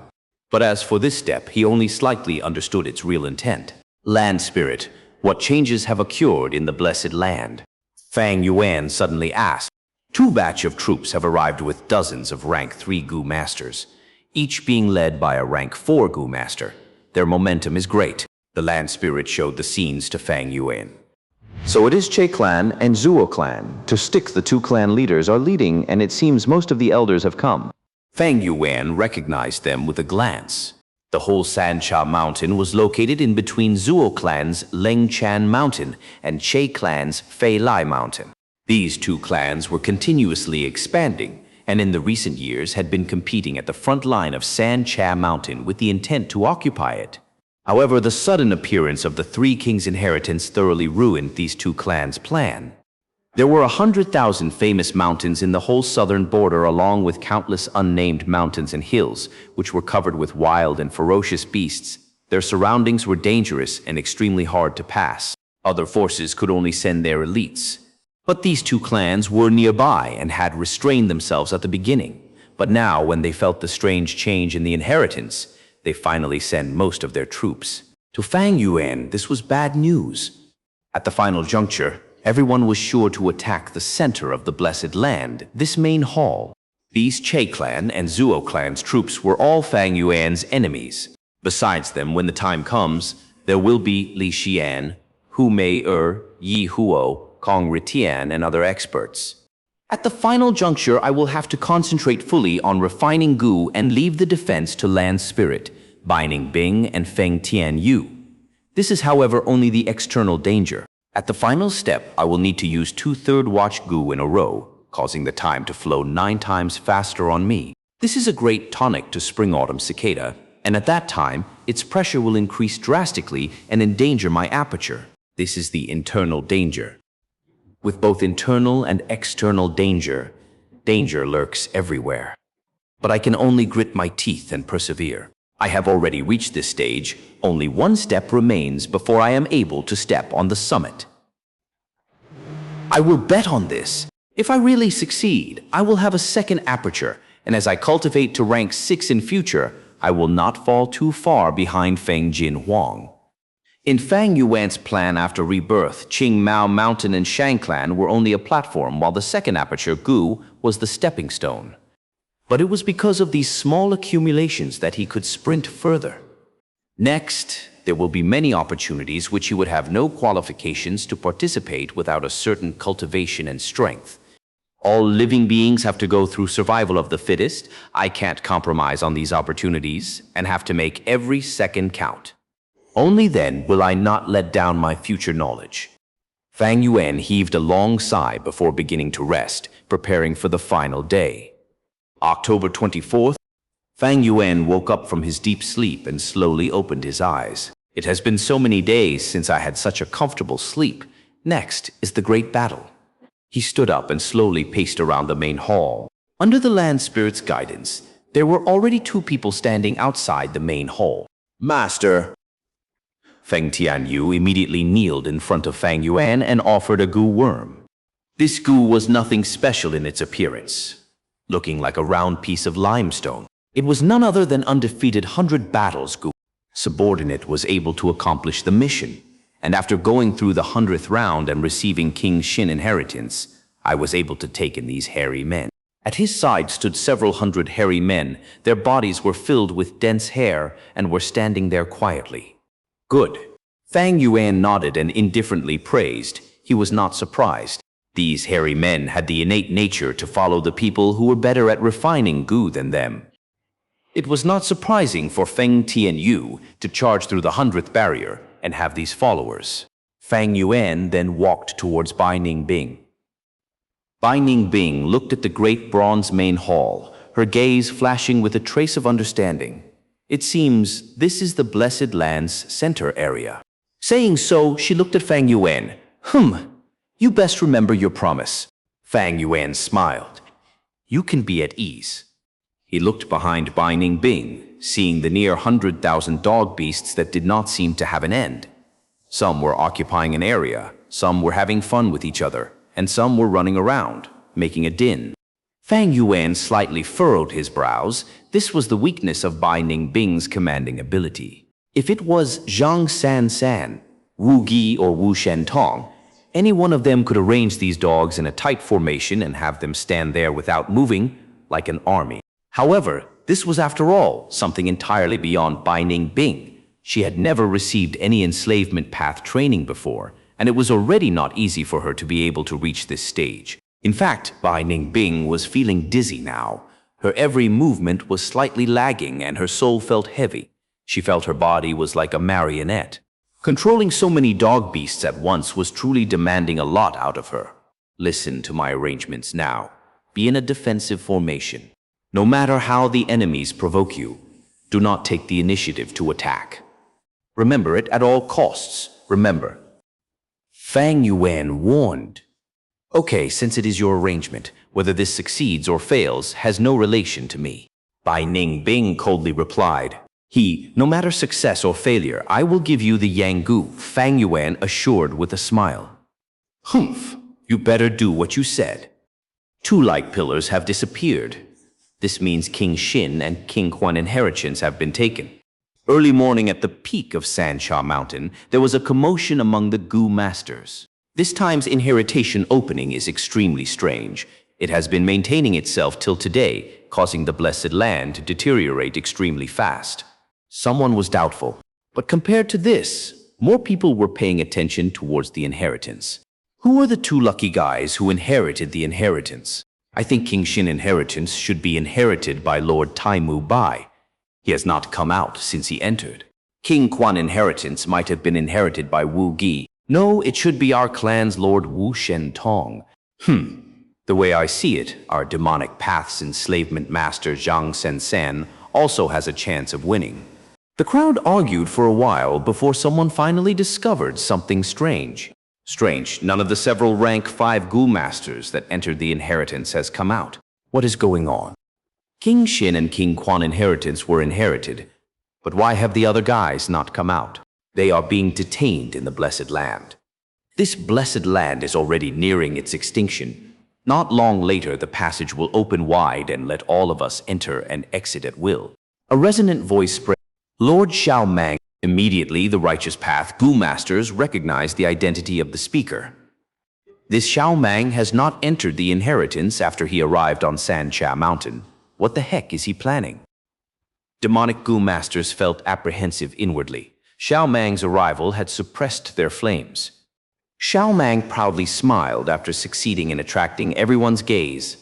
But as for this step, he only slightly understood its real intent. Land Spirit, what changes have occurred in the Blessed Land? Fang Yuan suddenly asked. 2 batch of troops have arrived with dozens of rank 3 Gu masters, each being led by a rank 4 Gu master. Their momentum is great. The Land Spirit showed the scenes to Fang Yuan. So it is Che clan and Zuo clan. To stick, the 2 clan leaders are leading, and it seems most of the elders have come. Fang Yuan recognized them with a glance. The whole Sancha Mountain was located in between Zuo clan's Lengchan Mountain and Che clan's Fei Lai Mountain. These 2 clans were continuously expanding, and in the recent years had been competing at the front line of Sancha Mountain with the intent to occupy it. However, the sudden appearance of the 3 kings' inheritance thoroughly ruined these 2 clans' plan. There were 100,000 famous mountains in the whole southern border, along with countless unnamed mountains and hills, which were covered with wild and ferocious beasts. Their surroundings were dangerous and extremely hard to pass. Other forces could only send their elites. But these 2 clans were nearby and had restrained themselves at the beginning. But now, when they felt the strange change in the inheritance, they finally sent most of their troops. To Fang Yuan, this was bad news. At the final juncture, everyone was sure to attack the center of the Blessed Land, this main hall. These Che clan and Zuo clan's troops were all Fang Yuan's enemies. Besides them, when the time comes, there will be Li Xian, Hu Mei Yi Huo, Kong Ritian, and other experts. At the final juncture, I will have to concentrate fully on refining Gu and leave the defense to Land Spirit, Binding Bing and Feng Tian Yu. This is, however, only the external danger. At the final step, I will need to use 2 third watch Gu in a row, causing the time to flow 9 times faster on me. This is a great tonic to Spring-Autumn Cicada, and at that time, its pressure will increase drastically and endanger my aperture. This is the internal danger. With both internal and external danger, danger lurks everywhere. But I can only grit my teeth and persevere. I have already reached this stage. Only 1 step remains before I am able to step on the summit. I will bet on this. If I really succeed, I will have a second aperture, and as I cultivate to rank 6 in future, I will not fall too far behind Feng Jin Huang. In Fang Yuan's plan after rebirth, Qing Mao Mountain and Shang Clan were only a platform, while the second aperture, Gu, was the stepping stone. But it was because of these small accumulations that he could sprint further. Next, there will be many opportunities which he would have no qualifications to participate without a certain cultivation and strength. All living beings have to go through survival of the fittest. I can't compromise on these opportunities and have to make every second count. Only then will I not let down my future knowledge. Fang Yuan heaved a long sigh before beginning to rest, preparing for the final day. October 24th, Fang Yuan woke up from his deep sleep and slowly opened his eyes. It has been so many days since I had such a comfortable sleep. Next is the great battle. He stood up and slowly paced around the main hall. Under the land spirit's guidance, there were already 2 people standing outside the main hall. Master! Feng Tianyu immediately kneeled in front of Fang Yuan and offered a gu worm. This gu was nothing special in its appearance, looking like a round piece of limestone. It was none other than undefeated 100 battles gu. Subordinate was able to accomplish the mission, and after going through the 100th round and receiving King Xin inheritance, I was able to take in these hairy men. At his side stood several hundred hairy men. Their bodies were filled with dense hair and were standing there quietly. Good. Fang Yuan nodded and indifferently praised. He was not surprised. These hairy men had the innate nature to follow the people who were better at refining gu than them. It was not surprising for Feng Tianyu to charge through the 100th barrier and have these followers. Fang Yuan then walked towards Bai Ningbing. Bai Ningbing looked at the great bronze main hall, her gaze flashing with a trace of understanding. It seems this is the Blessed Land's center area. Saying so, she looked at Fang Yuan. You best remember your promise. Fang Yuan smiled. You can be at ease. He looked behind Bai Ningbing, seeing the near 100,000 dog beasts that did not seem to have an end. Some were occupying an area, some were having fun with each other, and some were running around, making a din. Fang Yuan slightly furrowed his brows. This was the weakness of Bai Ningbing's commanding ability. If it was Zhang San, Wu Gi, or Wu Shentong, any one of them could arrange these dogs in a tight formation and have them stand there without moving, like an army. However, this was after all something entirely beyond Bai Ningbing. She had never received any enslavement path training before, and it was already not easy for her to be able to reach this stage. In fact, Bai Ningbing was feeling dizzy now. Her every movement was slightly lagging and her soul felt heavy. She felt her body was like a marionette. Controlling so many dog beasts at once was truly demanding a lot out of her. Listen to my arrangements now. Be in a defensive formation. No matter how the enemies provoke you, do not take the initiative to attack. Remember it at all costs. Remember. Fang Yuan warned. Okay, since it is your arrangement, whether this succeeds or fails has no relation to me. Bai Ningbing coldly replied. No matter success or failure, I will give you the Yang Gu, Fang Yuan assured with a smile. You better do what you said. 2 like pillars have disappeared. This means King Xin and King Quan inheritance have been taken. Early morning at the peak of Xianxia Mountain, there was a commotion among the Gu masters. This time's inheritation opening is extremely strange. It has been maintaining itself till today, causing the Blessed Land to deteriorate extremely fast. Someone was doubtful, but compared to this, more people were paying attention towards the inheritance. Who were the 2 lucky guys who inherited the inheritance? I think King Xin inheritance should be inherited by Lord Taimu Bai. He has not come out since he entered. King Quan inheritance might have been inherited by Wu Gi. No, it should be our clan's Lord Wu Shentong. The way I see it, our demonic path's enslavement master Zhang San also has a chance of winning. The crowd argued for a while before someone finally discovered something strange. None of the several rank 5 Gu masters that entered the inheritance has come out. What is going on? King Xin and King Quan inheritance were inherited, but why have the other guys not come out? They are being detained in the Blessed Land. This Blessed Land is already nearing its extinction. Not long later, the passage will open wide and let all of us enter and exit at will. A resonant voice spread. Lord Xiaomang. Immediately, the righteous path Gu masters recognized the identity of the speaker. This Xiaomang has not entered the inheritance after he arrived on Xianxia Mountain. What the heck is he planning? Demonic Gu masters felt apprehensive inwardly. Xiaomang's arrival had suppressed their flames. Xiao Mang proudly smiled after succeeding in attracting everyone's gaze.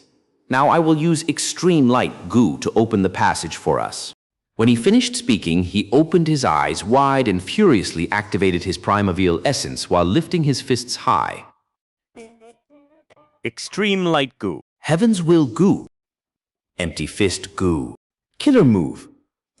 Now I will use extreme light Gu to open the passage for us. When he finished speaking, he opened his eyes wide and furiously activated his primeval essence while lifting his fists high. Extreme Light Gu. Heaven's Will Gu. Empty Fist Gu. Killer Move.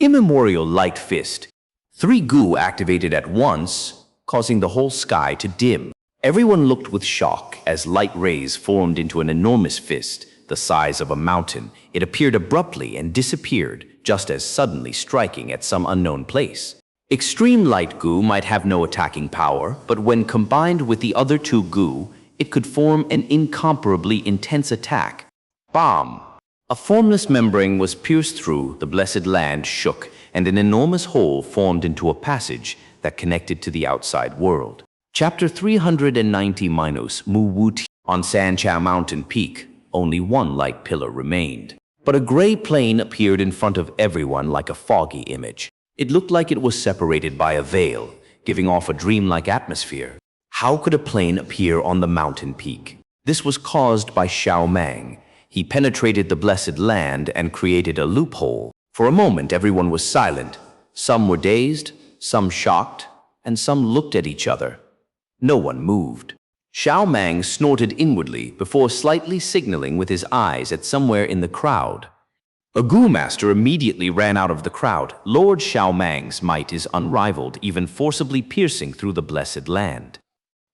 Immemorial Light Fist. 3 Gu activated at once, causing the whole sky to dim. Everyone looked with shock as light rays formed into an enormous fist, the size of a mountain. It appeared abruptly and disappeared, just as suddenly striking at some unknown place. Extreme Light Gu might have no attacking power, but when combined with the other 2 Gu, it could form an incomparably intense attack. Bomb! A formless membrane was pierced through, the blessed land shook, and an enormous hole formed into a passage that connected to the outside world. Chapter 390-Mu Wu Ti. On Xianxia mountain peak, only one light pillar remained. But a gray plane appeared in front of everyone like a foggy image. It looked like it was separated by a veil, giving off a dreamlike atmosphere. How could a plane appear on the mountain peak? This was caused by Xiao Mang. He penetrated the blessed land and created a loophole. For a moment, everyone was silent. Some were dazed, some shocked, and some looked at each other. No one moved. Xiao Mang snorted inwardly before slightly signaling with his eyes at somewhere in the crowd. A Gu master immediately ran out of the crowd. Lord Xiao Mang's might is unrivaled, even forcibly piercing through the blessed land.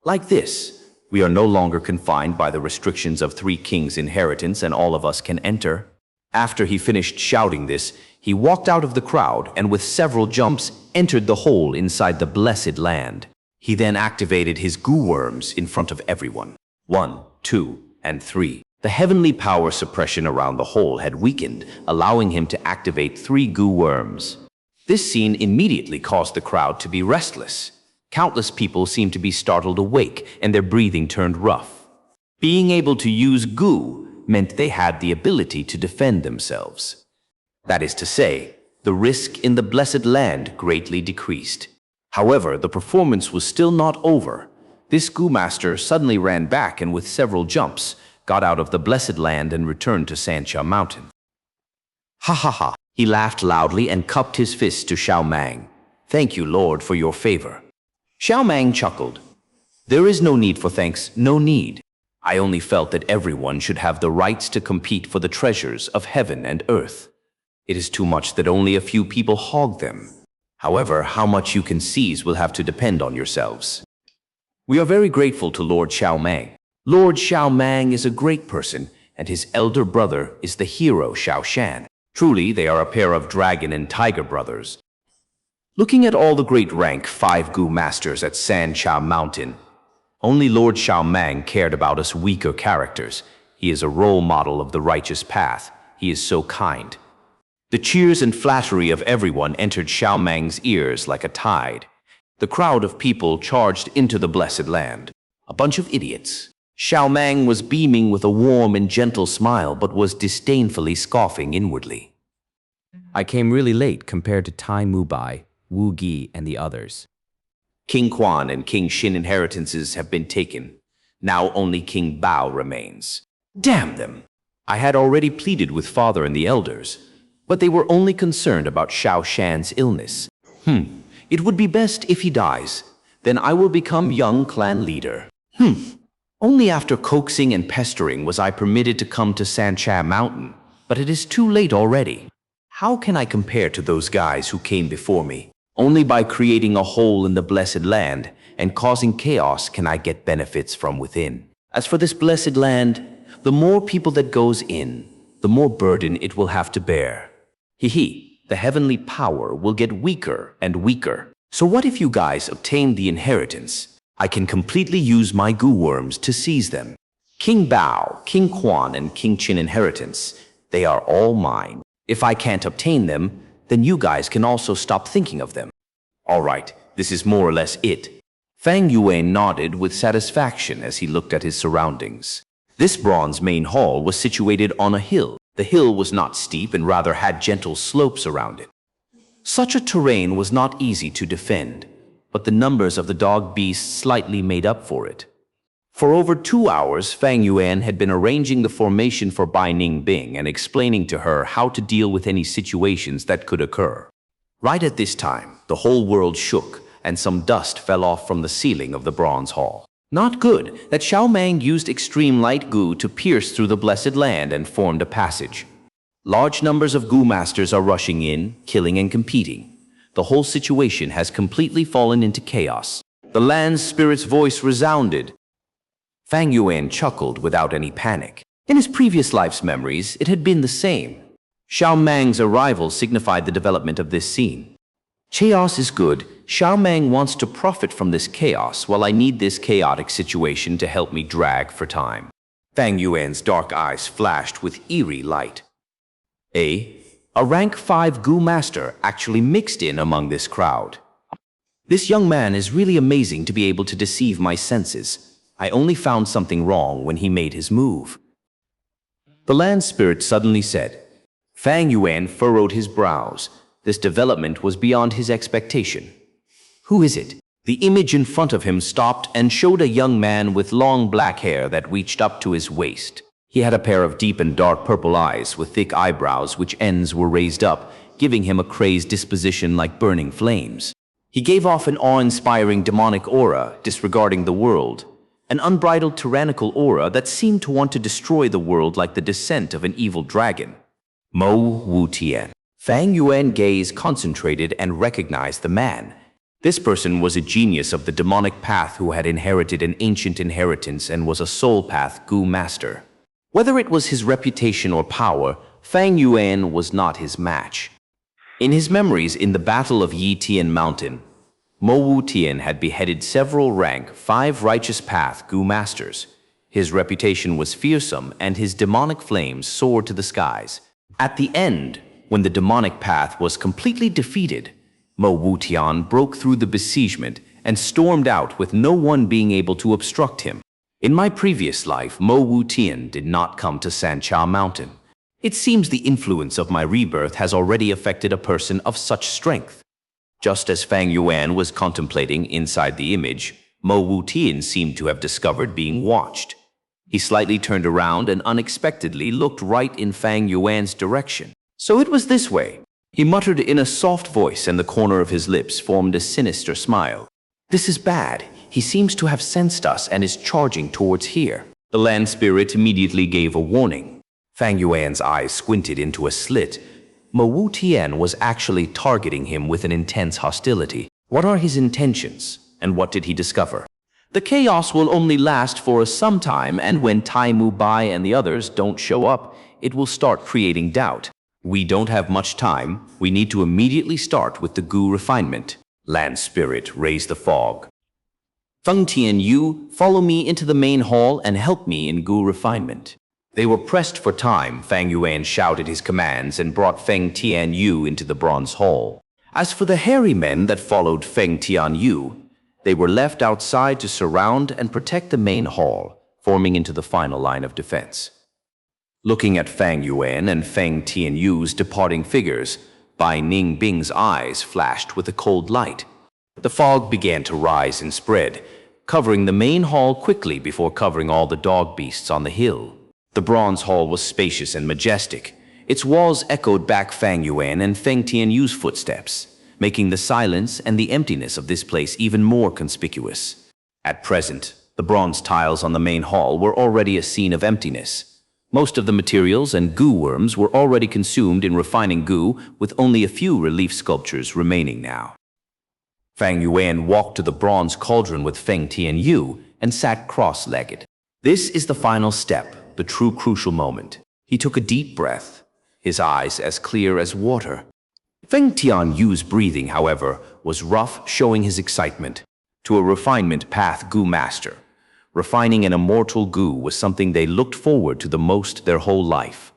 Like this, we are no longer confined by the restrictions of 3 kings' inheritance and all of us can enter. After he finished shouting this, he walked out of the crowd and with several jumps entered the hole inside the blessed land. He then activated his Gu worms in front of everyone. 1, 2, and 3. The heavenly power suppression around the hole had weakened, allowing him to activate 3 Gu worms. This scene immediately caused the crowd to be restless. Countless people seemed to be startled awake, and their breathing turned rough. Being able to use Gu meant they had the ability to defend themselves. That is to say, the risk in the blessed land greatly decreased. However, the performance was still not over. This Gu master suddenly ran back and with several jumps, got out of the blessed land and returned to Xianxia mountain. Ha ha ha! He laughed loudly and cupped his fist to Xiao Mang. Thank you, Lord, for your favor. Xiao Mang chuckled. There is no need for thanks, no need. I only felt that everyone should have the rights to compete for the treasures of heaven and earth. It is too much that only a few people hog them. However, how much you can seize will have to depend on yourselves. We are very grateful to Lord Xiao Mang. Lord Xiao Mang is a great person, and his elder brother is the hero Xiao Shan. Truly, they are a pair of dragon and tiger brothers. Looking at all the great rank 5 Gu masters at Xianxia Mountain, only Lord Xiao Mang cared about us weaker characters. He is a role model of the righteous path. He is so kind. The cheers and flattery of everyone entered Xiao Mang's ears like a tide. The crowd of people charged into the blessed land. A bunch of idiots. Xiao Mang was beaming with a warm and gentle smile, but was disdainfully scoffing inwardly. I came really late compared to Tai Mubai, Wu Gi, and the others. King Quan and King Xin inheritances have been taken. Now only King Bao remains. Damn them! I had already pleaded with father and the elders, but they were only concerned about Xiao Shan's illness. It would be best if he dies. Then I will become young clan leader. Only after coaxing and pestering was I permitted to come to Xianxia Mountain, but it is too late already. How can I compare to those guys who came before me? Only by creating a hole in the blessed land and causing chaos can I get benefits from within. As for this blessed land, the more people that goes in, the more burden it will have to bear. The heavenly power will get weaker and weaker. So what if you guys obtain the inheritance? I can completely use my Gu worms to seize them. King Bao, King Quan, and King Qin inheritance, they are all mine. If I can't obtain them, then you guys can also stop thinking of them. All right, this is more or less it. Fang Yuan nodded with satisfaction as he looked at his surroundings. This bronze main hall was situated on a hill. The hill was not steep and rather had gentle slopes around it. Such a terrain was not easy to defend, but the numbers of the dog beasts slightly made up for it. For over 2 hours, Fang Yuan had been arranging the formation for Bai Ningbing and explaining to her how to deal with any situations that could occur. Right at this time, the whole world shook, and some dust fell off from the ceiling of the bronze hall. Not good that Xiaomang used extreme light Gu to pierce through the blessed land and formed a passage. Large numbers of Gu masters are rushing in, killing and competing. The whole situation has completely fallen into chaos. The land's spirit's voice resounded. Fang Yuan chuckled without any panic. In his previous life's memories, it had been the same. Xiaomang's arrival signified the development of this scene. Chaos is good. Xiaomang wants to profit from this chaos, while I need this chaotic situation to help me drag for time. Fang Yuan's dark eyes flashed with eerie light. A rank 5 Gu master actually mixed in among this crowd. This young man is really amazing to be able to deceive my senses. I only found something wrong when he made his move. The land spirit suddenly said. Fang Yuan furrowed his brows. This development was beyond his expectation. Who is it? The image in front of him stopped and showed a young man with long black hair that reached up to his waist. He had a pair of deep and dark purple eyes with thick eyebrows which ends were raised up, giving him a crazed disposition like burning flames. He gave off an awe-inspiring demonic aura, disregarding the world. An unbridled tyrannical aura that seemed to want to destroy the world like the descent of an evil dragon. Mo Wu Tian. Fang Yuan gaze concentrated and recognized the man. This person was a genius of the demonic path who had inherited an ancient inheritance and was a soul path Gu master. Whether it was his reputation or power, Fang Yuan was not his match. In his memories in the Battle of Yi Tian Mountain, Mo Wu Tian had beheaded several rank 5 righteous path Gu masters. His reputation was fearsome and his demonic flames soared to the skies. At the end, when the demonic path was completely defeated, Mo Wu Tian broke through the besiegement and stormed out with no one being able to obstruct him. In my previous life, Mo Wu Tian did not come to Xianxia Mountain. It seems the influence of my rebirth has already affected a person of such strength. Just as Fang Yuan was contemplating inside the image, Mo Wu Tian seemed to have discovered being watched. He slightly turned around and unexpectedly looked right in Fang Yuan's direction. So it was this way. He muttered in a soft voice and the corner of his lips formed a sinister smile. This is bad. He seems to have sensed us and is charging towards here. The land spirit immediately gave a warning. Fang Yuan's eyes squinted into a slit. Mo Wu Tian was actually targeting him with an intense hostility. What are his intentions, and what did he discover? The chaos will only last for some time, and when Tai Mu Bai and the others don't show up, it will start creating doubt. We don't have much time. We need to immediately start with the Gu refinement. Land spirit, raise the fog. Feng Tian Yu, follow me into the main hall and help me in Gu refinement. They were pressed for time. Fang Yuan shouted his commands and brought Feng Tian Yu into the bronze hall. As for the hairy men that followed Feng Tian Yu, they were left outside to surround and protect the main hall, forming into the final line of defense. Looking at Fang Yuan and Feng Tian Yu's departing figures, Bai Ningbing's eyes flashed with a cold light. The fog began to rise and spread, covering the main hall quickly before covering all the dog beasts on the hill. The bronze hall was spacious and majestic. Its walls echoed back Fang Yuan and Feng Tian Yu's footsteps, making the silence and the emptiness of this place even more conspicuous. At present, the bronze tiles on the main hall were already a scene of emptiness. Most of the materials and Gu worms were already consumed in refining Gu, with only a few relief sculptures remaining now. Fang Yuan walked to the bronze cauldron with Feng Tian Yu and sat cross-legged. This is the final step. The true crucial moment. He took a deep breath, his eyes as clear as water. Feng Tian Yu's breathing, however, was rough, showing his excitement. To a refinement path Gu master, refining an immortal Gu was something they looked forward to the most their whole life.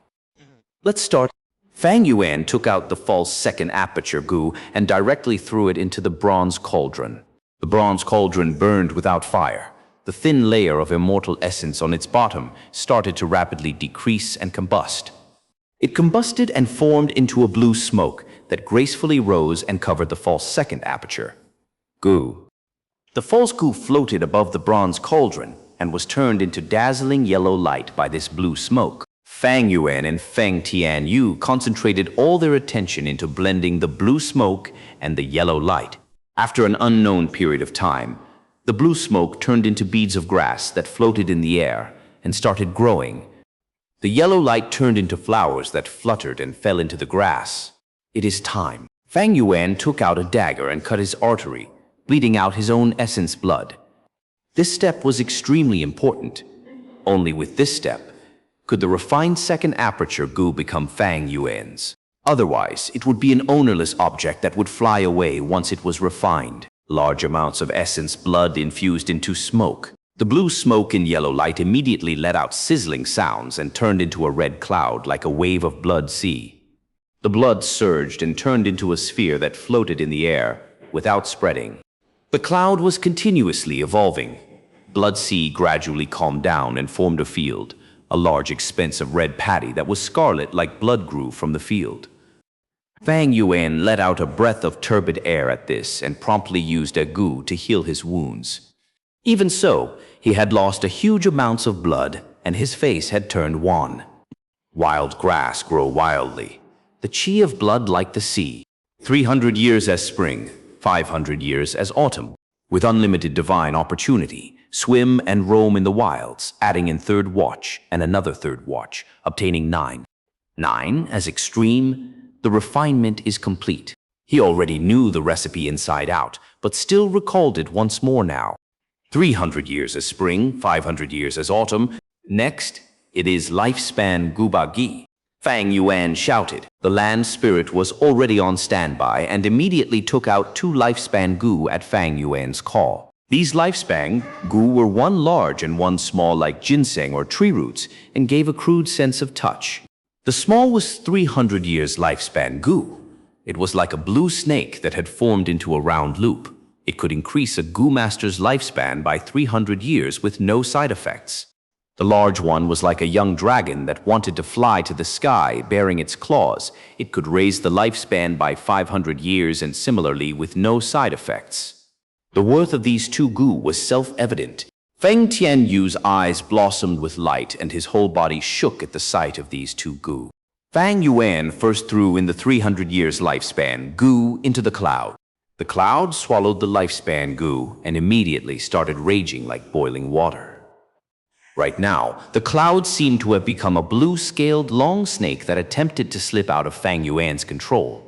Let's start. Fang Yuan took out the false second aperture Gu and directly threw it into the bronze cauldron. The bronze cauldron burned without fire. The thin layer of immortal essence on its bottom started to rapidly decrease and combust. It combusted and formed into a blue smoke that gracefully rose and covered the false second aperture. Gu. The false Gu floated above the bronze cauldron, and was turned into dazzling yellow light by this blue smoke. Fang Yuan and Feng Tianyu concentrated all their attention into blending the blue smoke and the yellow light. After an unknown period of time, the blue smoke turned into beads of grass that floated in the air and started growing. The yellow light turned into flowers that fluttered and fell into the grass. It is time. Fang Yuan took out a dagger and cut his artery, bleeding out his own essence blood. This step was extremely important. Only with this step could the refined second aperture Gu become Fang Yuan's. Otherwise, it would be an ownerless object that would fly away once it was refined. Large amounts of essence blood infused into smoke. The blue smoke and yellow light immediately let out sizzling sounds and turned into a red cloud like a wave of blood sea. The blood surged and turned into a sphere that floated in the air without spreading. The cloud was continuously evolving. Blood sea gradually calmed down and formed a field. A large expanse of red paddy that was scarlet like blood grew from the field. Fang Yuan let out a breath of turbid air at this and promptly used a gu to heal his wounds. Even so, he had lost a huge amounts of blood and his face had turned wan. Wild grass grow wildly, the chi of blood like the sea. 300 years as spring, 500 years as autumn. With unlimited divine opportunity, swim and roam in the wilds, adding in third watch and another third watch, obtaining 9. 9 as extreme, the refinement is complete. He already knew the recipe inside out, but still recalled it once more now. 300 years as spring, 500 years as autumn. Next, it is lifespan Gubagi. Fang Yuan shouted. The land spirit was already on standby and immediately took out 2 lifespan Gu at Fang Yuan's call. These lifespan Gu were one large and one small like ginseng or tree roots and gave a crude sense of touch. The small was 300 years lifespan Gu. It was like a blue snake that had formed into a round loop. It could increase a Gu master's lifespan by 300 years with no side effects. The large one was like a young dragon that wanted to fly to the sky, bearing its claws. It could raise the lifespan by 500 years and similarly with no side effects. The worth of these 2 Gu was self-evident. Feng Tianyu's eyes blossomed with light and his whole body shook at the sight of these 2 Gu. Fang Yuan first threw in the 300 years lifespan Gu into the cloud. The cloud swallowed the lifespan Gu and immediately started raging like boiling water. Right now, the cloud seemed to have become a blue-scaled long snake that attempted to slip out of Fang Yuan's control.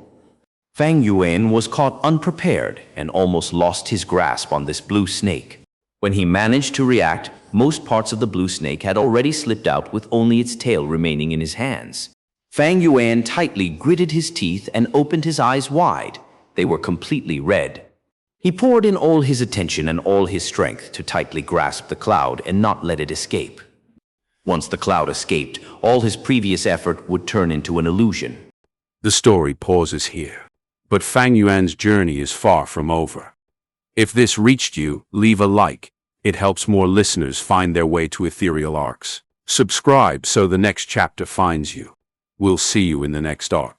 Fang Yuan was caught unprepared and almost lost his grasp on this blue snake. When he managed to react, most parts of the blue snake had already slipped out with only its tail remaining in his hands. Fang Yuan tightly gritted his teeth and opened his eyes wide. They were completely red. He poured in all his attention and all his strength to tightly grasp the cloud and not let it escape. Once the cloud escaped, all his previous effort would turn into an illusion. The story pauses here, but Fang Yuan's journey is far from over. If this reached you, leave a like. It helps more listeners find their way to ethereal arcs. Subscribe so the next chapter finds you. We'll see you in the next arc.